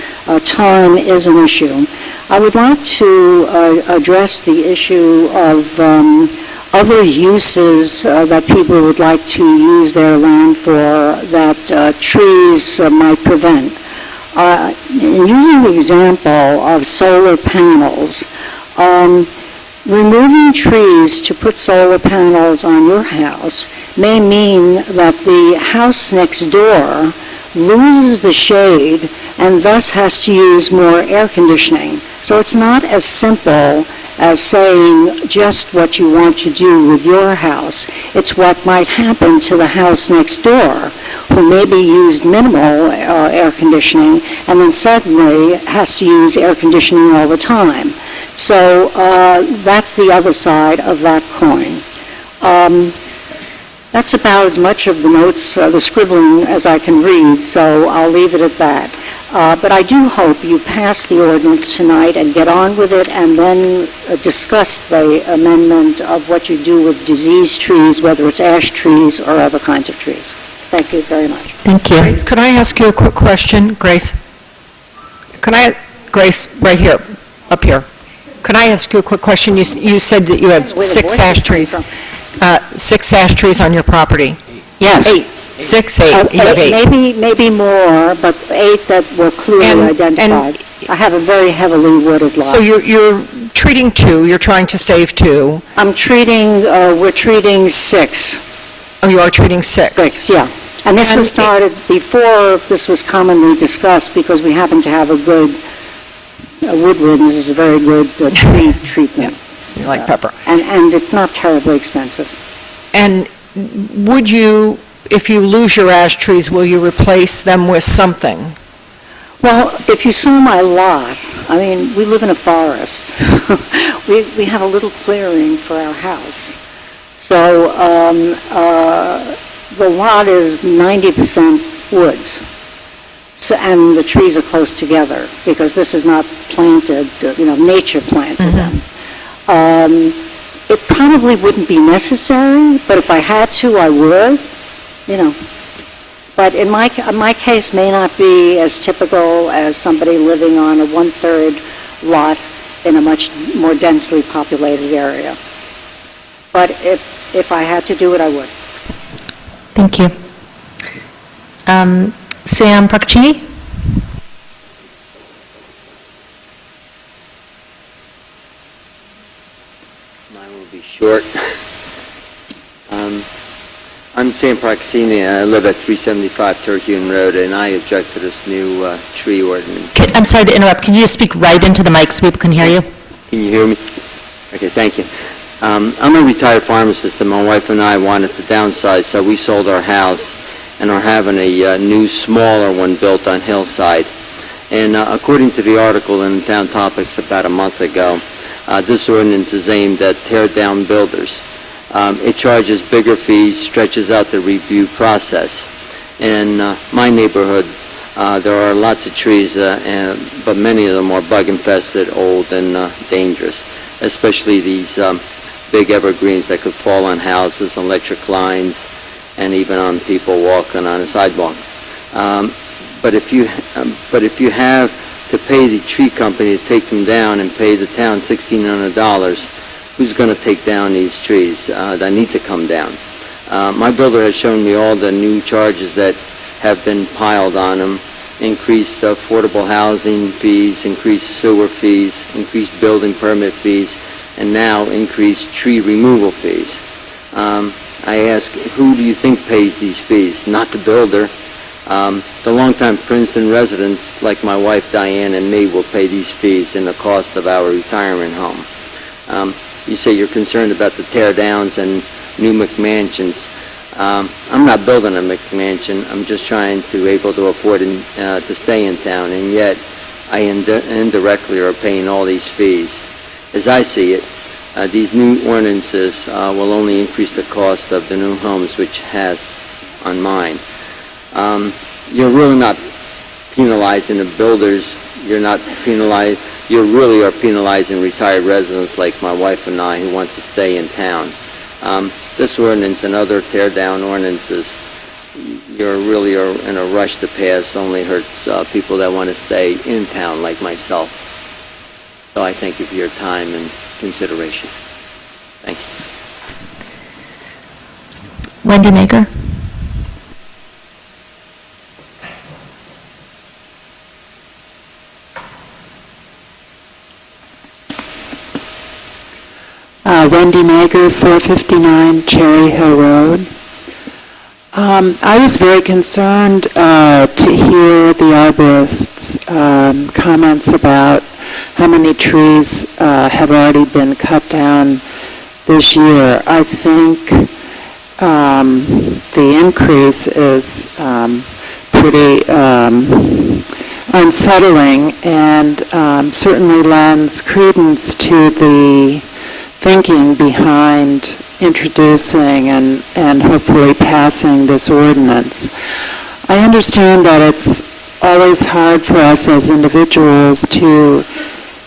Time is an issue. I would like to address the issue of other uses that people would like to use their land for that trees might prevent. Using the example of solar panels, removing trees to put solar panels on your house may mean that the house next door loses the shade and thus has to use more air conditioning. So it's not as simple as saying just what you want to do with your house. It's what might happen to the house next door, who who maybe used minimal air conditioning and then suddenly has to use air conditioning all the time. So that's the other side of that coin. That's about as much of the notes, the scribbling, as I can read, so I'll leave it at that. But I do hope you pass the ordinance tonight and get on with it and then discuss the amendment of what you do with diseased trees, whether it's ash trees or other kinds of trees. Thank you very much. Thank you. Grace, could I ask you a quick question? Grace? Grace, right here, up here. Could I ask you a quick question? You said that you have Where the 6 voice ash is coming trees. from. 6 ash trees on your property? Yes. 8. 6, 8. You have 8. Maybe more, but 8 that were clearly identified. I have a very heavily wooded lot. So you're treating 2, you're trying to save 2. We're treating 6. Oh, you are treating 6? 6, yeah. And this was started before this was commonly discussed because we happen to have a good, woodwinds is a very good tree treatment. You like pepper. And it's not terribly expensive. And would you, if you lose your ash trees, will you replace them with something? Well, if you saw my lot, I mean, we live in a forest. We have a little clearing for our house. So the lot is 90% woods. So, and the trees are close together because this is not planted, nature planted them. It probably wouldn't be necessary, but if I had to, I would, But in my case, may not be as typical as somebody living on a 1/3 lot in a much more densely populated area. But if I had to do it, I would. Thank you. Sam Procaccini? Mine will be short. I'm Sam Procaccini. I live at 375 Terhune Road, and I object to this new tree ordinance. I'm sorry to interrupt. Can you just speak right into the mic so people can hear you? Can you hear me? Okay, thank you. I'm a retired pharmacist, and my wife and I wanted to downsize, so we sold our house and are having a new, smaller one built on Hillside. And according to the article in Town Topics about a month ago, this ordinance is aimed at tear-down builders. It charges bigger fees, stretches out the review process. In my neighborhood, there are lots of trees, but many of them are bug-infested, old, and dangerous, especially these big evergreens that could fall on houses, electric lines, and even on people walking on a sidewalk. But if you have to pay the tree company to take them down and pay the town $1,600, who's going to take down these trees that need to come down? My builder has shown me all the new charges that have been piled on them: increased affordable housing fees, increased sewer fees, increased building permit fees, and now increased tree removal fees. I ask, who do you think pays these fees? Not the builder. The longtime Princeton residents, like my wife Diane and me, will pay these fees in the cost of our retirement home. You say you're concerned about the tear-downs and new McMansions. I'm not building a McMansion. I'm just trying to able to afford to stay in town, and yet I indirectly are paying all these fees. As I see it, these new ordinances will only increase the cost of the new homes, which has on mine. You're really not penalizing the builders. You're not penalizing. You really are penalizing retired residents like my wife and I who wants to stay in town. This ordinance and other tear-down ordinances, you really are in a rush to pass, only hurts people that want to stay in town like myself. So I thank you for your time and consideration. Thank you. Wendy Maker? Wendy Mager, 459 Cherry Hill Road. I was very concerned to hear the arborist's comments about how many trees have already been cut down this year. I think the increase is pretty unsettling and certainly lends credence to the thinking behind introducing and hopefully passing this ordinance. I understand that it's always hard for us as individuals to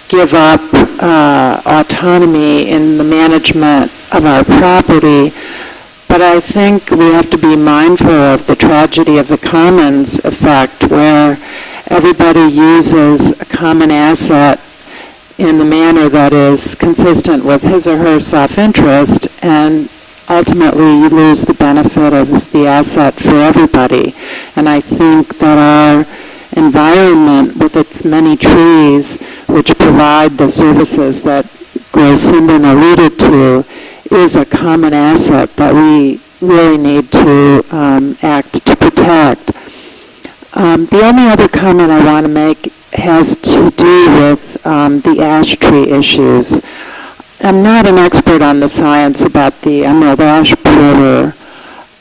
give up autonomy in the management of our property, but I think we have to be mindful of the tragedy of the commons effect, where everybody uses a common asset in the manner that is consistent with his or her self-interest, and ultimately you lose the benefit of the asset for everybody. And I think that our environment, with its many trees, which provide the services that Grace Sinden alluded to, is a common asset that we really need to act to protect. The only other comment I want to make has to do with the ash tree issues. I'm not an expert on the science about the emerald ash borer,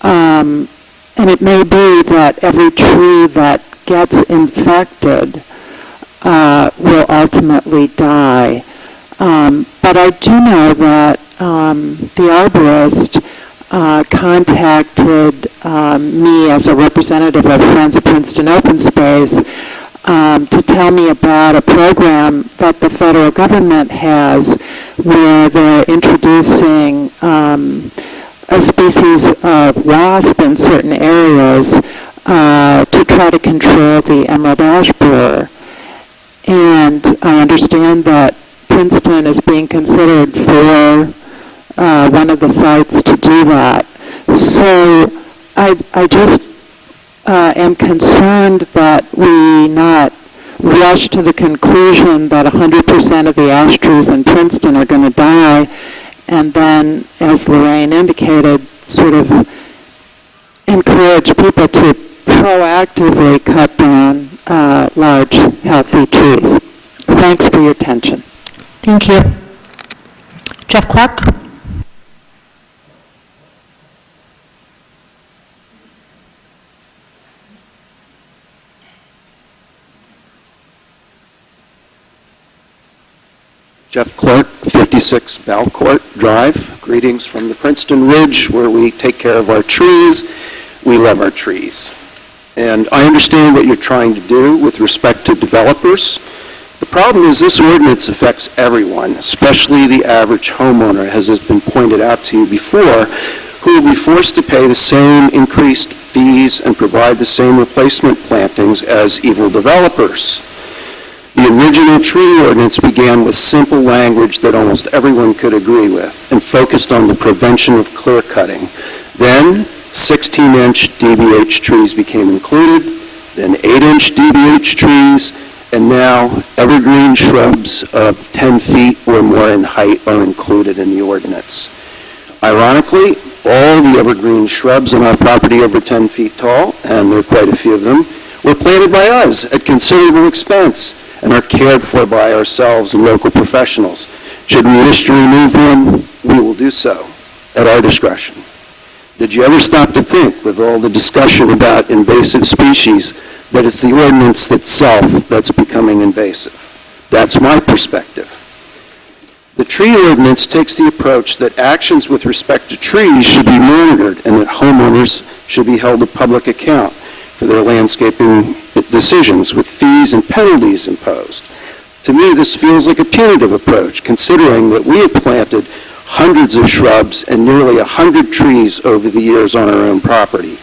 and it may be that every tree that gets infected will ultimately die. But I do know that the arborist contacted me as a representative of Friends of Princeton Open Space to tell me about a program that the federal government has where they're introducing a species of wasp in certain areas to try to control the emerald ash borer. And I understand that Princeton is being considered for one of the sites to do that. So I just am concerned that we not rush to the conclusion that 100% of the ash trees in Princeton are going to die, and then, as Lorraine indicated, sort of encourage people to proactively cut down large, healthy trees. Thanks for your attention. Thank you. Jeff Clark? Jeff Clark, 56 Valcourt Drive. Greetings from the Princeton Ridge, where we take care of our trees. We love our trees. And I understand what you're trying to do with respect to developers. The problem is this ordinance affects everyone, especially the average homeowner, as has been pointed out to you before, who will be forced to pay the same increased fees and provide the same replacement plantings as evil developers. The original tree ordinance began with simple language that almost everyone could agree with and focused on the prevention of clear cutting. Then 16-inch DBH trees became included, then 8-inch DBH trees, and now evergreen shrubs of 10 feet or more in height are included in the ordinance. Ironically, all the evergreen shrubs on our property over 10 feet tall, and there are quite a few of them, were planted by us at considerable expense and are cared for by ourselves and local professionals. Should we wish to remove one, we will do so at our discretion. Did you ever stop to think, with all the discussion about invasive species, that it's the ordinance itself that's becoming invasive? That's my perspective. The tree ordinance takes the approach that actions with respect to trees should be monitored and that homeowners should be held to public account for their landscaping decisions with fees and penalties imposed. To me, this feels like a punitive approach, considering that we have planted hundreds of shrubs and nearly 100 trees over the years on our own property.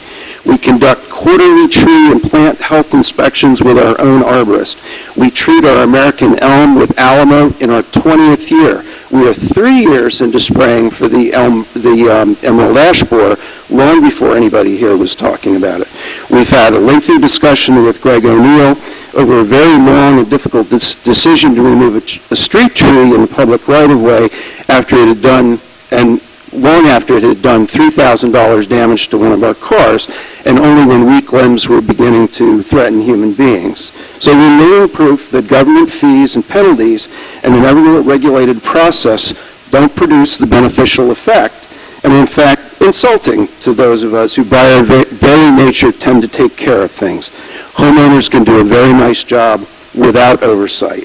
We conduct quarterly tree and plant health inspections with our own arborist. We treat our American elm with Alamo in our 20th year. We are 3 years into spraying for the emerald ash borer long before anybody here was talking about it. We've had a lengthy discussion with Greg O'Neill over a very long and difficult decision to remove a street tree in the public right-of-way after it had done, and long after it had done $3,000 damage to one of our cars, and only when weak limbs were beginning to threaten human beings. So we're living proof that government fees and penalties and an regulated process don't produce the beneficial effect, and in fact, insulting to those of us who, by our very nature, tend to take care of things. Homeowners can do a very nice job without oversight.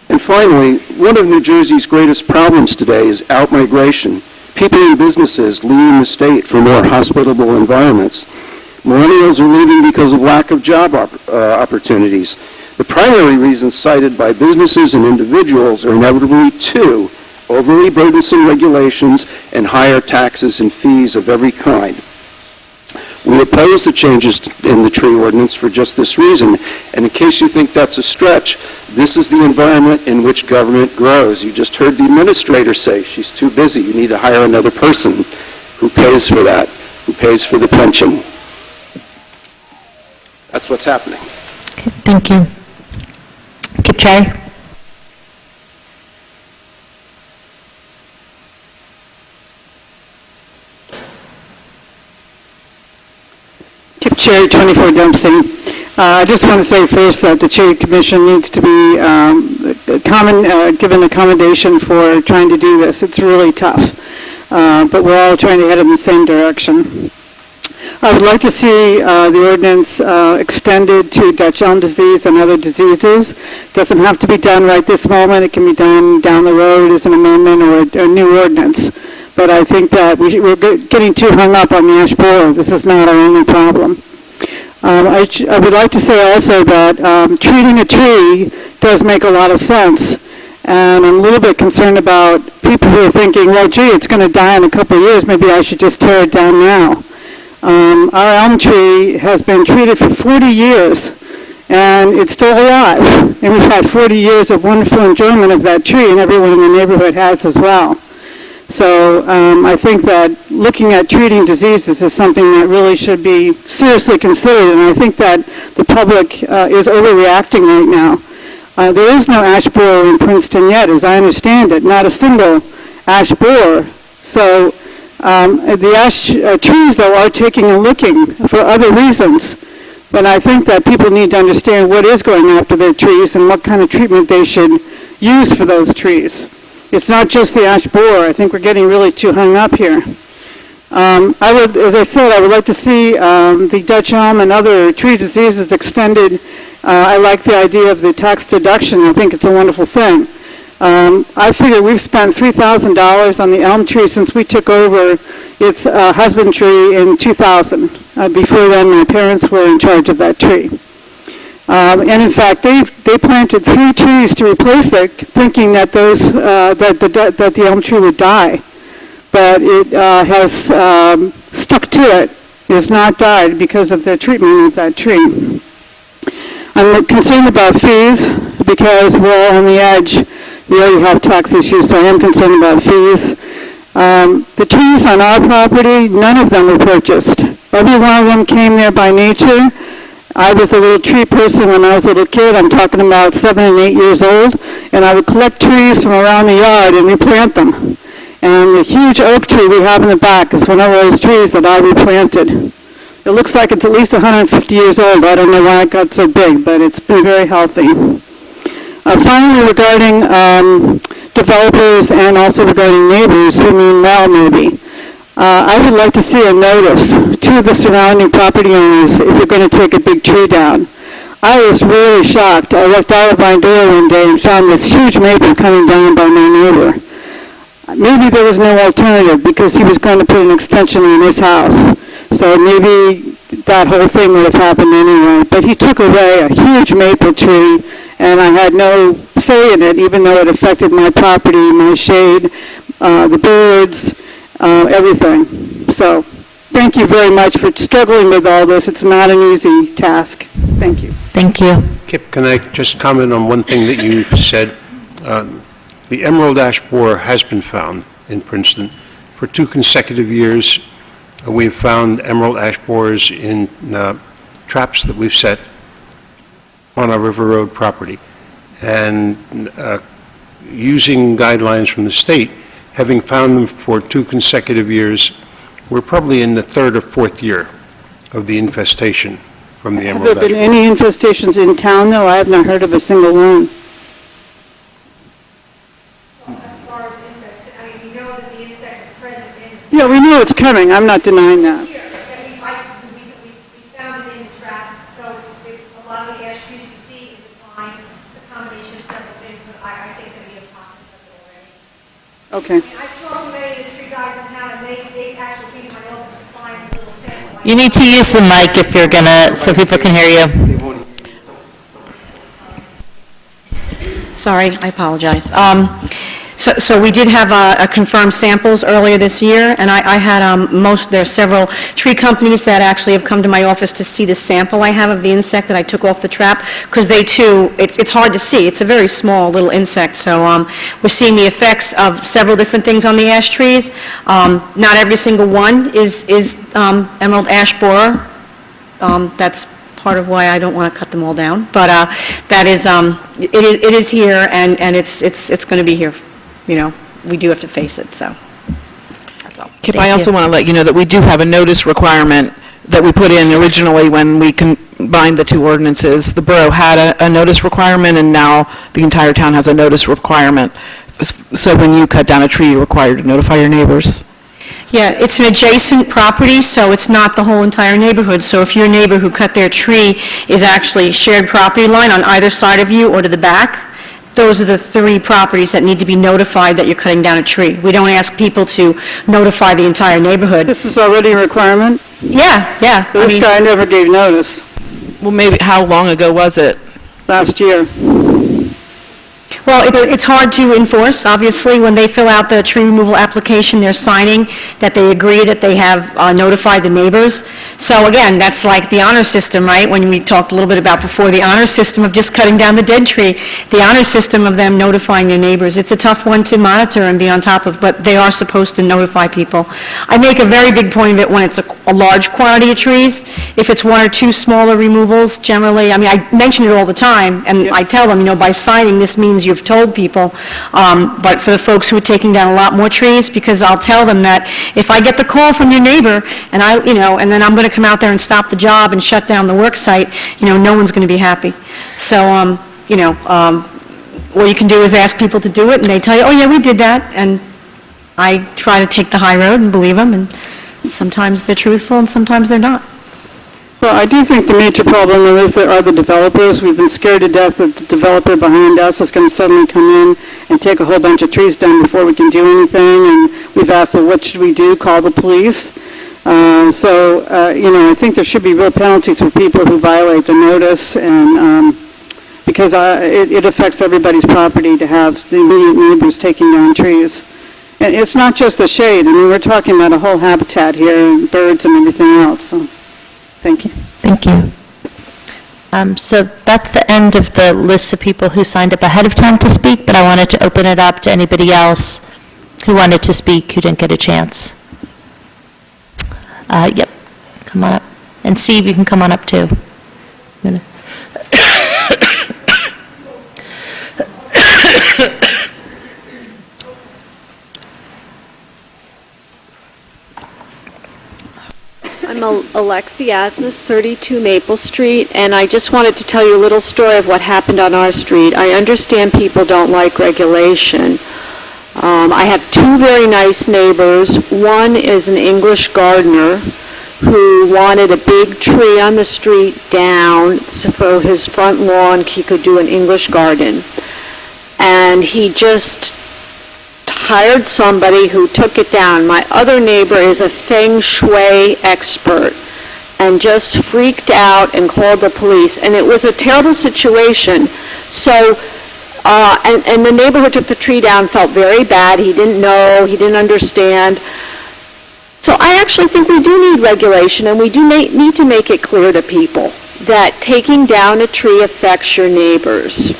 And finally, one of New Jersey's greatest problems today is outmigration. People and businesses leaving the state for more hospitable environments. Millennials are leaving because of lack of job opportunities. The primary reasons cited by businesses and individuals are inevitably two: overly burdensome regulations and higher taxes and fees of every kind. We oppose the changes in the tree ordinance for just this reason, and in case you think that's a stretch, this is the environment in which government grows. You just heard the administrator say she's too busy. You need to hire another person who pays for that, who pays for the pension. That's what's happening. Okay, thank you. Kip Cherry. Kip Cherry, 24 Dempsey. I just want to say first that the Cherry Commission needs to be given accommodation for trying to do this. It's really tough, but we're all trying to head in the same direction. I would like to see the ordinance extended to Dutch elm disease and other diseases. Doesn't have to be done right this moment. It can be done down the road as an amendment or a new ordinance. But I think that we're getting too hung up on the ash borer. This is not our only problem. I would like to say also that treating a tree does make a lot of sense. And I'm a little bit concerned about people who are thinking, well, gee, it's going to die in a couple of years. Maybe I should just tear it down now. Our elm tree has been treated for 40 years, and it's still alive. And we've had 40 years of wonderful enjoyment of that tree, and everyone in the neighborhood has as well. So I think that looking at treating diseases is something that really should be seriously considered, and I think that the public is overreacting right now. There is no ash borer in Princeton yet, as I understand it, not a single ash borer. So the ash trees, though, are taking a licking for other reasons. But I think that people need to understand what is going after their trees and what kind of treatment they should use for those trees. It's not just the ash borer. I think we're getting really too hung up here. As I said, I would like to see the Dutch elm and other tree diseases extended. I like the idea of the tax deduction. I think it's a wonderful thing. I figure we've spent $3,000 on the elm tree since we took over its husbandry in 2000. Before then, my parents were in charge of that tree. And in fact, they planted 3 trees to replace it, thinking that that the elm tree would die. But it has stuck to it. It has not died because of the treatment of that tree. I'm concerned about fees because we're all on the edge. We already have tax issues, so I am concerned about fees. The trees on our property, none of them were purchased. Every one of them came there by nature. I was a little tree person when I was a little kid. I'm talking about 7 and 8 years old, and I would collect trees from around the yard and replant them. And the huge oak tree we have in the back is one of those trees that I replanted. It looks like it's at least 150 years old. I don't know why it got so big, but it's been very healthy. Finally, regarding developers and also regarding neighbors who mean well, maybe, I would like to see a notice to the surrounding property owners if you're going to take a big tree down. I was really shocked. I looked out of my door one day and found this huge maple coming down by my neighbor. Maybe there was no alternative because he was going to put an extension in his house. So maybe that whole thing would have happened anyway. But he took away a huge maple tree, and I had no say in it, even though it affected my property, my shade, the birds, everything. So thank you very much for struggling with all this. It's not an easy task. Thank you. Thank you. Kip, can I just comment on one thing that you said? The emerald ash borer has been found in Princeton. For 2 consecutive years, we've found emerald ash borers in traps that we've set on our River Road property. And using guidelines from the state, having found them for 2 consecutive years, we're probably in the 3rd or 4th year of the infestation from the emerald ash borer. Have there been any infestations in town, though? I have not heard of a single one. Yeah, we know it's coming, I'm not denying that. We found it in the tracks, so it's a lot of the ash trees you see in decline. It's a combination of several things, but I think that we have pockets of it already. Okay. I've talked to many of the tree guys in town, and they actually came to my office to find a little sample. You need to use the mic if you're gonna, so people can hear you. Sorry, I apologize. So we did have confirmed samples earlier this year, and I had there are several tree companies that actually have come to my office to see the sample I have of the insect that I took off the trap, because they too, it's hard to see. It's a very small little insect, so we're seeing the effects of several different things on the ash trees. Not every single one is emerald ash borer. That's part of why I don't want to cut them all down, but that is, it is here, and it's going to be here. You know, we do have to face it, so that's all. Kip, I also want to let you know that we do have a notice requirement that we put in originally when we combined the two ordinances. The borough had a notice requirement, and now the entire town has a notice requirement. So when you cut down a tree, you're required to notify your neighbors. Yeah, it's an adjacent property, so it's not the whole entire neighborhood. So if your neighbor who cut their tree is actually shared property line on either side of you or to the back, those are the three properties that need to be notified that you're cutting down a tree. We don't ask people to notify the entire neighborhood. This is already a requirement? Yeah. This guy never gave notice. Well, maybe, how long ago was it? Last year. Well, it's hard to enforce, obviously. When they fill out the tree removal application, they're signing that they agree that they have notified the neighbors. So again, that's like the honor system, right? When we talked a little bit about before, the honor system of just cutting down the dead tree, the honor system of them notifying their neighbors. It's a tough one to monitor and be on top of, but they are supposed to notify people. I make a very big point of it when it's a large quantity of trees. If it's one or two smaller removals, generally, I mean, I mention it all the time, and I tell them, by signing, this means you've told people, but for the folks who are taking down a lot more trees, because I'll tell them that if I get the call from your neighbor, and and then I'm going to come out there and stop the job and shut down the work site, no one's going to be happy. So, what you can do is ask people to do it, and they tell you, oh yeah, we did that, and I try to take the high road and believe them, and sometimes they're truthful and sometimes they're not. Well, I do think the major problem is there are the developers. We've been scared to death that the developer behind us is going to suddenly come in and take a whole bunch of trees down before we can do anything, and we've asked, well, what should we do? Call the police? I think there should be real penalties for people who violate the notice, and because it affects everybody's property to have the immediate neighbors taking down trees. And it's not just the shade. I mean, we're talking about a whole habitat here, and birds and everything else. So, thank you. Thank you. So that's the end of the list of people who signed up ahead of time to speak, but I wanted to open it up to anybody else who wanted to speak who didn't get a chance. Yep, come on up. And Steve, you can come on up too. I'm Alexi Asmus, 32 Maple Street, and I just wanted to tell you a little story of what happened on our street. I understand people don't like regulation. I have two very nice neighbors. One is an English gardener who wanted a big tree on the street down so for his front lawn he could do an English garden. And he just hired somebody who took it down. My other neighbor is a feng shui expert and just freaked out and called the police. And it was a terrible situation. So, and the neighbor who took the tree down felt very bad. He didn't know, he didn't understand. So I actually think we do need regulation, and we do need to make it clear to people that taking down a tree affects your neighbors.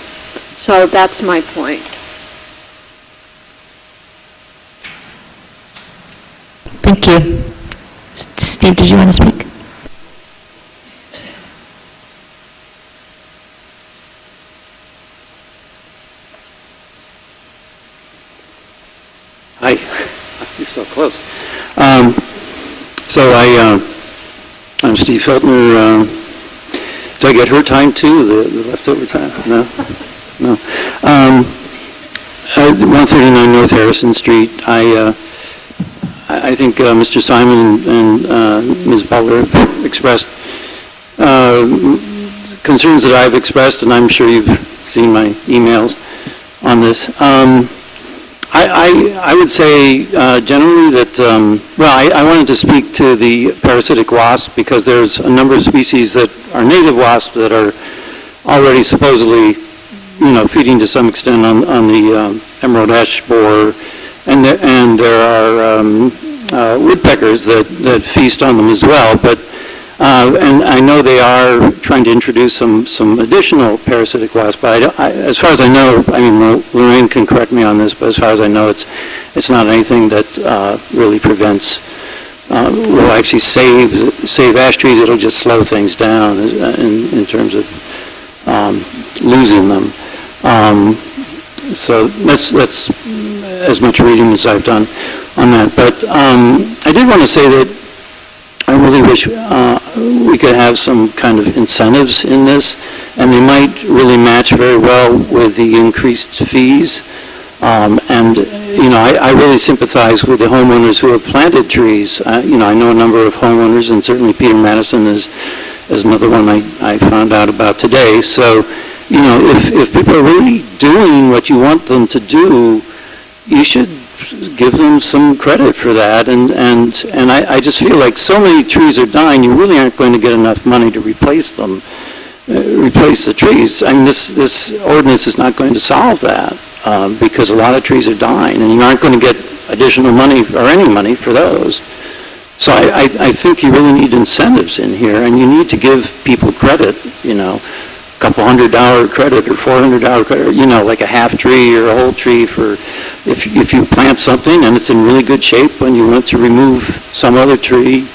So that's my point. Thank you. Steve, did you want to speak? Hi, you're so close. I'm Steve Feltner. Do I get her time too, the leftover time? No? No. 139 North Harrison Street. I I think Mr. Simon and Ms. Butler have expressed concerns that I've expressed, and I'm sure you've seen my emails on this. I would say generally that, I wanted to speak to the parasitic wasp because there's a number of species that are native wasps that are already supposedly, feeding to some extent on the emerald ash borer, and there are woodpeckers that feast on them as well. But and I know they are trying to introduce some additional parasitic wasps, but as far as I know, Lorraine can correct me on this, but as far as I know, it's not anything that really prevents, will actually save ash trees. It'll just slow things down in terms of losing them. So that's as much reading as I've done on that. But I did want to say that I really wish we could have some kind of incentives in this, and they might really match very well with the increased fees. I really sympathize with the homeowners who have planted trees. I know a number of homeowners, and certainly Peter Madison is another one I found out about today. So, if people are really doing what you want them to do, you should give them some credit for that, and I just feel like so many trees are dying, you really aren't going to get enough money to replace them, replace the trees. This ordinance is not going to solve that, because a lot of trees are dying, and you aren't going to get additional money or any money for those. So I think you really need incentives in here, and you need to give people credit, a couple $100 credit or $400 credit, like a half tree or a whole tree for if you plant something and it's in really good shape when you want to remove some other tree,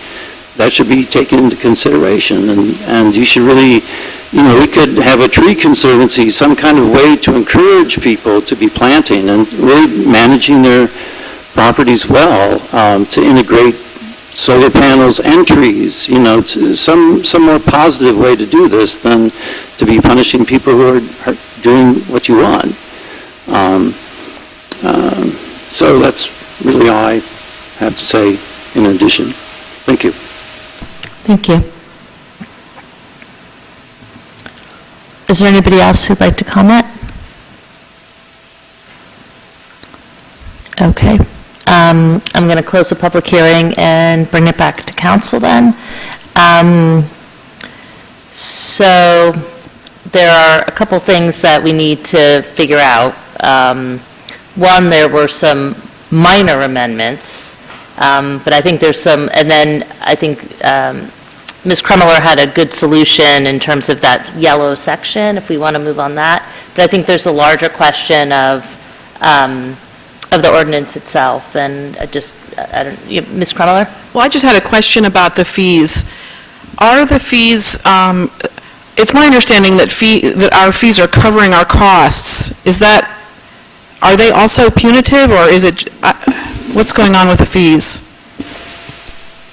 that should be taken into consideration. And you should really, we could have a tree conservancy, some kind of way to encourage people to be planting and really managing their properties well, to integrate solar panels and trees, to some more positive way to do this than to be punishing people who are doing what you want. So that's really all I have to say in addition. Thank you. Thank you. Is there anybody else who'd like to comment? Okay. I'm going to close the public hearing and bring it back to council then. So there are a couple things that we need to figure out. One, there were some minor amendments, but I think there's some, and then I think Ms. Krummeler had a good solution in terms of that yellow section, if we want to move on that. But I think there's a larger question of the ordinance itself, and Ms. Krummeler? Well, I just had a question about the fees. Are the fees, it's my understanding that our fees are covering our costs. Are they also punitive, or is it, what's going on with the fees?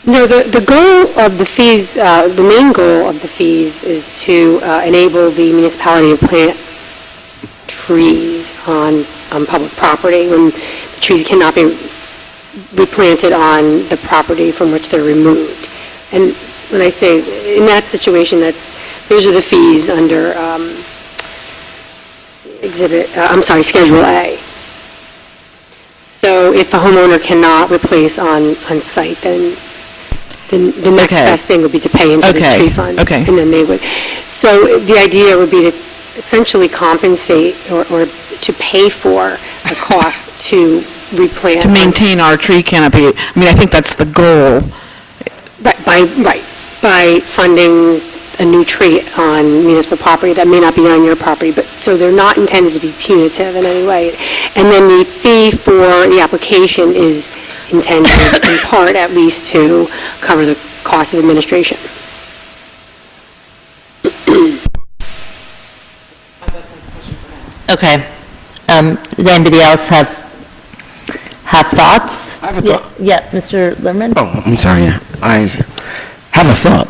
No, the goal of the fees, the main goal of the fees is to enable the municipality to plant trees on public property when the trees cannot be replanted on the property from which they're removed. And when I say in that situation, those are the fees under Schedule A. So if a homeowner cannot replace on site, then the next best thing would be to pay into the tree fund. Okay. And then they would. So the idea would be to essentially compensate or to pay for the cost to replant. To maintain our tree canopy. I think that's the goal. By funding a new tree on municipal property that may not be on your property, but so they're not intended to be punitive in any way. And then the fee for the application is intended in part at least to cover the cost of administration. Okay. Does anybody else have thoughts? I have a thought. Yeah, Mr. Lerman? Oh, I'm sorry. I have a thought,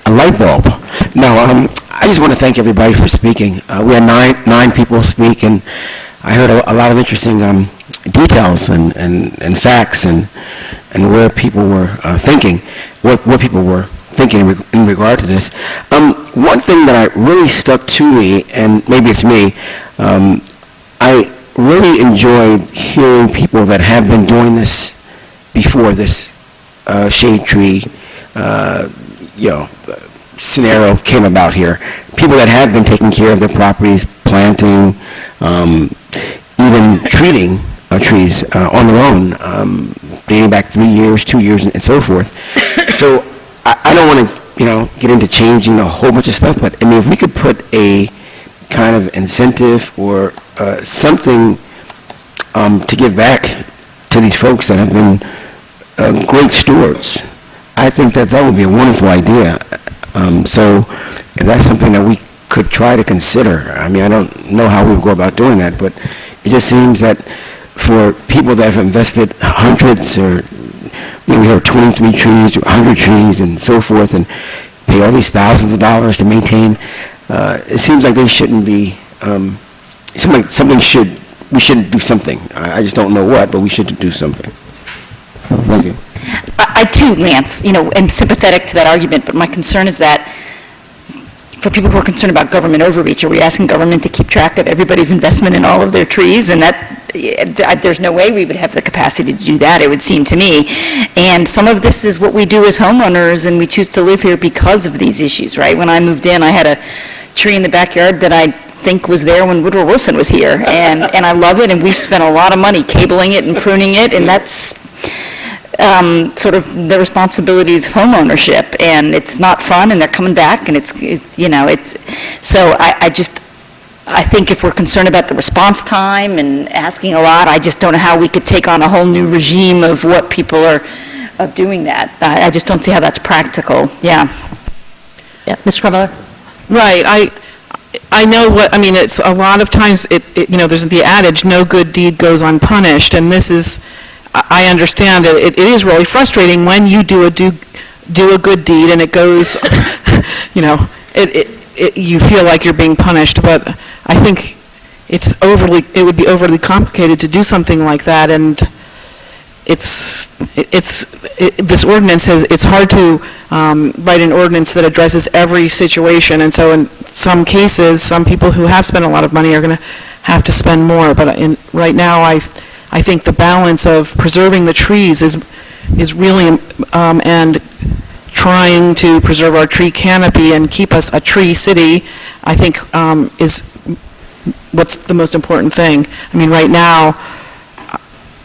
a light bulb. No, I just want to thank everybody for speaking. We had nine people speak, and I heard a lot of interesting details and facts and and where people were thinking, what people were thinking in regard to this. One thing that I really stuck to me, and maybe it's me, I really enjoyed hearing people that have been doing this before this shade tree, scenario came about here. People that have been taking care of their properties, planting, even treating trees on their own, dating back 3 years, 2 years, and so forth. So I don't want to, get into changing a whole bunch of stuff, but I mean, if we could put a kind of incentive or something to give back to these folks that have been great stewards, I think that would be a wonderful idea. So if that's something that we could try to consider, I mean, I don't know how we would go about doing that, but it just seems that for people that have invested hundreds or we have 23 trees, 100 trees, and so forth, and pay all these thousands of dollars to maintain, it seems like they shouldn't be, we should do something. I just don't know what, but we should do something. Thank you. I too, Lance, am sympathetic to that argument, but my concern is that for people who are concerned about government overreach, are we asking government to keep track of everybody's investment in all of their trees? And there's no way we would have the capacity to do that, it would seem to me. And some of this is what we do as homeowners, and we choose to live here because of these issues, right? When I moved in, I had a tree in the backyard that I think was there when Woodrow Wilson was here, and I love it, and we've spent a lot of money cabling it and pruning it, and that's sort of the responsibilities of homeownership, and it's not fun, and they're coming back, and so I think if we're concerned about the response time and asking a lot, I just don't know how we could take on a whole new regime of what people are, of doing that. I just don't see how that's practical, yeah. Yeah, Mr. Krummeller? Right, I know it's a lot of times, there's the adage, no good deed goes unpunished, and this is, I understand it is really frustrating when you do a good deed and it goes, you feel like you're being punished, but I think it would be overly complicated to do something like that, and this ordinance it's hard to write an ordinance that addresses every situation, and so in some cases, some people who have spent a lot of money are going to have to spend more, but right now I think the balance of preserving the trees is really, and trying to preserve our tree canopy and keep us a tree city, I think is what's the most important thing. I mean, right now,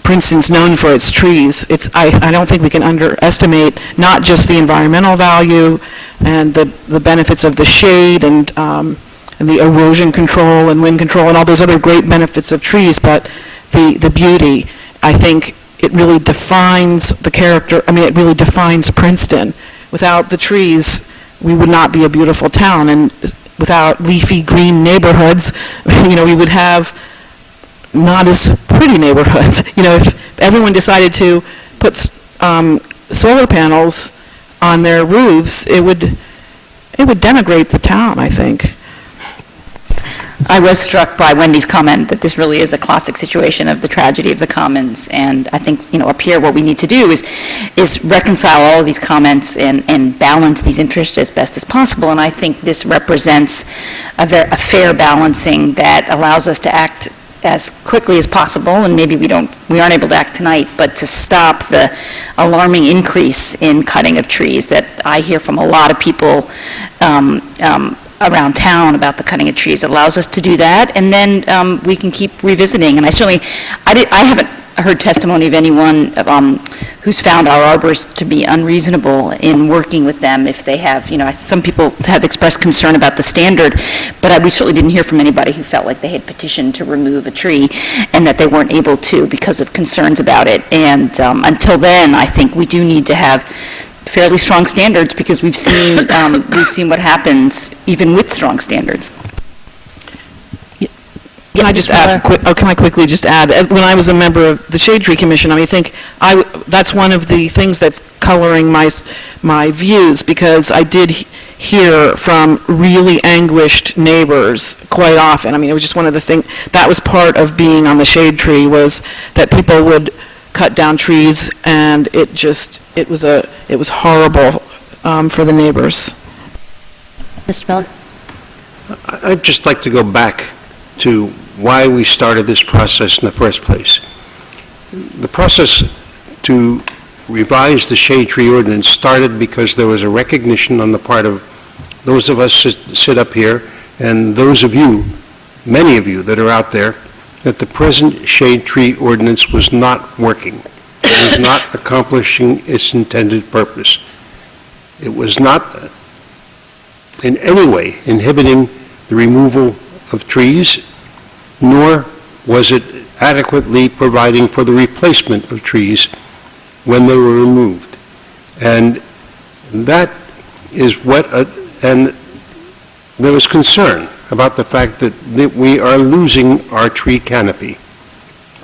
Princeton's known for its trees. I don't think we can underestimate not just the environmental value and the benefits of the shade and the erosion control and wind control and all those other great benefits of trees, but the beauty. I think it really defines the character. I mean, it really defines Princeton. Without the trees, we would not be a beautiful town, and without leafy green neighborhoods, we would have not as pretty neighborhoods. If everyone decided to put solar panels on their roofs, it would denigrate the town, I think. I was struck by Wendy's comment that this really is a classic situation of the tragedy of the commons, and I think, up here what we need to do is reconcile all of these comments and balance these interests as best as possible, and I think this represents a fair balancing that allows us to act as quickly as possible, and maybe we aren't able to act tonight, but to stop the alarming increase in cutting of trees that I hear from a lot of people around town about the cutting of trees. It allows us to do that, and then we can keep revisiting. And I haven't heard testimony of anyone who's found our arborists to be unreasonable in working with them if they have, some people have expressed concern about the standard, but we certainly didn't hear from anybody who felt like they had petitioned to remove a tree and that they weren't able to because of concerns about it. And until then, I think we do need to have fairly strong standards, because we've seen what happens even with strong standards. Can I just add? Can I quickly just add? When I was a member of the Shade Tree Commission, I think that's one of the things that's coloring my views, because I did hear from really anguished neighbors quite often. I mean, it was just one of the things that was part of being on the Shade Tree, was that people would cut down trees, and it was horrible for the neighbors. Mr. Miller? I'd just like to go back to why we started this process in the first place. The process to revise the shade tree ordinance started because there was a recognition on the part of those of us that sit up here and those of you, many of you that are out there, that the present shade tree ordinance was not working. It was not accomplishing its intended purpose. It was not in any way inhibiting the removal of trees, nor was it adequately providing for the replacement of trees when they were removed. And that is and there was concern about the fact that we are losing our tree canopy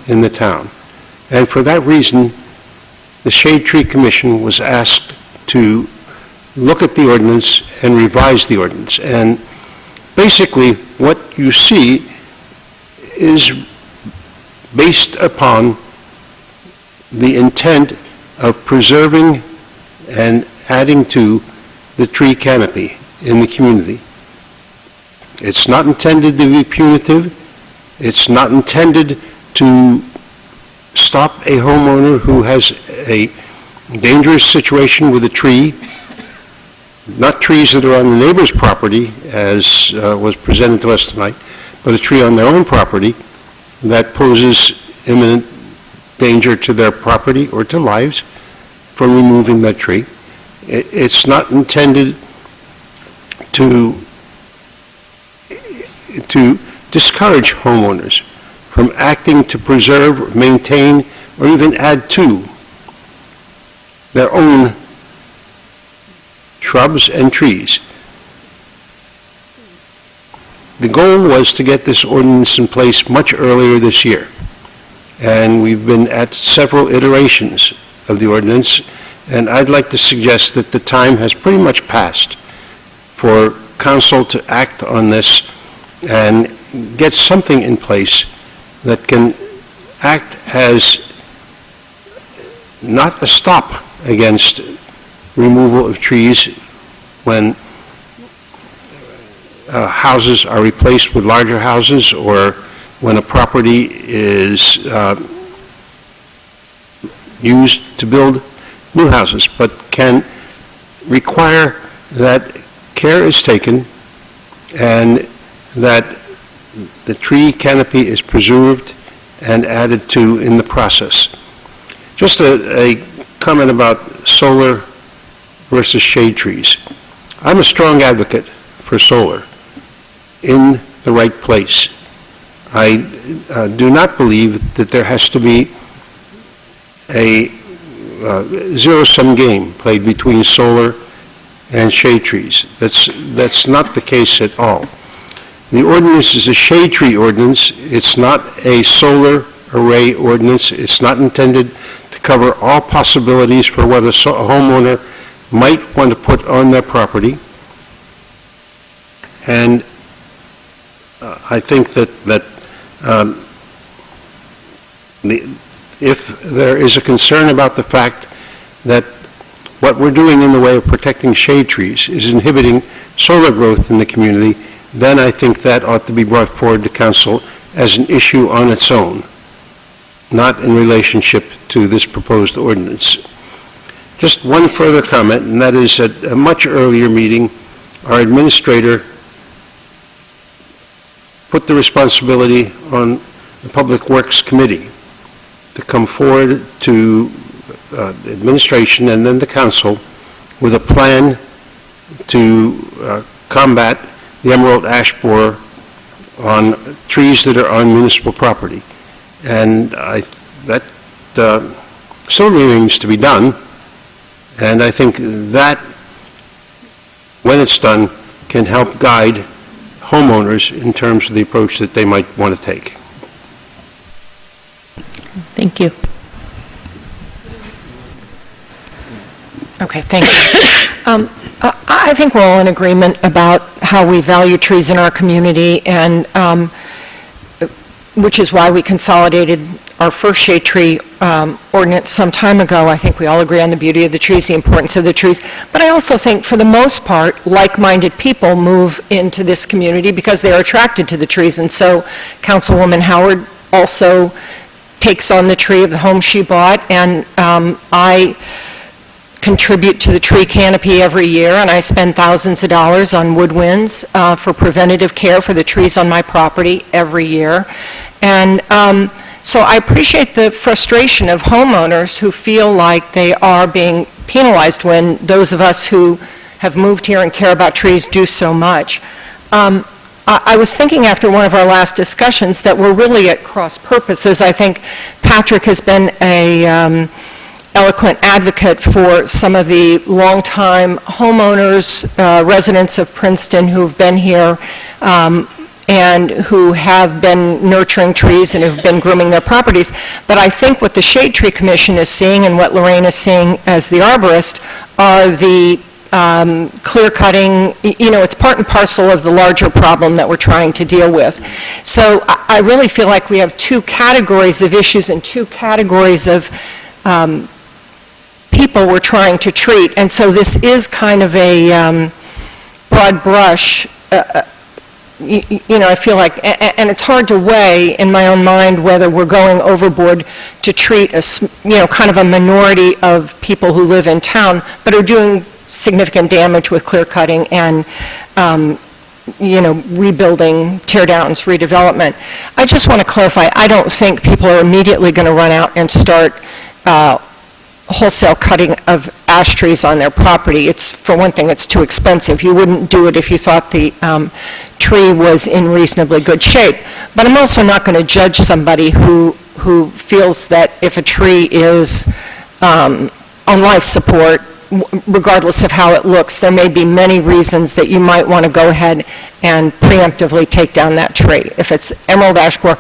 in the town. And for that reason, the Shade Tree Commission was asked to look at the ordinance and revise the ordinance. And basically, what you see is based upon the intent of preserving and adding to the tree canopy in the community. It's not intended to be punitive. It's not intended to stop a homeowner who has a dangerous situation with a tree, not trees that are on the neighbor's property, as was presented to us tonight, but a tree on their own property that poses imminent danger to their property or to lives from removing that tree. It's not intended to discourage homeowners from acting to preserve, maintain, or even add to their own shrubs and trees. The goal was to get this ordinance in place much earlier this year, and we've been at several iterations of the ordinance, and I'd like to suggest that the time has pretty much passed for council to act on this and get something in place that can act as not a stop against removal of trees when houses are replaced with larger houses or when a property is used to build new houses, but can require that care is taken and that the tree canopy is preserved and added to in the process. Just a comment about solar versus shade trees. I'm a strong advocate for solar in the right place. I do not believe that there has to be a zero-sum game played between solar and shade trees. That's not the case at all. The ordinance is a shade tree ordinance. It's not a solar array ordinance. It's not intended to cover all possibilities for what a homeowner might want to put on their property. And I think that if there is a concern about the fact that what we're doing in the way of protecting shade trees is inhibiting solar growth in the community, then I think that ought to be brought forward to council as an issue on its own, not in relationship to this proposed ordinance. Just one further comment, and that is at a much earlier meeting, our administrator put the responsibility on the Public Works Committee to come forward to the administration and then the council with a plan to combat the emerald ash borer on trees that are on municipal property. And that still remains to be done, and I think that, when it's done, can help guide homeowners in terms of the approach that they might want to take. Thank you. Okay, thank you. I think we're all in agreement about how we value trees in our community, and which is why we consolidated our first shade tree ordinance some time ago. I think we all agree on the beauty of the trees, the importance of the trees. But I also think, for the most part, like-minded people move into this community because they are attracted to the trees. And so Councilwoman Howard also takes on the tree of the home she bought, and I contribute to the tree canopy every year, and I spend thousands of dollars on woodwinds for preventative care for the trees on my property every year. And so I appreciate the frustration of homeowners who feel like they are being penalized when those of us who have moved here and care about trees do so much. I was thinking after one of our last discussions that we're really at cross purposes. I think Patrick has been a eloquent advocate for some of the longtime homeowners, residents of Princeton who've been here and who have been nurturing trees and who've been grooming their properties. But I think what the Shade Tree Commission is seeing and what Lorraine is seeing as the arborist are the clear cutting. It's part and parcel of the larger problem that we're trying to deal with. So I really feel like we have two categories of issues and two categories of people we're trying to treat. And so this is kind of a broad brush. I feel like, and it's hard to weigh in my own mind whether we're going overboard to treat kind of a minority of people who live in town, but are doing significant damage with clear cutting and, rebuilding, tear downs, redevelopment. I just want to clarify, I don't think people are immediately going to run out and start wholesale cutting of ash trees on their property. For one thing, it's too expensive. You wouldn't do it if you thought the tree was in reasonably good shape. But I'm also not going to judge somebody who feels that if a tree is on life support, regardless of how it looks, there may be many reasons that you might want to go ahead and preemptively take down that tree. If it's emerald ash borer,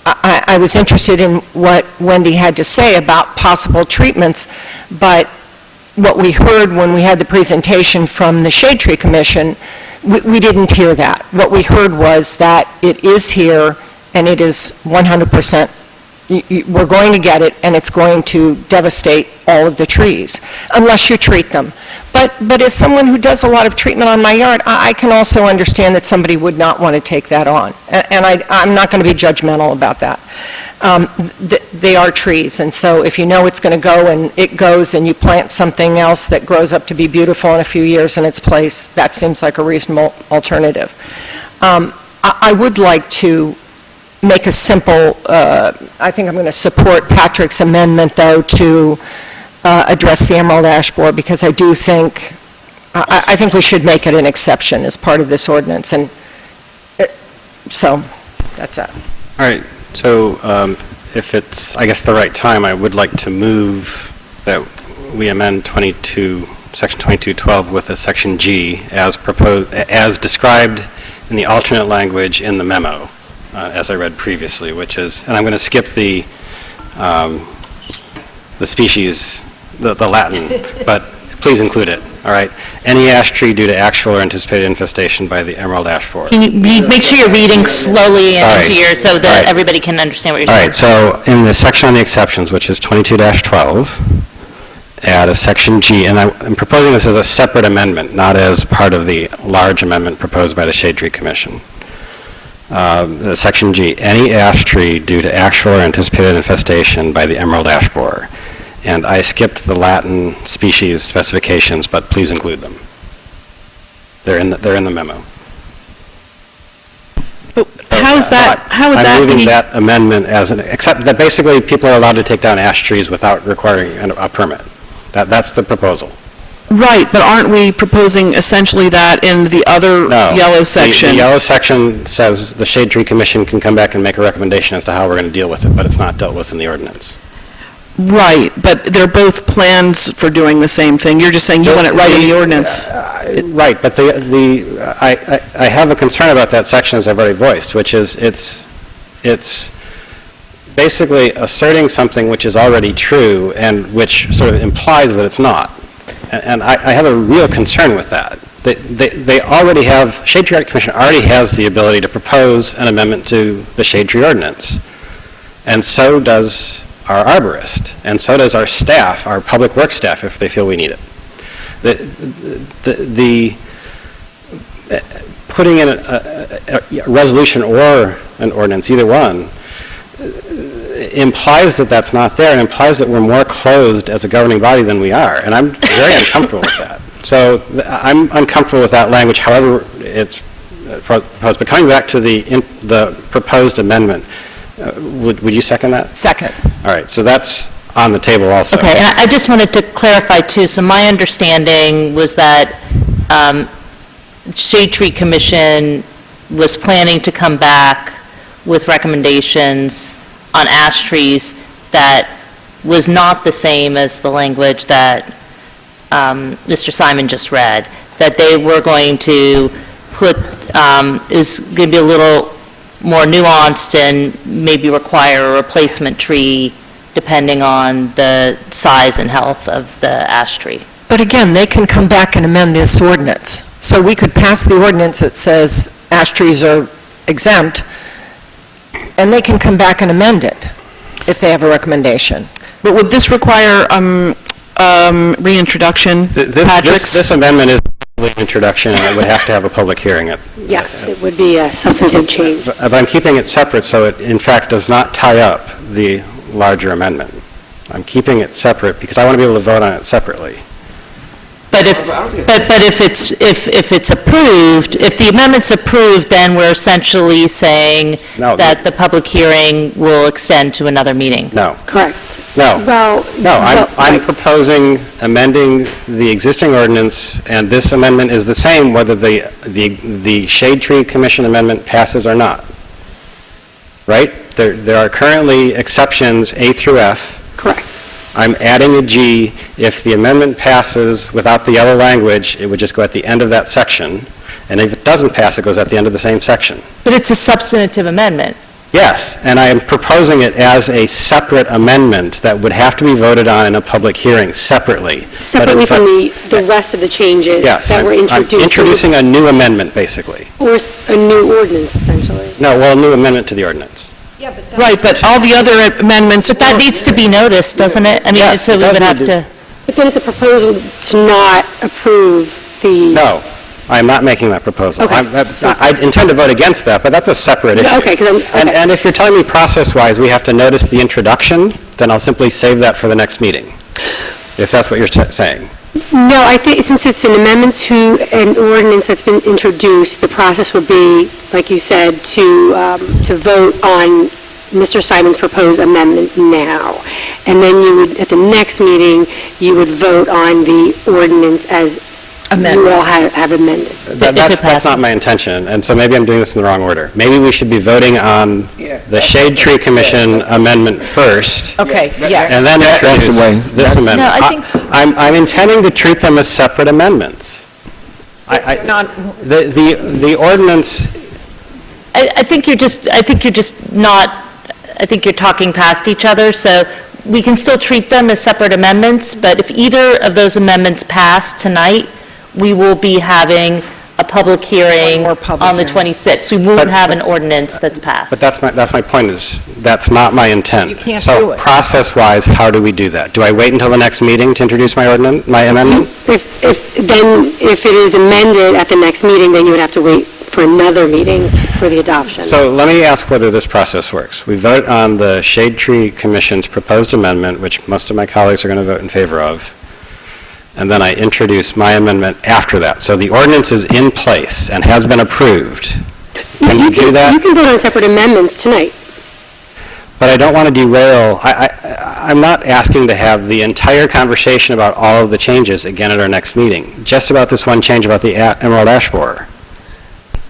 I was interested in what Wendy had to say about possible treatments, but what we heard when we had the presentation from the Shade Tree Commission, we didn't hear that. What we heard was that it is here and it is 100%, we're going to get it and it's going to devastate all of the trees unless you treat them. But as someone who does a lot of treatment on my yard, I can also understand that somebody would not want to take that on. And I'm not going to be judgmental about that. They are trees, and so if you know it's going to go and it goes and you plant something else that grows up to be beautiful in a few years in its place, that seems like a reasonable alternative. I would like to make a simple, I think I'm going to support Patrick's amendment, though, to address the emerald ash borer, because I do think, I think we should make it an exception as part of this ordinance, and so that's that. All right, so if it's, I guess, the right time, I would like to move that we amend Section 2212 with a Section G as proposed, as described in the alternate language in the memo, as I read previously, which is, and I'm going to skip the species, the Latin, but please include it, all right? Any ash tree due to actual or anticipated infestation by the emerald ash borer. Can you make sure you're reading slowly and into your, so that everybody can understand what you're saying? All right, so in the section on the exceptions, which is 22-12, add a Section G, and I'm proposing this as a separate amendment, not as part of the large amendment proposed by the Shade Tree Commission. The Section G, any ash tree due to actual or anticipated infestation by the emerald ash borer. And I skipped the Latin species specifications, but please include them. They're in the memo. But how is that, how would that be? I'm moving that amendment as except that basically people are allowed to take down ash trees without requiring a permit. That's the proposal. Right, but aren't we proposing essentially that in the other yellow section? The yellow section says the Shade Tree Commission can come back and make a recommendation as to how we're going to deal with it, but it's not dealt with in the ordinance. Right, but they're both plans for doing the same thing. You're just saying you want it right in the ordinance. Right, but I have a concern about that section, as I've already voiced, which is it's basically asserting something which is already true and which sort of implies that it's not. And I have a real concern with that. They already have, Shade Tree Commission already has the ability to propose an amendment to the Shade Tree Ordinance. And so does our arborist, and so does our staff, our public works staff, if they feel we need it. The putting in a resolution or an ordinance, either one, implies that that's not there, and implies that we're more closed as a governing body than we are, and I'm very uncomfortable with that. So I'm uncomfortable with that language, however it's proposed. But coming back to the proposed amendment, would you second that? Second. All right, so that's on the table also. Okay, and I just wanted to clarify too, so my understanding was that Shade Tree Commission was planning to come back with recommendations on ash trees that was not the same as the language that Mr. Simon just read, that they were going to put, is going to be a little more nuanced and maybe require a replacement tree depending on the size and health of the ash tree. But again, they can come back and amend this ordinance. So we could pass the ordinance that says ash trees are exempt, and they can come back and amend it if they have a recommendation. But would this require reintroduction? This amendment is an introduction, and it would have to have a public hearing. Yes, it would be a substantive change. But I'm keeping it separate, so it in fact does not tie up the larger amendment. I'm keeping it separate because I want to be able to vote on it separately. But if it's approved, if the amendment's approved, then we're essentially saying that the public hearing will extend to another meeting. No. Correct. No. Well, No, I'm proposing amending the existing ordinance, and this amendment is the same whether the Shade Tree Commission amendment passes or not. Right? There are currently exceptions A through F. Correct. I'm adding a G. If the amendment passes without the yellow language, it would just go at the end of that section. And if it doesn't pass, it goes at the end of the same section. But it's a substantive amendment. Yes, and I am proposing it as a separate amendment that would have to be voted on in a public hearing separately. Separately from the rest of the changes that were introduced. I'm introducing a new amendment, basically. Or a new ordinance, essentially. No, well, a new amendment to the ordinance. Right, but all the other amendments... But that needs to be noticed, doesn't it? I mean, so we would have to... But then it's a proposal to not approve the... No, I'm not making that proposal. Okay. I intend to vote against that, but that's a separate issue. Okay, And if you're telling me process-wise we have to notice the introduction, then I'll simply save that for the next meeting, if that's what you're saying. No, I think since it's an amendment to an ordinance that's been introduced, the process would be, like you said, to vote on Mr. Simon's proposed amendment now. And then you would, at the next meeting, you would vote on the ordinance as you all have amended. That's not my intention, and so maybe I'm doing this in the wrong order. Maybe we should be voting on the Shade Tree Commission amendment first. Okay, yes. And then introduce this amendment. No, I think... I'm intending to treat them as separate amendments. The ordinance... I think you're just not, I think you're talking past each other, so we can still treat them as separate amendments, but if either of those amendments pass tonight, we will be having a public hearing on the 26th. We won't have an ordinance that's passed. But that's my point, is that's not my intent. You can't do So it. process-wise, how do we do that? Do I wait until the next meeting to introduce my amendment? If it is amended at the next meeting, then you would have to wait for another meeting for the adoption. So let me ask whether this process works. We vote on the Shade Tree Commission's proposed amendment, which most of my colleagues are going to vote in favor of, and then I introduce my amendment after that. So the ordinance is in place and has been approved. Can you do that? You can vote on separate amendments tonight. But I don't want to derail. I'm not asking to have the entire conversation about all of the changes again at our next meeting, just about this one change about the emerald ash borer.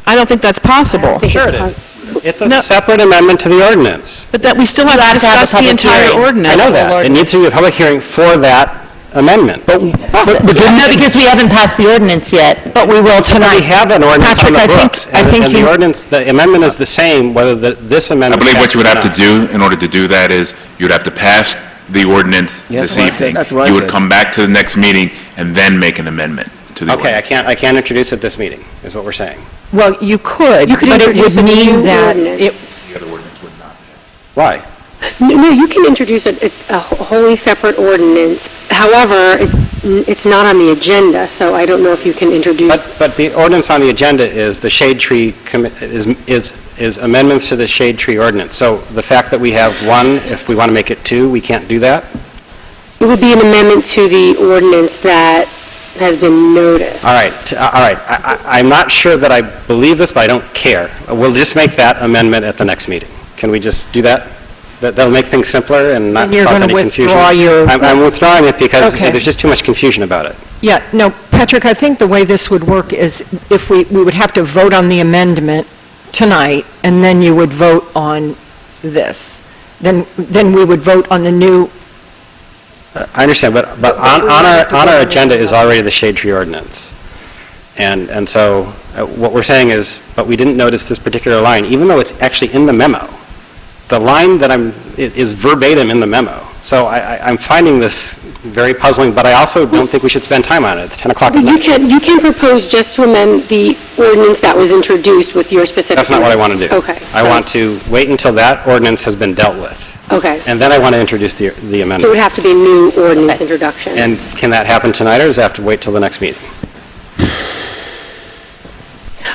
I don't think that's possible. Sure it is. It's a separate amendment to the ordinance. But that we still have to discuss the entire ordinance. I know that. It needs to be a public hearing for that amendment. No, because we haven't passed the ordinance yet. But we will tonight. We have an ordinance on the books, I think and the ordinance, the amendment is the same, whether this I amendment believe what you would have passes to or not. do in order to do that is you'd have to pass the ordinance this evening. that's what I You would said. come back to the next meeting and then make an amendment. to the Okay, ordinance. I can't introduce at this meeting, is what we're saying. Well, you could, You could but it introduce would a new mean that ordinance. The other ordinance would not. Why? No, you can introduce a wholly separate ordinance. However, it's not on the agenda, so I don't know if you can introduce. But the ordinance on the agenda is the shade tree, is amendments to the shade tree ordinance. So the fact that we have one, if we want to make it two, we can't do that? It would be an amendment to the ordinance that has been noticed. All right, I'm not sure that I believe this, but I don't care. We'll just make that amendment at the next meeting. Can we just do that? That'll make things simpler and not And you're cause gonna any confusion. withdraw your- I'm withdrawing it because Okay. there's just too much confusion about it. Yeah, no, Patrick, I think the way this would work is if we would have to vote on the amendment tonight, and then you would vote on this. Then we would vote on the new, I understand, but on our agenda is already the shade tree ordinance. And so what we're saying is, but we didn't notice this particular line, even though it's actually in the memo. The line that is verbatim in the memo. So I'm finding this very puzzling, but I also don't think we should spend time on it. It's 10 o'clock at night. You can propose just to amend the ordinance that was introduced with your specific. That's not what I want to do. Okay. I want to wait until that ordinance has been dealt with. Okay. And then I want to introduce the So it would amendment. have to be a new ordinance introduction. And can that happen tonight, or does it have to wait till the next meeting?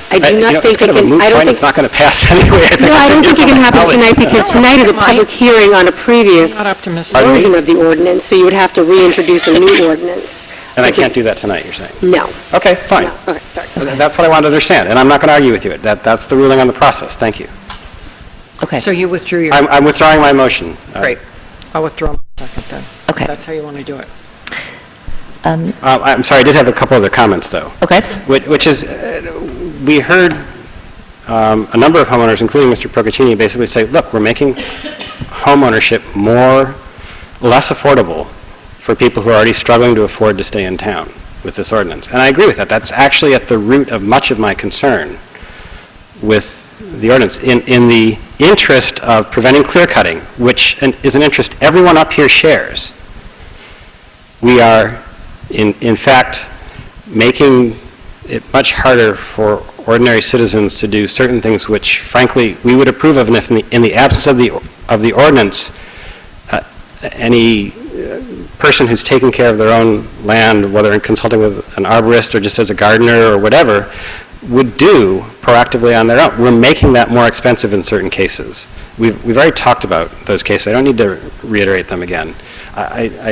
I do not think it's kind of a moot point. It's not going to pass anyway. No, I don't think it can happen tonight because tonight is a public hearing on a previous not optimistic. Pardon me? version of the ordinance, so you would have to reintroduce a new ordinance. And I can't do that tonight, you're saying? No. Okay, fine. Okay, sorry. That's what I wanted to understand, and I'm not going to argue with you. That's the ruling on the process. Thank you. Okay. so you withdrew your... I'm withdrawing my motion. Great. I'll withdraw my second then. Okay. That's how you want to do it. I'm sorry, I did have a couple other comments, though. Okay. Which is, we heard a number of homeowners, including Mr. Procaccini, basically say, look, we're making homeownership less affordable for people who are already struggling to afford to stay in town with this ordinance. And I agree with that. That's actually at the root of much of my concern with the ordinance. In the interest of preventing clear cutting, which is an interest everyone up here shares, we are, in fact, making it much harder for ordinary citizens to do certain things which, frankly, we would approve of, and if in the absence of the ordinance, any person who's taking care of their own land, whether in consulting with an arborist or just as a gardener or whatever, would do proactively on their own. We're making that more expensive in certain cases. We've already talked about those cases. I don't need to reiterate them again. I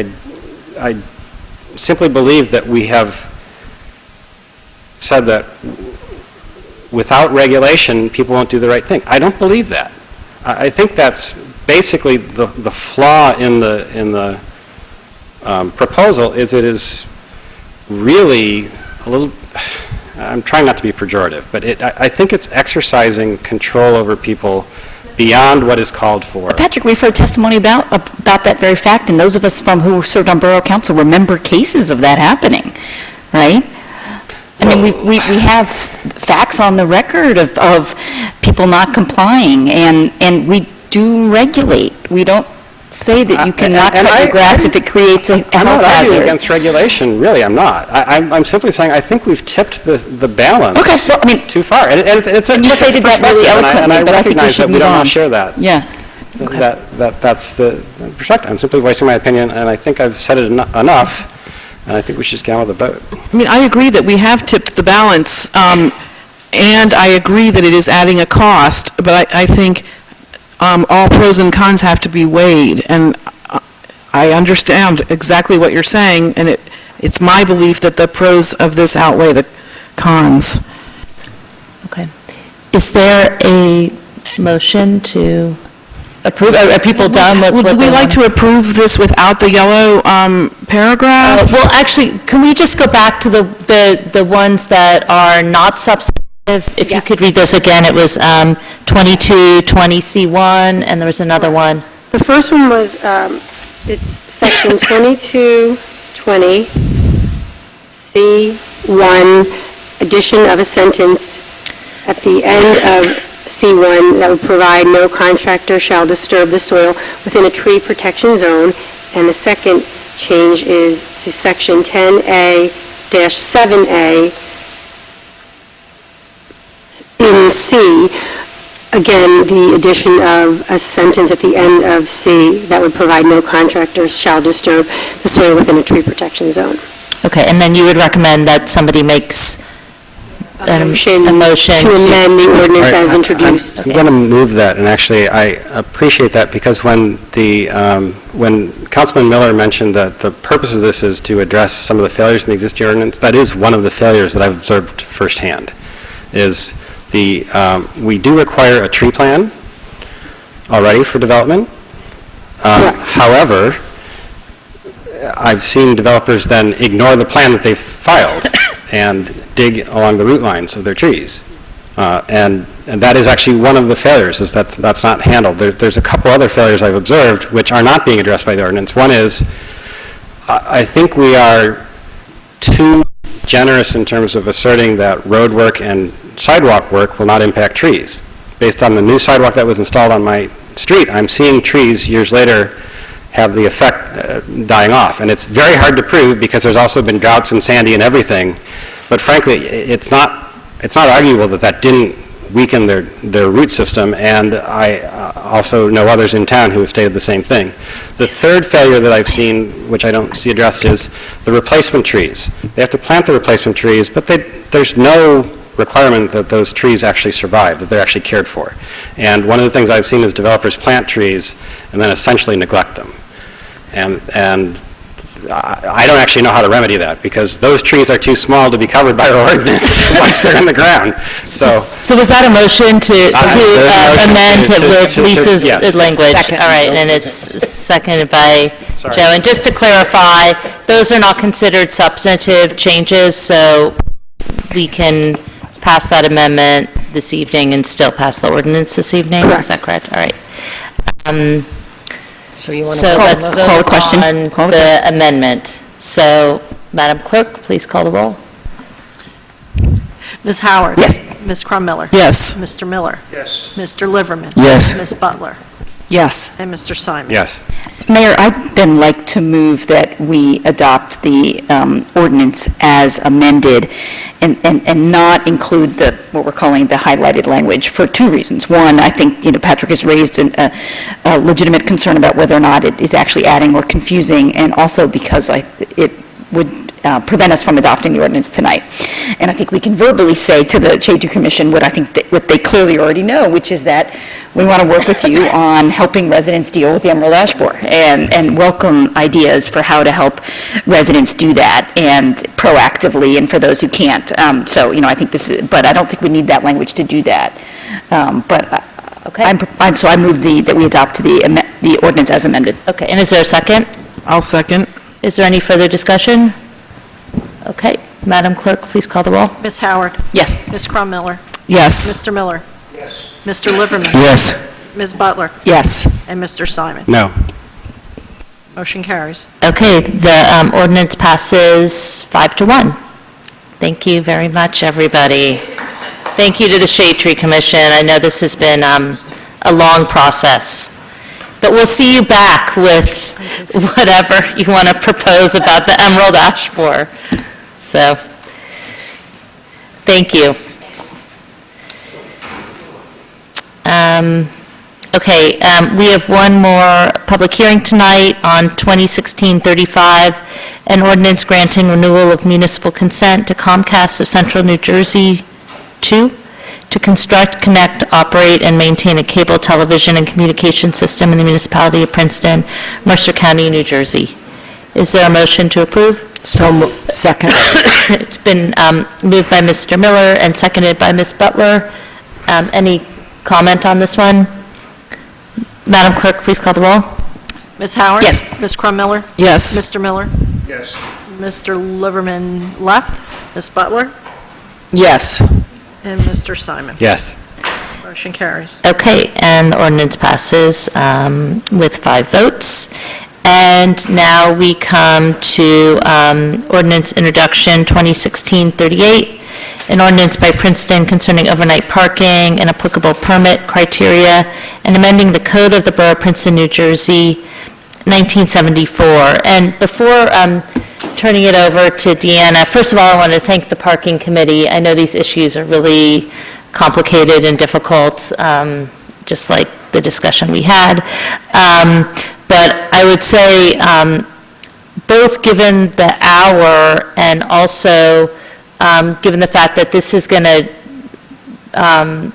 simply believe that we have said that without regulation, people won't do the right thing. I don't believe that. I think that's basically the flaw in the proposal. Is it is really a little. I'm trying not to be pejorative, but I think it's exercising control over people beyond what is called for. Patrick, we've heard testimony about that very fact, and those of us who served on Borough Council remember cases of that happening, right? I mean, we have facts on the record of people not complying, and we do regulate. We don't say that you cannot cut your grass if it creates a health hazard. I'm not arguing against regulation, really, I'm not. I'm simply saying I think we've tipped the balance too far. And it's a you stated that really eloquently, and I but I think we recognize should that we move don't all on. share that. Yeah. That's the perspective. I'm simply voicing my opinion, and I think I've said it enough, and I think we should just get on with the vote. I mean, I agree that we have tipped the balance, and I agree that it is adding a cost, but I think all pros and cons have to be weighed, and I understand exactly what you're saying, and it's my belief that the pros of this outweigh the cons. Okay. Is there a motion to approve? Are people done with what Would we they like want? to approve this without the yellow paragraph? Well, actually, can we just go back to the ones that are not substantive? If you could read this again, it was 2220C1, and there was another one. The first one was, it's section 2220, C1, addition of a sentence at the end of C1 that would provide no contractor shall disturb the soil within a tree protection zone. And the second change is to section 10A, -7A in C, again, the addition of a sentence at the end of C that would provide no contractors shall disturb the soil within a tree protection zone. Okay, and then you would recommend that somebody makes a motion to amend the ordinance as introduced. I'm going to move that, and actually, I appreciate that, because when Councilman Miller mentioned that the purpose of this is to address some of the failures in the existing ordinance, that is one of the failures that I've observed firsthand, is we do require a tree plan already for development. However, I've seen developers then ignore the plan that they've filed and dig along the root lines of their trees. And that is actually one of the failures, is that's not handled. There's a couple other failures I've observed which are not being addressed by the ordinance. One is, I think we are too generous in terms of asserting that road work and sidewalk work will not impact trees. Based on the new sidewalk that was installed on my street, I'm seeing trees years later have the effect dying off. And it's very hard to prove, because there's also been droughts and sandy and everything. But frankly, it's not arguable that didn't weaken their root system, and I also know others in town who have stated the same thing. The third failure that I've seen, which I don't see addressed, is the replacement trees. They have to plant the replacement trees, but there's no requirement that those trees actually survive, that they're actually cared for. And one of the things I've seen is developers plant trees and then essentially neglect them. And I don't actually know how to remedy that, because those trees are too small to be covered by our ordinance once they're in the ground. So was that a motion to amend with Lisa's language? Second. All right, and it's seconded by Joe. And just to clarify, those are not considered substantive changes, so we can pass that amendment this evening and still pass the ordinance this evening? Correct. Is that correct? All right. So you want So to let's vote on the amendment. So, Madam Clerk, please call the roll. Ms. Howard? Yes. Ms. Crum-Miller? Yes. Mr. Miller? Yes. Mr. Liverman? Yes. Ms. Butler? Yes. And Mr. Simon? yes. Mayor, I'd then like to move that we adopt the ordinance as amended and not include what we're calling the highlighted language for two reasons. One, I think, Patrick has raised a legitimate concern about whether or not it is actually adding or confusing, and also because it would prevent us from adopting the ordinance tonight. And I think we can verbally say to the Shade Tree Commission what they clearly already know, which is that we want to work with you on helping residents deal with the emerald ash borer, and welcome ideas for how to help residents do that, and proactively, and for those who can't. So, I think but I don't think we need that language to do that. Okay. So I move that we adopt the ordinance as amended. Okay, and is there a second? I'll second. Is there any further discussion? Okay, Madam Clerk, please call the roll. Ms. Howard? Yes. Ms. Crum-Miller? Yes. Mr. Miller? Yes. Mr. Liverman? Yes. Ms. Butler? Yes. And Mr. Simon? No. Motion carries. Okay, the ordinance passes 5-1. Thank you very much, everybody. Thank you to the Shade Tree Commission. I know this has been a long process, but we'll see you back with whatever you want to propose about the emerald ash borer. So, thank you. Okay, we have one more public hearing tonight on 2016-35, an ordinance granting renewal of municipal consent to Comcast of Central New Jersey 2 to construct, connect, operate, and maintain a cable television and communication system in the municipality of Princeton, Mercer County, New Jersey. Is there a motion to approve? Second. It's been moved by Mr. Miller and seconded by Ms. Butler. Any comment on this one? Madam Clerk, please call the roll. Ms. Howard? Yes. Ms. Crum-Miller? Yes. Mr. Miller? Yes. Mr. Liverman left. Ms. Butler? Yes. And Mr. Simon? Yes. Motion carries. Okay, and the ordinance passes with 5 votes. And now we come to ordinance introduction 2016-38, an ordinance by Princeton concerning overnight parking and applicable permit criteria, and amending the code of the Borough of Princeton, New Jersey, 1974. And before turning it over to Deanna, first of all, I want to thank the Parking Committee. I know these issues are really complicated and difficult, just like the discussion we had. But I would say, both given the hour and also given the fact that this is going to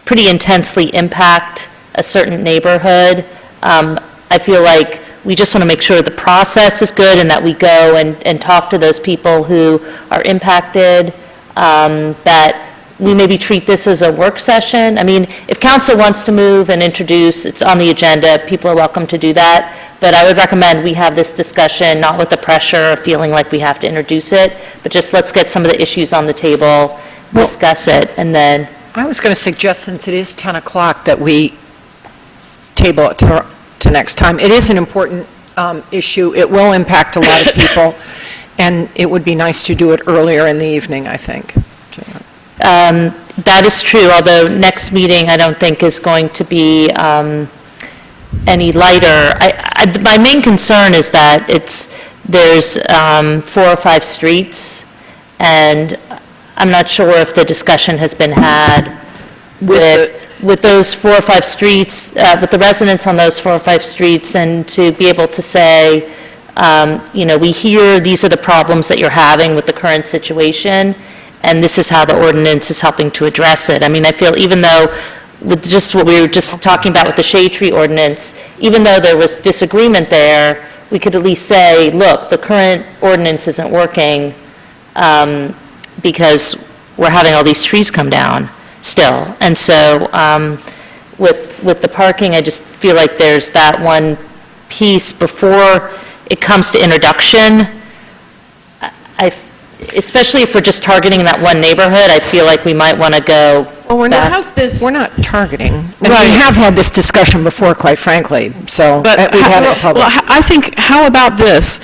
pretty intensely impact a certain neighborhood, I feel like we just want to make sure the process is good and that we go and talk to those people who are impacted, that we maybe treat this as a work session. I mean, if council wants to move and introduce, it's on the agenda, people are welcome to do that. But I would recommend we have this discussion, not with the pressure of feeling like we have to introduce it, but just let's get some of the issues on the table, discuss it, and then... I was going to suggest, since it is 10 o'clock, that we table it to next time. It is an important issue. It will impact a lot of people, and it would be nice to do it earlier in the evening, I think. That is true, although next meeting I don't think is going to be any lighter. My main concern is that there's 4 or 5 streets, and I'm not sure if the discussion has been had with those 4 or 5 streets, with the residents on those 4 or 5 streets, and to be able to say, we hear these are the problems that you're having with the current situation, and this is how the ordinance is helping to address it. I mean, I feel even though, with just what we were just talking about with the shade tree ordinance, even though there was disagreement there, we could at least say, look, the current ordinance isn't working because we're having all these trees come down still. And so with the parking, I just feel like there's that one piece before it comes to introduction. Especially if we're just targeting that one neighborhood, I feel like we might want to go back. We're not targeting. And Right. we have had this discussion before, quite frankly, so we've had it public. Well, I think, how about this?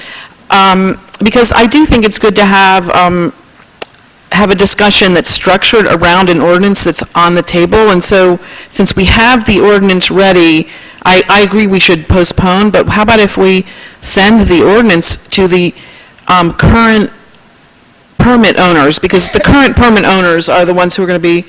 Because I do think it's good to have a discussion that's structured around an ordinance that's on the table, and so since we have the ordinance ready, I agree we should postpone, but how about if we send the ordinance to the current permit owners, because the current permit owners are the ones who are going to be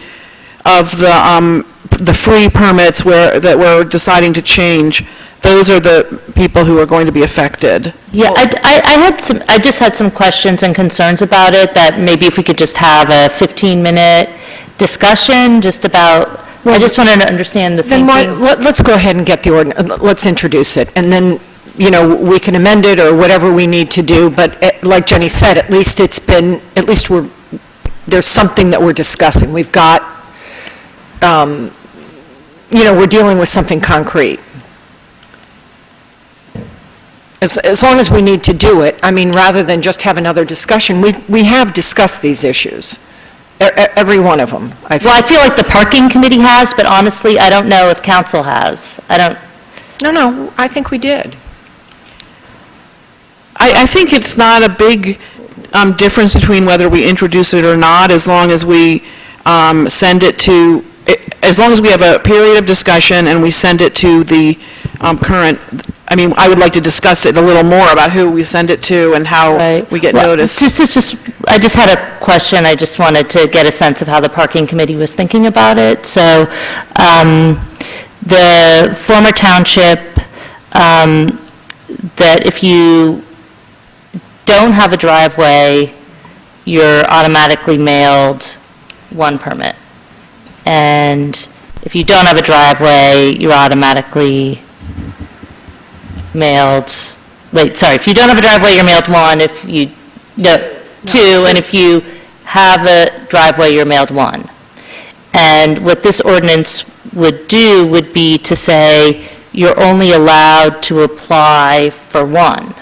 of the free permits that we're deciding to change. Those are the people who are going to be affected. Yeah, I just had some questions and concerns about it, that maybe if we could just have a 15-minute discussion just about, I just wanted to understand the thinking. Then let's go ahead and get the ordinance, let's introduce it, and then, we can amend it or whatever we need to do, but like Jenny said, at least there's something that we're discussing. We've got, we're dealing with something concrete. As long as we need to do it, I mean, rather than just have another discussion, we have discussed these issues, every one of them, I think. Well, I feel like the parking committee has, but honestly, I don't know if council has. No, I think we did. I think it's not a big difference between whether we introduce it or not, as long as we send it to, as long as we have a period of discussion and we send it to the current, I mean, I would like to discuss it a little more about who we send it to and how we get noticed. I just had a question. I just wanted to get a sense of how the parking committee was thinking about it. So the former township, that if you don't have a driveway, you're automatically mailed 1 permit. And if you don't have a driveway, you're automatically mailed, if you don't have a driveway, you're mailed 1, if you, 2, and if you have a driveway, you're mailed 1. And what this ordinance would do would be to say you're only allowed to apply for 1.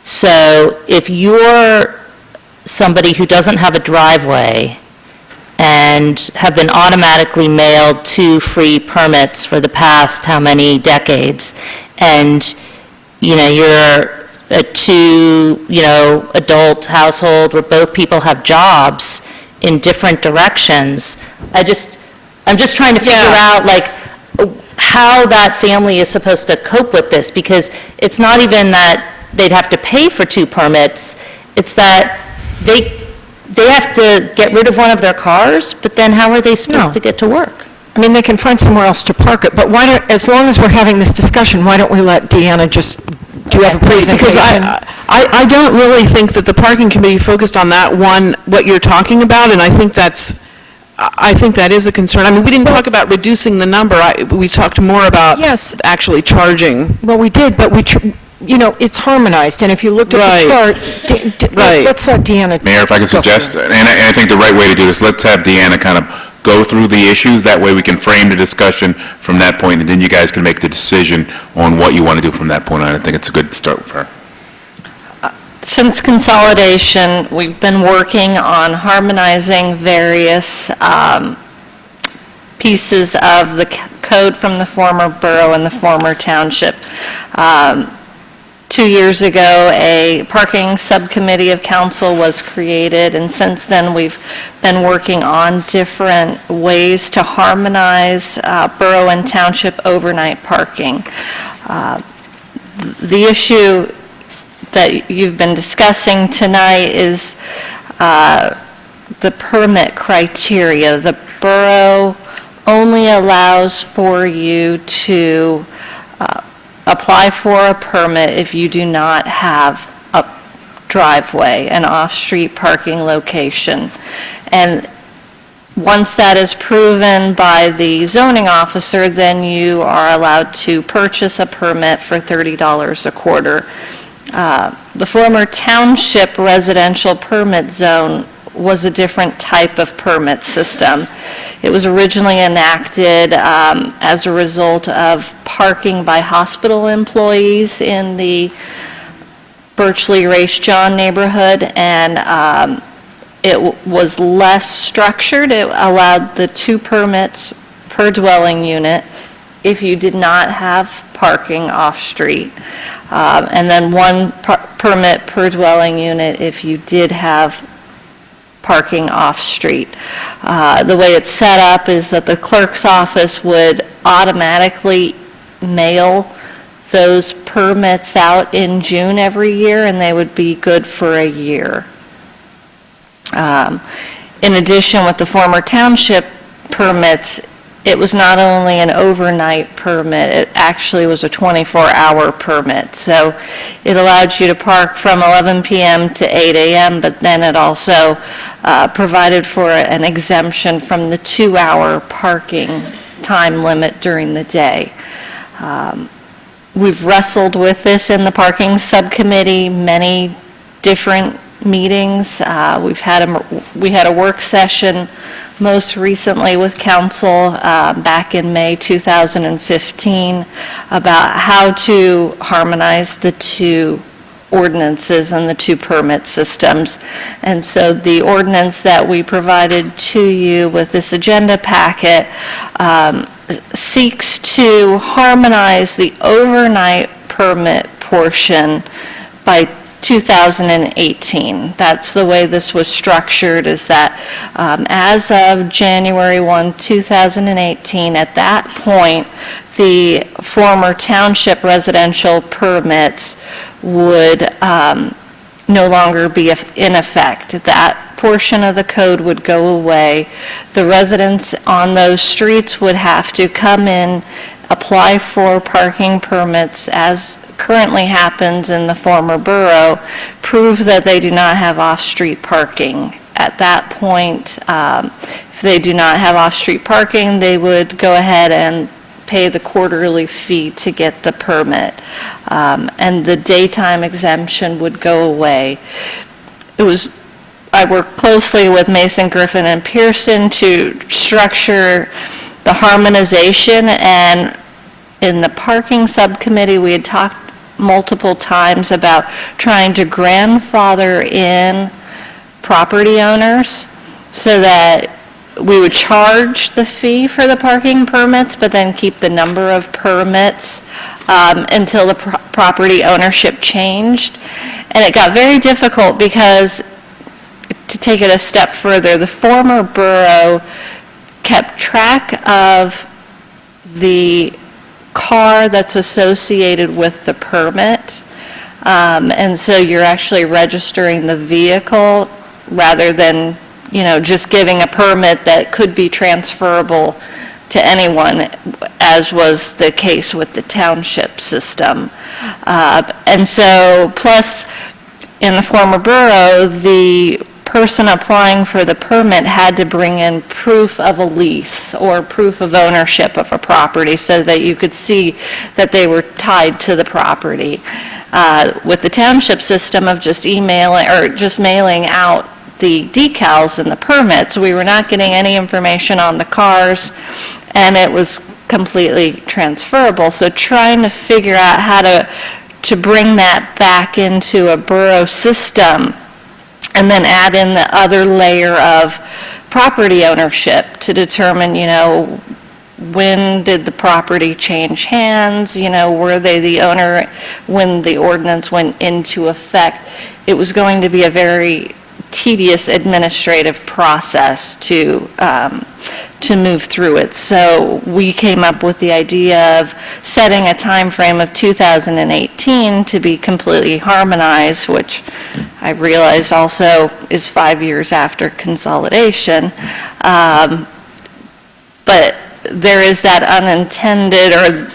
So if you're somebody who doesn't have a driveway and have been automatically mailed 2 free permits for the past how many decades, and, you're a 2, adult household where both people have jobs in different directions, I'm just trying to figure out, how that family is supposed to cope with this, because it's not even that they'd have to pay for 2 permits. It's that they have to get rid of one of their cars, but then how are they supposed No. to get to work? I mean, they can find somewhere else to park it, but why don't, as long as we're having this discussion, why don't we let Deanna just, do you have a presentation? Because I don't really think that the parking committee focused on that one, what you're talking about, and I think that is a concern. I mean, we didn't talk about reducing the number, we talked more about Yes. actually charging. Well, we did, but it's harmonized, and if you looked at Right. the chart, Right. let's let Deanna. Mayor, if I could go for suggest, it. and I think the right way to do this, let's have Deanna kind of go through the issues, that way we can frame the discussion from that point, and then you guys can make the decision on what you want to do from that point on. I think it's a good start for her. Since consolidation, we've been working on harmonizing various pieces of the code from the former borough and the former township. 2 years ago, a parking subcommittee of council was created, and since then, we've been working on different ways to harmonize borough and township overnight parking. The issue that you've been discussing tonight is the permit criteria. The borough only allows for you to apply for a permit if you do not have a driveway, an off-street parking location. And once that is proven by the zoning officer, then you are allowed to purchase a permit for $30 a quarter. The former township residential permit zone was a different type of permit system. It was originally enacted as a result of parking by hospital employees in the Birchley Race John neighborhood, and it was less structured. It allowed the 2 permits per dwelling unit if you did not have parking off-street, and then 1 permit per dwelling unit if you did have parking off-street. The way it's set up is that the clerk's office would automatically mail those permits out in June every year, and they would be good for a year. In addition, with the former township permits, it was not only an overnight permit, it actually was a 24-hour permit. So it allowed you to park from 11 p.m. to 8 a.m., but then it also provided for an exemption from the 2-hour parking time limit during the day. We've wrestled with this in the parking subcommittee, many different meetings. We had a work session most recently with council back in May 2015 about how to harmonize the 2 ordinances and the 2 permit systems. And so the ordinance that we provided to you with this agenda packet seeks to harmonize the overnight permit portion by 2018. That's the way this was structured, is that as of January 1, 2018, at that point, the former township residential permits would no longer be in effect. That portion of the code would go away. The residents on those streets would have to come in, apply for parking permits as currently happens in the former borough, prove that they do not have off-street parking. At that point, if they do not have off-street parking, they would go ahead and pay the quarterly fee to get the permit, and the daytime exemption would go away. I worked closely with Mason, Griffin, and Pearson to structure the harmonization, and in the parking subcommittee, we had talked multiple times about trying to grandfather in property owners so that we would charge the fee for the parking permits, but then keep the number of permits until the property ownership changed. And it got very difficult because, to take it a step further, the former borough kept track of the car that's associated with the permit, And so you're actually registering the vehicle rather than, just giving a permit that could be transferable to anyone, as was the case with the township system. And so, plus, in the former borough, the person applying for the permit had to bring in proof of a lease or proof of ownership of a property so that you could see that they were tied to the property. With the township system of just emailing or just mailing out the decals and the permits, we were not getting any information on the cars, and it was completely transferable. So trying to figure out how to bring that back into a borough system and then add in the other layer of property ownership to determine, when did the property change hands, were they the owner when the ordinance went into effect. It was going to be a very tedious administrative process to move through it. So we came up with the idea of setting a time frame of 2018 to be completely harmonized, which I realized also is 5 years after consolidation. But there is that unintended, or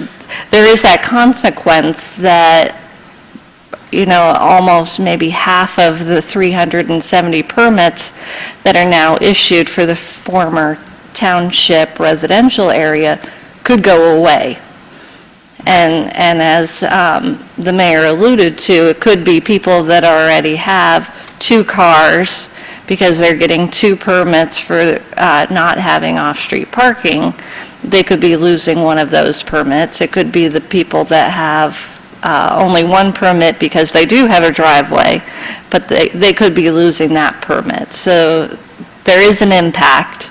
there is that consequence that almost maybe half of the 370 permits that are now issued for the former township residential area could go away. And as the mayor alluded to, it could be people that already have 2 cars because they're getting 2 permits for not having off-street parking. They could be losing one of those permits. It could be the people that have only 1 permit because they do have a driveway, but they could be losing that permit. So there is an impact.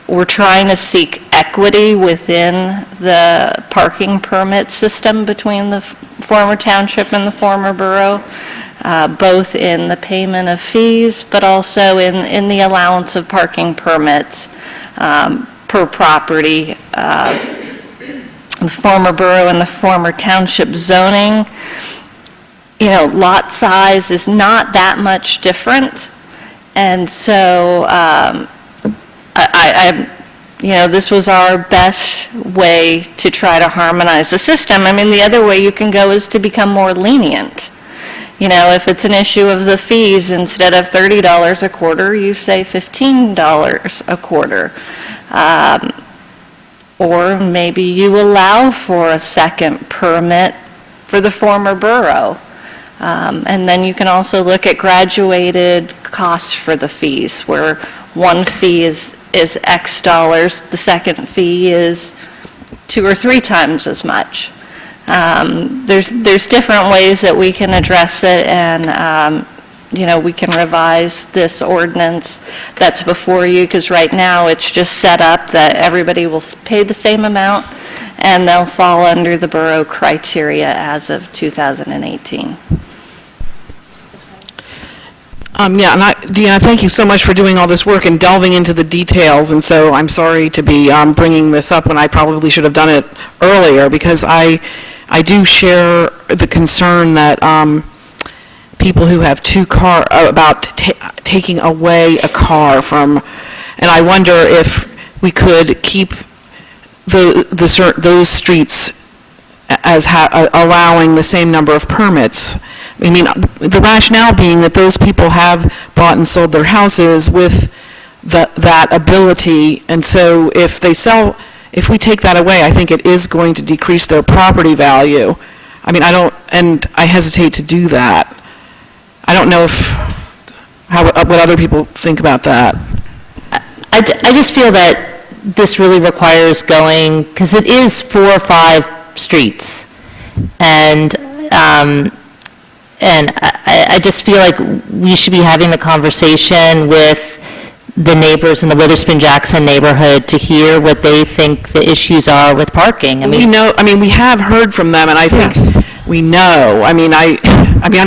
We're trying to seek equity within the parking permit system between the former township and the former borough, both in the payment of fees, but also in the allowance of parking permits per property. The former borough and the former township zoning, lot size is not that much different. And so this was our best way to try to harmonize the system. I mean, the other way you can go is to become more lenient. If it's an issue of the fees, instead of $30 a quarter, you say $15 a quarter. Or maybe you allow for a second permit for the former borough. And then you can also look at graduated costs for the fees, where one fee is X dollars, the second fee is 2 or 3 times as much. There's different ways that we can address it, and we can revise this ordinance that's before you, because right now it's just set up that everybody will pay the same amount and they'll fall under the borough criteria as of 2018. Deanna, thank you so much for doing all this work and delving into the details. And so I'm sorry to be bringing this up when I probably should have done it earlier, because I do share the concern that people who have 2 cars, about taking away a car from, and I wonder if we could keep those streets as allowing the same number of permits. I mean, the rationale being that those people have bought and sold their houses with that ability, and so if we take that away, I think it is going to decrease their property value. I mean, I hesitate to do that. I don't know what other people think about that. I just feel that this really requires going, because it is 4 or 5 streets, and I just feel like we should be having the conversation with the neighbors in the Witherspoon-Jackson neighborhood to hear what they think the issues are with parking. We have heard from them, and I think we know. I'm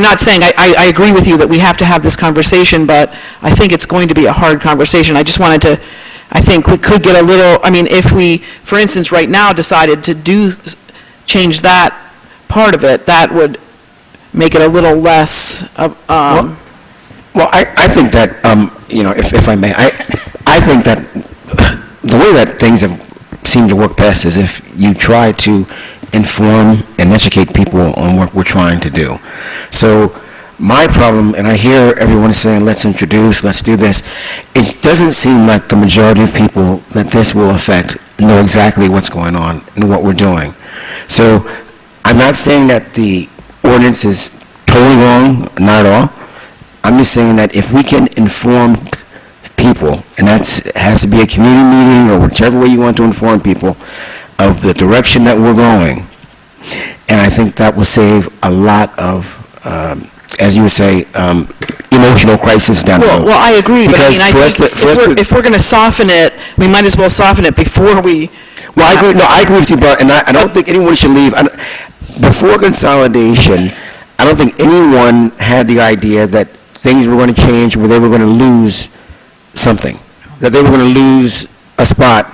not saying, I agree with you that we have to have this conversation, but I think it's going to be a hard conversation. I just wanted to, I think we could get a little, if we, for instance, right now decided to change that part of it, that would make it a little less, Well, I think that, if I may, I think that the way that things have seemed to work best is if you try to inform and educate people on what we're trying to do. So my problem, and I hear everyone saying, let's introduce, let's do this, it doesn't seem like the majority of people that this will affect know exactly what's going on and what we're doing. So I'm not saying that the ordinance is totally wrong, not at all. I'm just saying that if we can inform people, and that has to be a community meeting or whichever way you want to inform people of the direction that we're going, and I think that will save a lot of, as you would say, emotional crisis down the road. well, I agree, but I mean, I Because think if we're going to soften it, we might as well soften it before we... Well, I agree with you, Bart, and I don't think anyone should leave. Before consolidation, I don't think anyone had the idea that things were going to change, where they were going to lose something, that they were going to lose a spot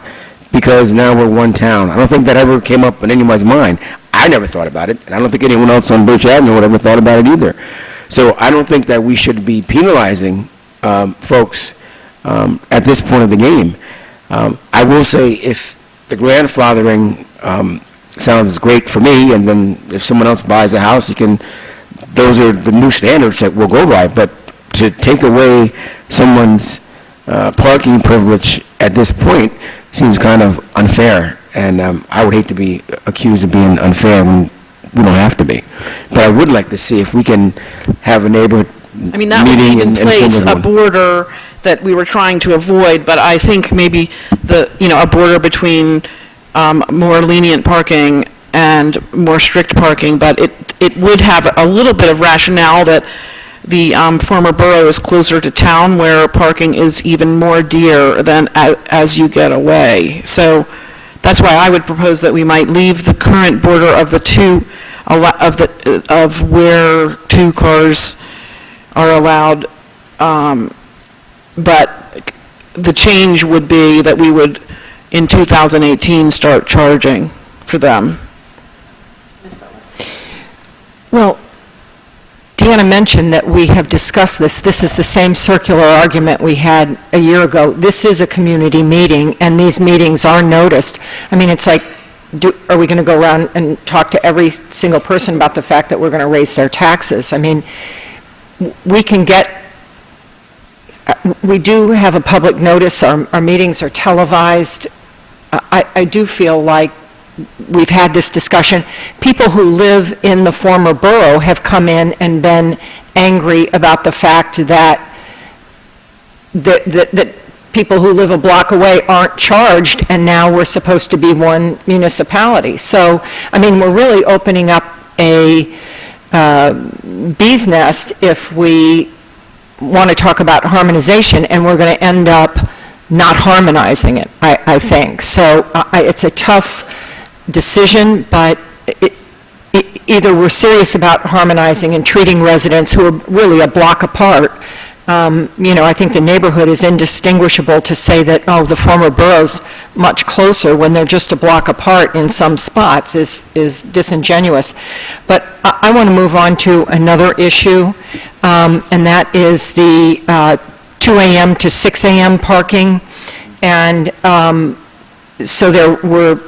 because now we're one town. I don't think that ever came up in anyone's mind. I never thought about it, and I don't think anyone else on Birch Avenue would ever thought about it either. So I don't think that we should be penalizing folks at this point of the game. I will say, if the grandfathering sounds great for me, and then if someone else buys a house, those are the new standards that we'll go by. But to take away someone's parking privilege at this point seems kind of unfair, and I would hate to be accused of being unfair when we don't have to be. But I would like to see if we can have a neighborhood I mean, that would meeting keep in and place a everyone. border that we were trying to avoid, but I think maybe a border between more lenient parking and more strict parking, but it would have a little bit of rationale that the former borough is closer to town, where parking is even more dear than as you get away. So that's why I would propose that we might leave the current border of the two, of where 2 cars are allowed, but the change would be that we would, in 2018, start charging for them. Well, Deanna mentioned that we have discussed this. This is the same circular argument we had a year ago. This is a community meeting, and these meetings are noticed. I mean, it's like, are we going to go around and talk to every single person about the fact that we're going to raise their taxes? I mean, we do have a public notice. Our meetings are televised. I do feel like we've had this discussion. People who live in the former borough have come in and been angry about the fact that people who live a block away aren't charged, and now we're supposed to be one municipality. So, I mean, we're really opening up a bee's nest if we want to talk about harmonization, and we're going to end up not harmonizing it, I think. So it's a tough decision, but either we're serious about harmonizing and treating residents who are really a block apart. I think the neighborhood is indistinguishable to say that, oh, the former borough's much closer when they're just a block apart in some spots is disingenuous. But I want to move on to another issue, and that is the 2 a.m. to 6 a.m. parking. And so there were,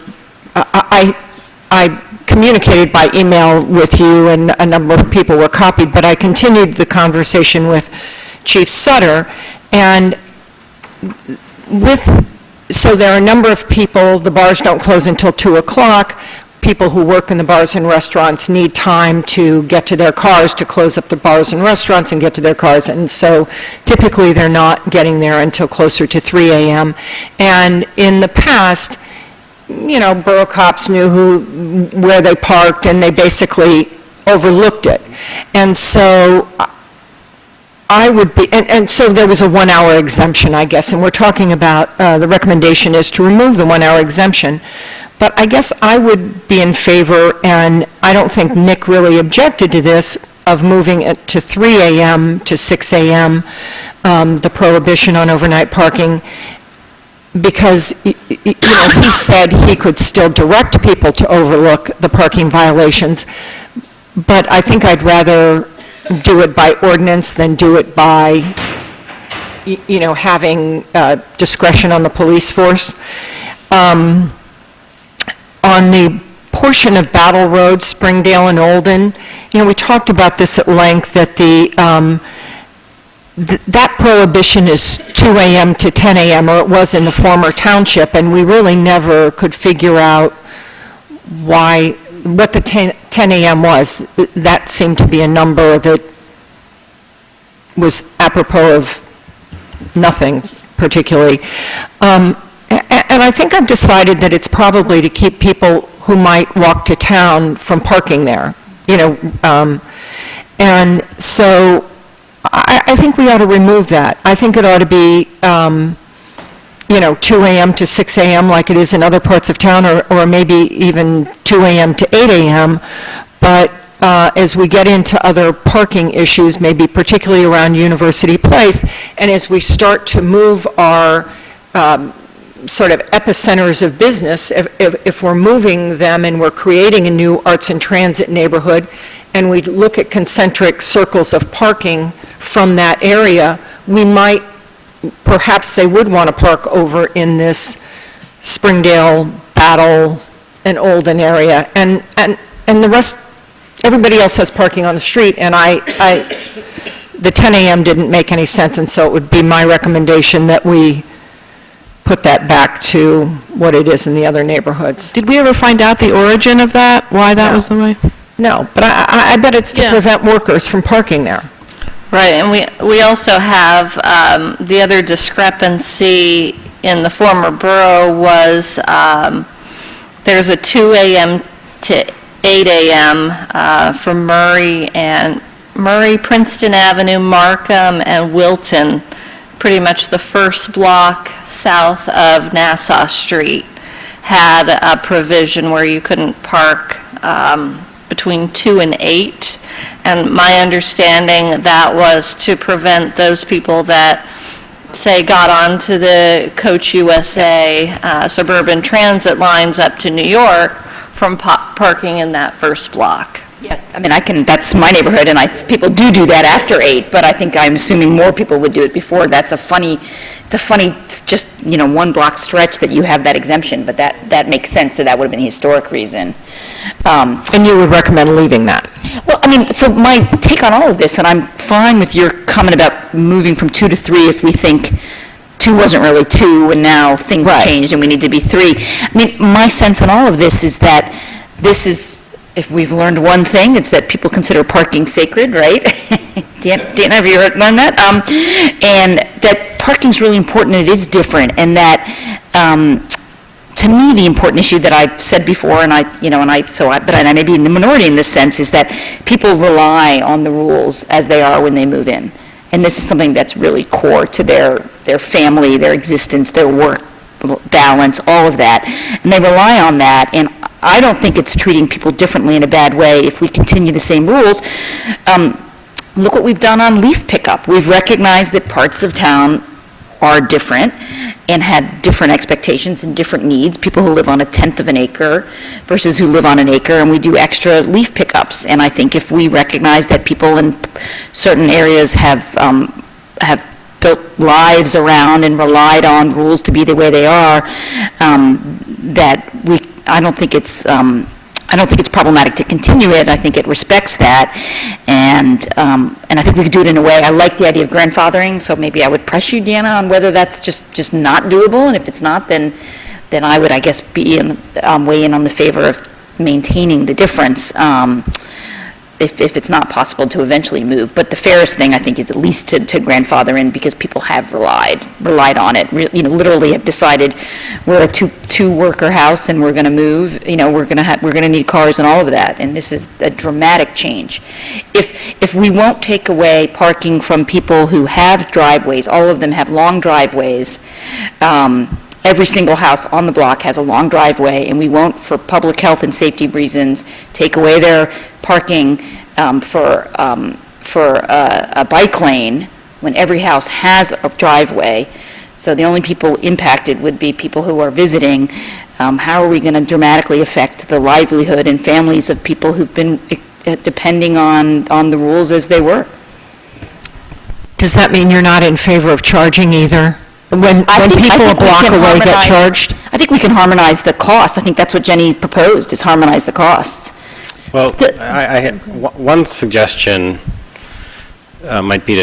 I communicated by email with you, and a number of people were copied, but I continued the conversation with Chief Sutter, and so there are a number of people, the bars don't close until 2 o'clock. People who work in the bars and restaurants need time to get to their cars, to close up the bars and restaurants and get to their cars, and so typically they're not getting there until closer to 3 a.m. And in the past, borough cops knew where they parked, and they basically overlooked it. And so I would be, and so there was a 1-hour exemption, I guess, and we're talking about, the recommendation is to remove the 1-hour exemption. But I guess I would be in favor, and I don't think Nick really objected to this, of moving it to 3 a.m. to 6 a.m., the prohibition on overnight parking, because, he said he could still direct people to overlook the parking violations, but I think I'd rather do it by ordinance than do it by, having discretion on the police force. On the portion of Battle Road, Springdale and Olden, we talked about this at length, that that prohibition is 2 a.m. to 10 a.m., or it was in the former township, and we really never could figure out what the 10 a.m. was. That seemed to be a number that was apropos of nothing particularly. And I think I've decided that it's probably to keep people who might walk to town from parking there, and so I think we ought to remove that. I think it ought to be, 2 a.m. to 6 a.m. like it is in other parts of town, or maybe even 2 a.m. to 8 a.m., but as we get into other parking issues, maybe particularly around University Place, and as we start to move our sort of epicenters of business, if we're moving them and we're creating a new arts and transit neighborhood, and we look at concentric circles of parking from that area, perhaps they would want to park over in this Springdale, Battle, and Olden area, and the rest, everybody else has parking on the street, and the 10 a.m. didn't make any sense, and so it would be my recommendation that we put that back to what it is in the other neighborhoods. Did we ever find out the origin of that, why that was the way? No, but I bet it's to prevent workers from parking there. Right, and we also have the other discrepancy in the former borough was there's a 2 a.m. to 8 a.m. for Murray, Princeton Avenue, Markham, and Wilton, pretty much the first block south of Nassau Street, had a provision where you couldn't park between 2 and 8. And my understanding that was to prevent those people that, say, got onto the Coach USA suburban transit lines up to New York from parking in that first block. Yeah, I mean, that's my neighborhood, and people do that after 8, but I think I'm assuming more people would do it before. It's a funny, just, 1 block stretch that you have that exemption, but that makes sense that would have been a historic reason. And you would recommend leaving that? Well, I mean, so my take on all of this, and I'm fine with your comment about moving from 2 to 3 if we think 2 wasn't really 2, and now things have changed and we need to be 3. I mean, my sense on all of this is that this is, if we've learned one thing, it's that people consider parking sacred, right? Dan, have you learned that? And that parking's really important, and it is different, and that, to me, the important issue that I've said before, but I may be in the minority in this sense, is that people rely on the rules as they are when they move in. And this is something that's really core to their family, their existence, their work balance, all of that. And they rely on that, and I don't think it's treating people differently in a bad way if we continue the same rules. Look what we've done on leaf pickup. We've recognized that parts of town are different and had different expectations and different needs, people who live on 1/10 of an acre versus who live on an acre, and we do extra leaf pickups. And I think if we recognize that people in certain areas have built lives around and relied on rules to be the way they are, I don't think it's problematic to continue it. I think it respects that, and I think we could do it in a way. I like the idea of grandfathering, so maybe I would press you, Deanna, on whether that's just not doable, and if it's not, then I would, I guess, weigh in on the favor of maintaining the difference. If it's not possible to eventually move. But the fairest thing, I think, is at least to grandfather in, because people have relied on it, literally have decided we're a two-worker house and we're going to move, we're going to need cars and all of that, and this is a dramatic change. If we won't take away parking from people who have driveways, all of them have long driveways, every single house on the block has a long driveway, and we won't, for public health and safety reasons, take away their parking for a bike lane when every house has a driveway. So the only people impacted would be people who are visiting. How are we going to dramatically affect the livelihood and families of people who've been depending on the rules as they were. Does that mean you're not in favor of charging either? When I think people a we block can away get harmonize- charged? I think we can harmonize the cost. I think that's what Jenny proposed, is harmonize the costs. Well, I had, one suggestion might be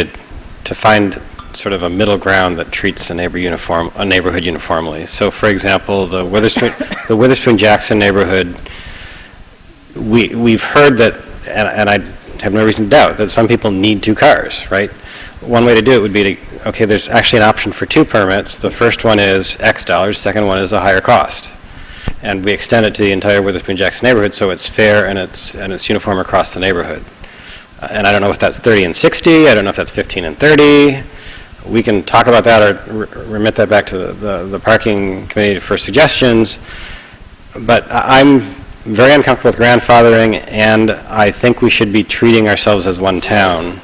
to find sort of a middle ground that treats a neighborhood uniformly. So, for example, the Witherspoon-Jackson neighborhood, we've heard that, and I have no reason to doubt, that some people need 2 cars, right? One way to do it would be to, okay, there's actually an option for 2 permits. The first one is X dollars, second one is a higher cost. And we extend it to the entire Witherspoon-Jackson neighborhood so it's fair and it's uniform across the neighborhood. And I don't know if that's 30 and 60, I don't know if that's 15 and 30. We can talk about that or remit that back to the parking committee for suggestions. But I'm very uncomfortable with grandfathering, and I think we should be treating ourselves as one town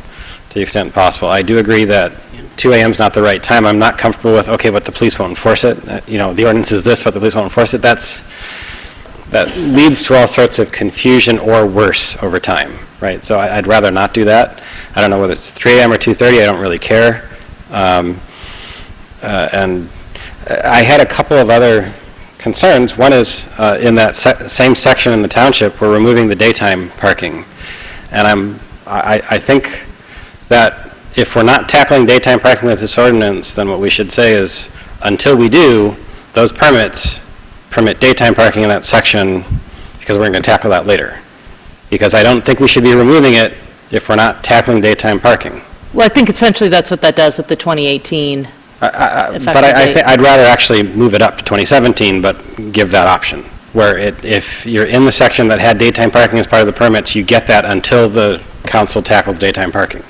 to the extent possible. I do agree that 2 a.m. is not the right time. I'm not comfortable with, okay, but the police won't enforce it. The ordinance is this, but the police won't enforce it. That leads to all sorts of confusion or worse over time, right? So I'd rather not do that. I don't know whether it's 3 a.m. or 2:30. I don't really care. And I had a couple of other concerns. One is in that same section in the township, we're removing the daytime parking. And I think that if we're not tackling daytime parking with this ordinance, then what we should say is, until we do, those permits permit daytime parking in that section, because we're going to tackle that later. Because I don't think we should be removing it if we're not tackling daytime parking. Well, I think essentially that's what that does with the 2018. But I'd rather actually move it up to 2017, but give that option, where if you're in the section that had daytime parking as part of the permits, you get that until the council tackles daytime parking.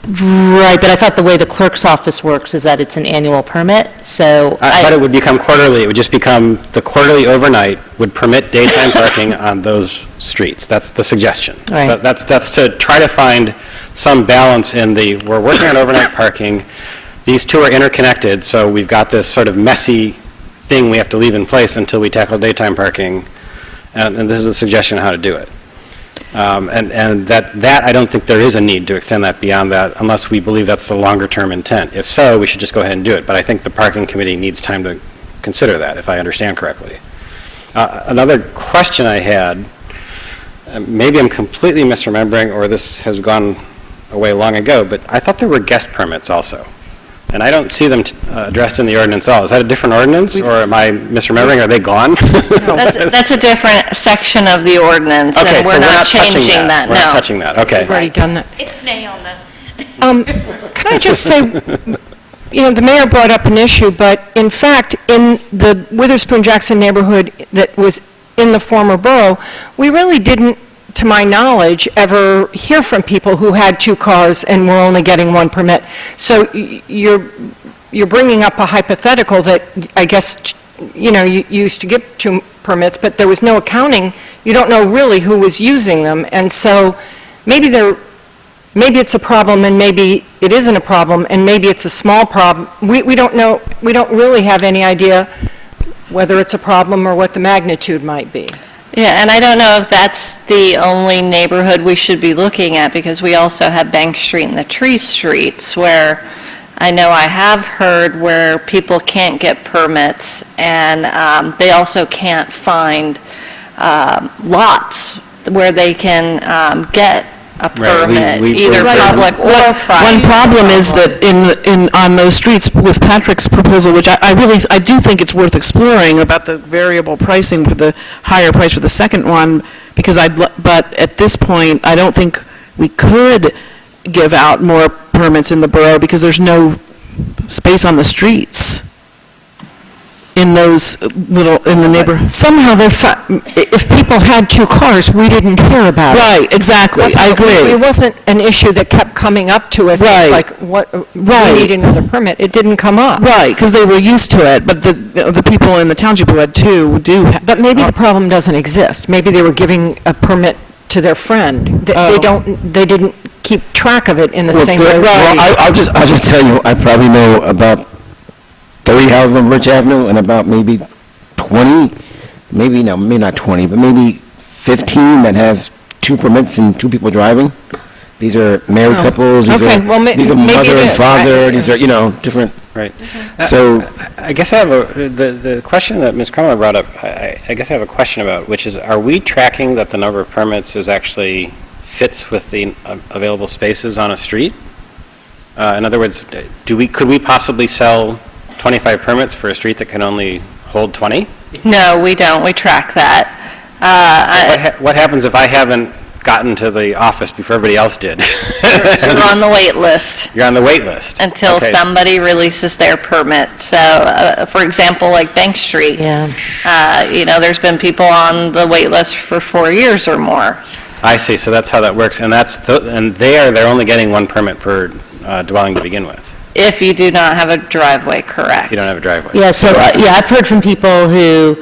Right, but I thought the way the clerk's office works is that it's an annual permit, so... But it would become quarterly. It would just become, the quarterly overnight would permit daytime parking on those streets. That's the suggestion. Right. But that's to try to find some balance in we're working on overnight parking. These two are interconnected, so we've got this sort of messy thing we have to leave in place until we tackle daytime parking. And this is a suggestion on how to do it. And that I don't think there is a need to extend that beyond that unless we believe that's the longer term intent. If so, we should just go ahead and do it. But I think the parking committee needs time to consider that, if I understand correctly. Another question I had, maybe I'm completely misremembering or this has gone away long ago, but I thought there were guest permits also. And I don't see them addressed in the ordinance at all. Is that a different ordinance, or am I misremembering? Are they gone? That's a different section of the ordinance, Okay, and so we're not changing touching that, We're not no. touching that, okay. We've already done that. It's nay on the... Can I just say, the mayor brought up an issue, but in fact, in the Witherspoon-Jackson neighborhood that was in the former borough, we really didn't, to my knowledge, ever hear from people who had 2 cars and were only getting 1 permit. So you're bringing up a hypothetical that I guess, you used to get 2 permits, but there was no accounting. You don't know really who was using them. And so maybe it's a problem and maybe it isn't a problem and maybe it's a small problem. We don't know. We don't really have any idea whether it's a problem or what the magnitude might be. Yeah, and I don't know if that's the only neighborhood we should be looking at, because we also have Bank Street and the Tree Streets, where I know I have heard where people can't get permits, and they also can't find lots where they can get a permit, either public or private. One problem is that on those streets with Patrick's proposal, which I do think it's worth exploring about the variable pricing for the higher price for the second one, because but at this point, I don't think we could give out more permits in the borough because there's no space on the streets in those in the neighborhood. Somehow, if people had 2 cars, we didn't hear about it. Right, exactly. I agree. It wasn't an issue that kept coming up to us. Right. It's like, we need another permit. It didn't come up. Right, because they were used to it, but the people in the township who had 2 do have. But maybe the problem doesn't exist. Maybe they were giving a permit to their friend. They didn't keep track of it in the same way. Well, I'll just tell you, I probably know about 30 houses on Rich Avenue and about maybe 20, maybe not 20, but maybe 15 that have 2 permits and 2 people driving. These are married Oh. couples, these Okay, are well, these are maybe mother it and is. father, these are, different. Right. So- I guess I have the question that Ms. Carmel brought up, I guess I have a question about, which is, are we tracking that the number of permits is actually fits with the available spaces on a street? In other words, could we possibly sell 25 permits for a street that can only hold 20? No, we don't. We track that. What happens if I haven't gotten to the office before everybody else did? You're on the wait list You're on the wait list. until Okay. somebody releases their permit. So, for example, like Bank Street, there's been people on the wait list for 4 years or more. I see, so that's how that works, and they're only getting 1 permit per dwelling to begin with, If you do not have a driveway, correct. if you don't have a driveway. Yeah, so, I've heard from people who,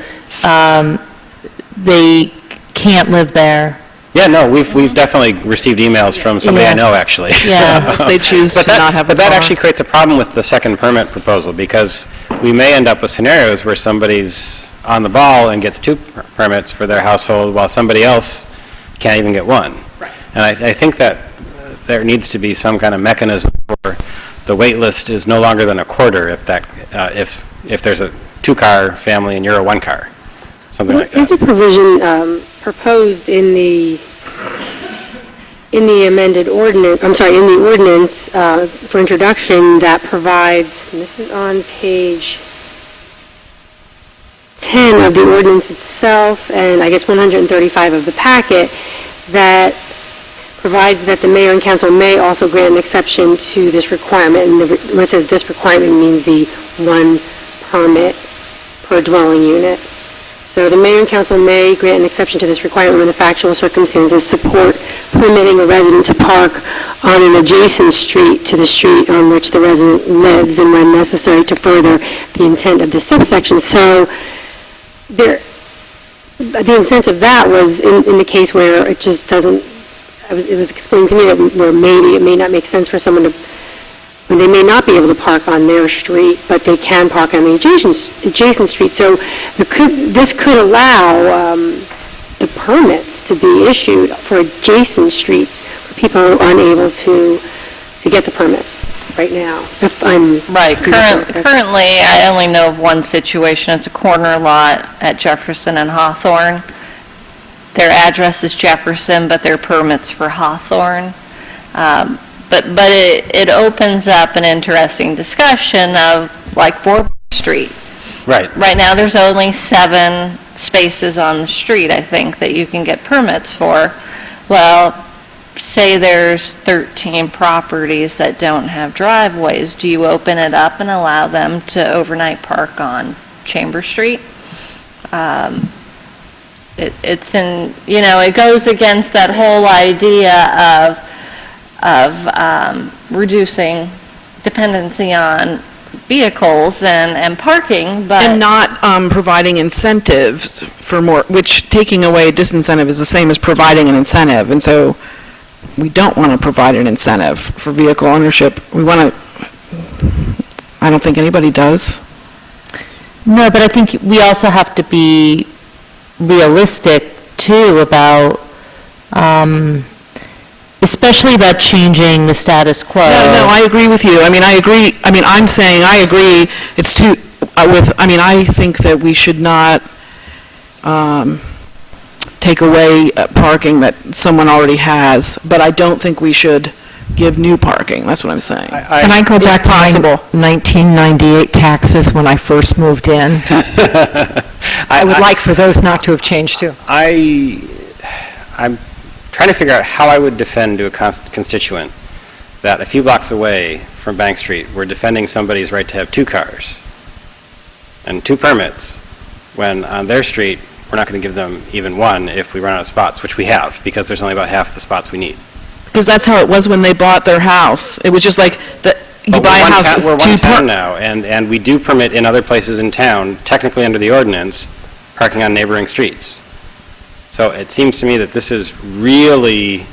they can't live there. Yeah, no, we've definitely received emails from somebody I Yeah. know, actually. Yeah. Unless they choose to not have a But that car. actually creates a problem with the second permit proposal, because we may end up with scenarios where somebody's on the ball and gets 2 permits for their household, while somebody else can't even get 1. Right. And I think that there needs to be some kind of mechanism where the wait list is no longer than a quarter if there's a 2-car family and you're a 1-car, something like that. There's a provision proposed in the amended ordinance, in the ordinance for introduction that provides, and this is on page 10 of the ordinance itself, and I guess 135 of the packet, that provides that the mayor and council may also grant an exception to this requirement. And when it says this requirement, means the 1 permit per dwelling unit. So the mayor and council may grant an exception to this requirement when the factual circumstances support permitting a resident to park on an adjacent street to the street on which the resident lives, and when necessary to further the intent of the subsection. So the intent of that was in the case where it just doesn't, it was explained to me that where maybe it may not make sense for someone to, when they may not be able to park on their street, but they can park on the adjacent street. So this could allow the permits to be issued for adjacent streets for people who are unable to get the permits right now. If I'm Right. Currently, I only know of one situation. It's a corner lot at Jefferson and Hawthorne. Their address is Jefferson, but their permit's for Hawthorne. But it opens up an interesting discussion of, like, 4 Street. Right. Right now, there's only 7 spaces on the street, I think, that you can get permits for. Well, say there's 13 properties that don't have driveways. Do you open it up and allow them to overnight park on Chamber Street? It goes against that whole idea of reducing dependency on vehicles and parking, but... And not providing incentives for more, which taking away a disincentive is the same as providing an incentive. And so we don't want to provide an incentive for vehicle ownership. We want to, I don't think anybody does. No, but I think we also have to be realistic, too, about, especially about changing the status quo. No, I agree with you. I'm saying I agree. It's too, I think that we should not take away parking that someone already has, but I don't think we should give new parking. That's what I'm saying. Can I go back to my 1998 taxes when I first moved in? I would like for those not to have changed, too. I'm trying to figure out how I would defend to a constituent that a few blocks away from Bank Street, we're defending somebody's right to have 2 cars and 2 permits, when on their street, we're not going to give them even 1 if we run out of spots, which we have, because there's only about half the spots we need. Because that's how it was when they bought their house. It was just like, you buy a house with 2 We're one town now, and we do permit in other places in town, technically under the ordinance, parking on neighboring streets. So it seems to me that this is really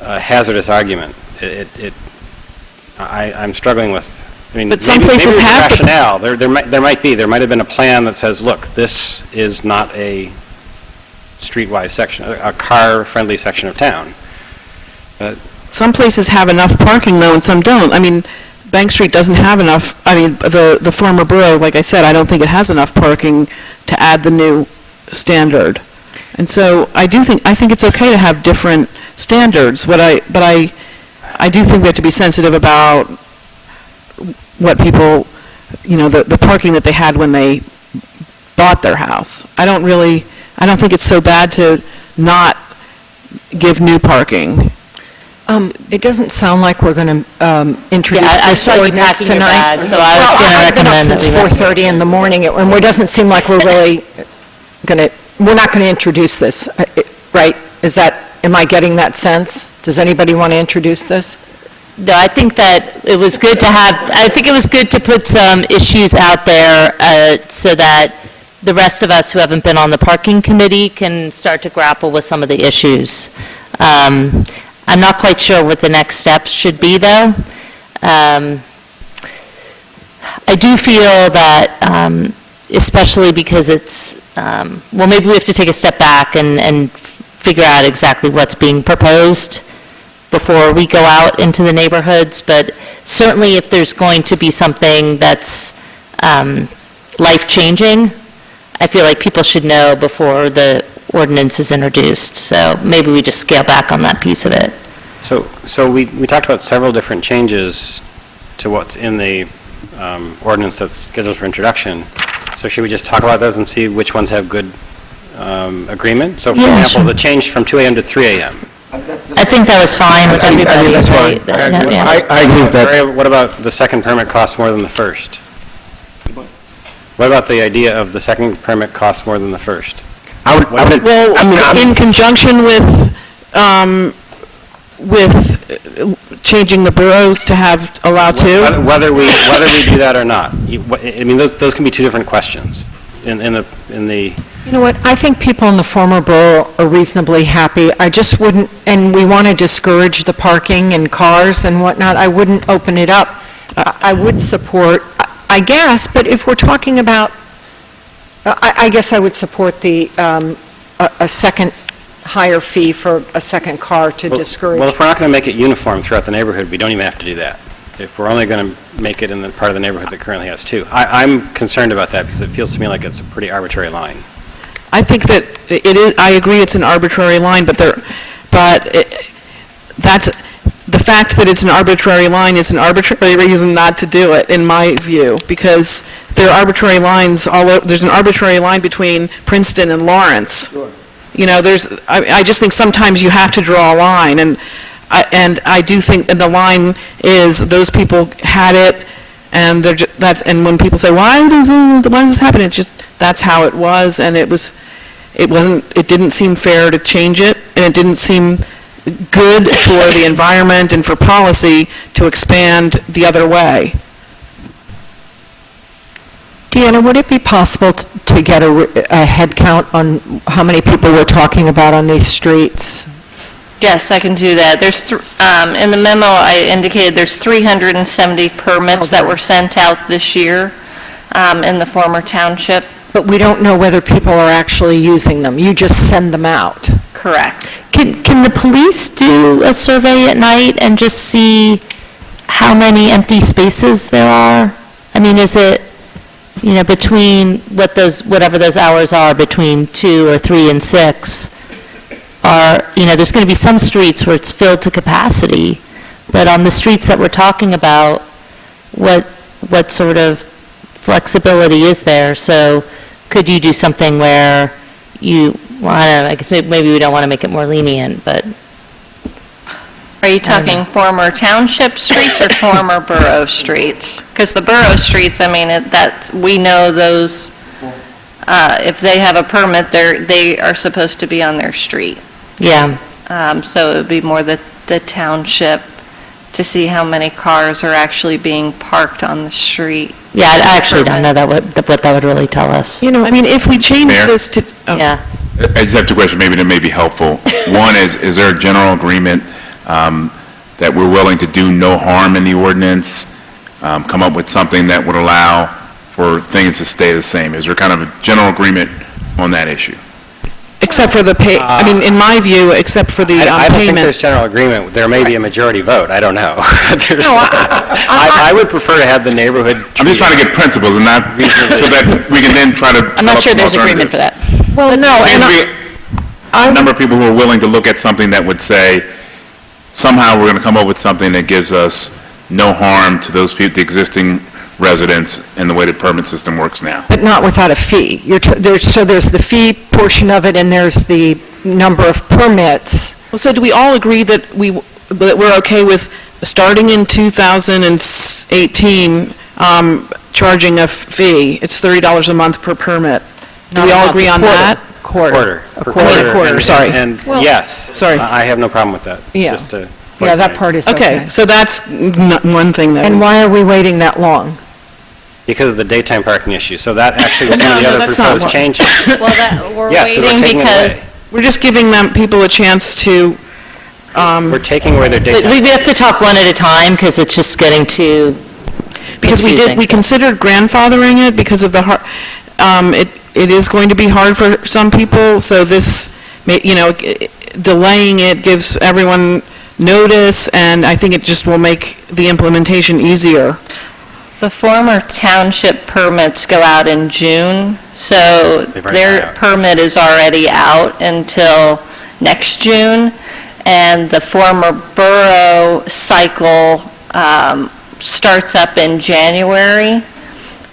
a hazardous argument. I'm struggling with, But some places have the- rationale. There might have been a plan that says, look, this is not a streetwise section, a car-friendly section of town. Some places have enough parking, though, and some don't. I mean, Bank Street doesn't have enough, I mean, the former borough, like I said, I don't think it has enough parking to add the new standard. And so I think it's okay to have different standards, but I do think we have to be sensitive about what people, the parking that they had when they bought their house. I don't think it's so bad to not give new parking. It doesn't sound like we're going to introduce I this saw you ordinance packing your tonight. bag, so I was going to I've been up recommend that since we went. 4:30 in the morning, and it doesn't seem like we're really we're not going to introduce this, right? Am I getting that sense? Does anybody want to introduce this? No, I think that it was good to put some issues out there so that the rest of us who haven't been on the parking committee can start to grapple with some of the issues. I'm not quite sure what the next steps should be, though. I do feel that, especially because it's, maybe we have to take a step back and figure out exactly what's being proposed before we go out into the neighborhoods, but certainly if there's going to be something that's life-changing, I feel like people should know before the ordinance is introduced, so maybe we just scale back on that piece of it. So we talked about several different changes to what's in the ordinance that's scheduled for introduction. So should we just talk about those and see which ones have good agreement? So for example, the change from 2 a.m. to 3 a.m. I think that was fine with everybody. that's fine. I agree with that. What about the second permit costs more than the first? What about the idea of the second permit costs more than the first? In conjunction with changing the boroughs to allow two? Whether we do that or not. I mean, those can be two different questions in the. You know what, I think people in the former borough are reasonably happy. I just wouldn't, and we want to discourage the parking and cars and whatnot, I wouldn't open it up. I would support, I guess, but if we're talking about, I guess I would support a second higher fee for a second car to discourage. Well, if we're not going to make it uniform throughout the neighborhood, we don't even have to do that. If we're only going to make it in the part of the neighborhood that currently has two. I'm concerned about that because it feels to me like it's a pretty arbitrary line. I think that it is, I agree it's an arbitrary line, but that's, the fact that it's an arbitrary line is an arbitrary reason not to do it, in my view, because there are arbitrary lines all over, there's an arbitrary line between Princeton and Lawrence. Sure. I just think sometimes you have to draw a line, and I do think that the line is those people had it, and and when people say, why does this happen? It's just, that's how it was, and it didn't seem fair to change it, and it didn't seem good for the environment and for policy to expand the other way. Deanna, would it be possible to get a head count on how many people we're talking about on these streets? Yes, I can do that. There's, in the memo, I indicated there's 370 permits that were sent out this year in the former township. But we don't know whether people are actually using them. You just send them out. Correct. Can the police do a survey at night and just see how many empty spaces there are? I mean, is it, between whatever those hours are, between 2 or 3 and 6, there's going to be some streets where it's filled to capacity, but on the streets that we're talking about, what sort of flexibility is there? So could you do something where I don't know, I guess maybe we don't want to make it more lenient, but... Are you talking former township streets or former borough streets? Because the borough streets, I mean, we know those, if they have a permit, they are supposed to be on their street. Yeah. So it would be more the township to see how many cars are actually being parked on the street. Yeah, I actually don't know what that would really tell us. I mean, if we change Mayor? this to... Yeah. I just have two questions, maybe that may be helpful. One is there a general agreement that we're willing to do no harm in the ordinance, come up with something that would allow for things to stay the same? Is there kind of a general agreement on that issue? Except for the pay, I mean, in my view, except for the I don't think payment. there's general agreement. There may be a majority vote, I don't know. I would prefer to have the neighborhood. I'm just trying to get principles and not, so that we can then try to. I'm not sure there's agreement for that. Well, no, Seems and to be a number of people who are willing to look at something that would say, somehow we're going to come up with something that gives us no harm to those people, the existing residents, and the way the permit system works now. But not without a fee. So there's the fee portion of it, and there's the number of permits. Well, so do we all agree that we're okay with starting in 2018, charging a fee? It's $30 a month per permit. Do we all agree on that? Quarter. Quarter, sorry. And Well, yes, sorry. I have no problem with that. Yeah. Just to Yeah, that part is okay. Okay, so that's one thing that. And why are we waiting that long? Because of the daytime parking issue. So that actually was one of the No, other that's not proposed what- changes. Well, we're Yes, 'cause we're waiting taking it because away. We're just giving people a chance to, We're taking away their But daytime. we have to talk one at a time, because it's just getting too because we confusing. considered grandfathering it because of the, it is going to be hard for some people, so this, delaying it gives everyone notice, and I think it just will make the implementation easier. the former township permits go out in June, so They've already their gone out. permit is already out until next June, and the former borough cycle starts up in January.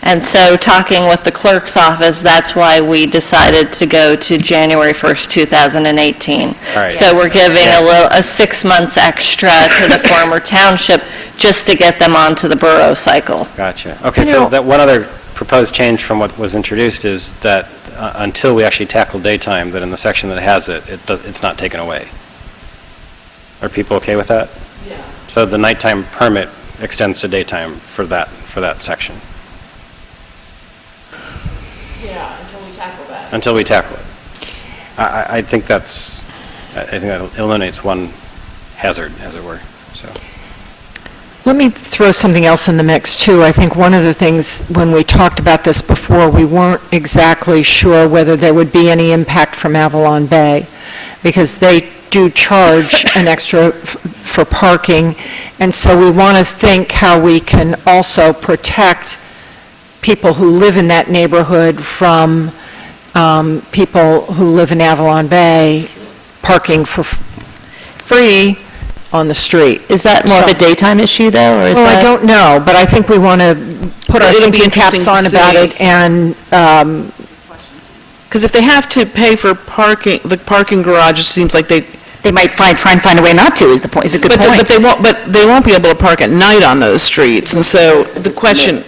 And so, talking with the clerk's office, that's why we decided to go to January 1st, 2018. All right. So we're giving a 6 months extra to the former township just to get them onto the borough cycle. Gotcha. Okay, so that one other proposed change from what was introduced is that until we actually tackle daytime, that in the section that has it's not taken away. Are people okay with that? Yeah. So the nighttime permit extends to daytime for that section. Yeah, until we tackle that. Until we tackle it. I think that eliminates one hazard, as it were, so. Let me throw something else in the mix, too. I think one of the things, when we talked about this before, we weren't exactly sure whether there would be any impact from Avalon Bay, because they do charge an extra for parking, and so we want to think how we can also protect people who live in that neighborhood from people who live in Avalon Bay parking for free on the street. Is that more of a daytime issue, though, or is Well, that? I don't know, but I think we want to put our It'll be thinking caps interesting on to about see. it, and Because if they have to pay for parking, the parking garage, it seems like they might try and find a way not to, is a good But point. they won't be able to park at night on those streets, and so the question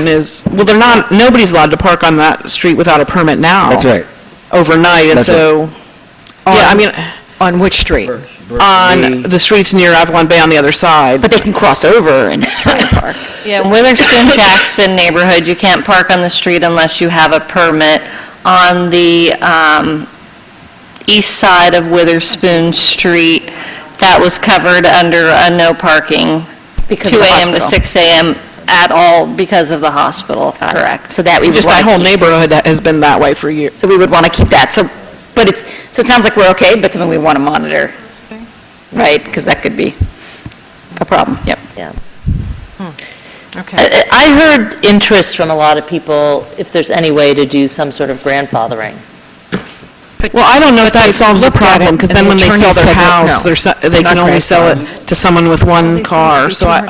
is, well, nobody's allowed to park on that street without a permit now. That's right. Overnight, and That's so, yeah, I mean, on which street? on the streets near Avalon Bay on the other side. But they can cross over and try and park. Yeah, Witherspoon Jackson neighborhood, you can't park on the street unless you have a permit. On the east side of Witherspoon Street, that was covered under a no parking, Because 2 of the a.m. to hospital. 6 a.m. at all because of the hospital, correct? So that we would Just want that to whole keep. neighborhood has been that way for years. So we would want to keep that. So it sounds like we're okay, but something we want to monitor, right? Because that could be a problem. Yep. Yeah. Okay. I heard interest from a lot of people if there's any way to do some sort of grandfathering. Well, I don't know if that solves the looked at it, problem, because and then the when they attorney sell their said that, house, no, they can not only sell grandfathered. it to someone with one car, so I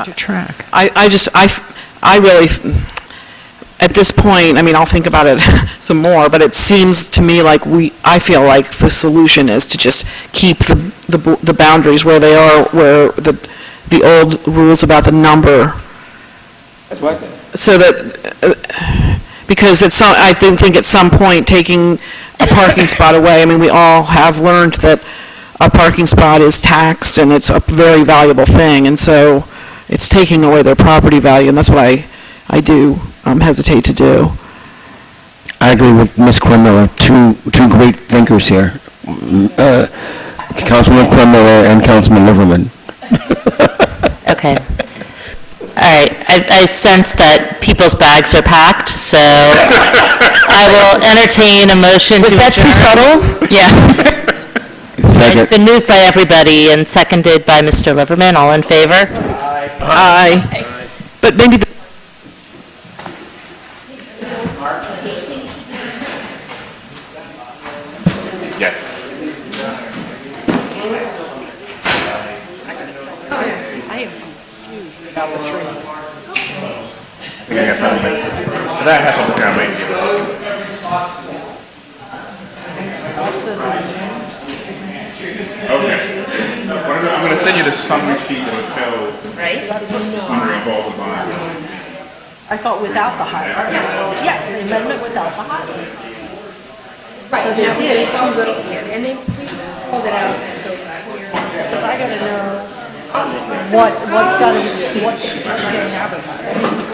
really, at this point, I mean, I'll think about it some more, but it seems to me like I feel like the solution is to just keep the boundaries where they are, where the old rules about the number. That's what I think. So that, because I think at some point, taking a parking spot away, I mean, we all have learned that a parking spot is taxed, and it's a very valuable thing, and so it's taking away their property value, and that's what I do hesitate to do. I agree with Ms. Cormiller, two great thinkers here. Councilman Cormiller and Councilman Liverman. Okay. All right. I sense that people's bags are packed, so I will entertain a motion to adjourn. Was that too subtle? Yeah. It's been moved by everybody and seconded by Mr. Liverman. All in favor? Aye. But maybe the Yes. I got something. But I have to look at my Okay. I'm going to send you the summary sheet that would show summary of all the bonds. I thought without the highlight. Yes, the amendment without the highlight. Right, so they did it through the, and they pulled it out just so clear. Says I gotta know what's gonna happen.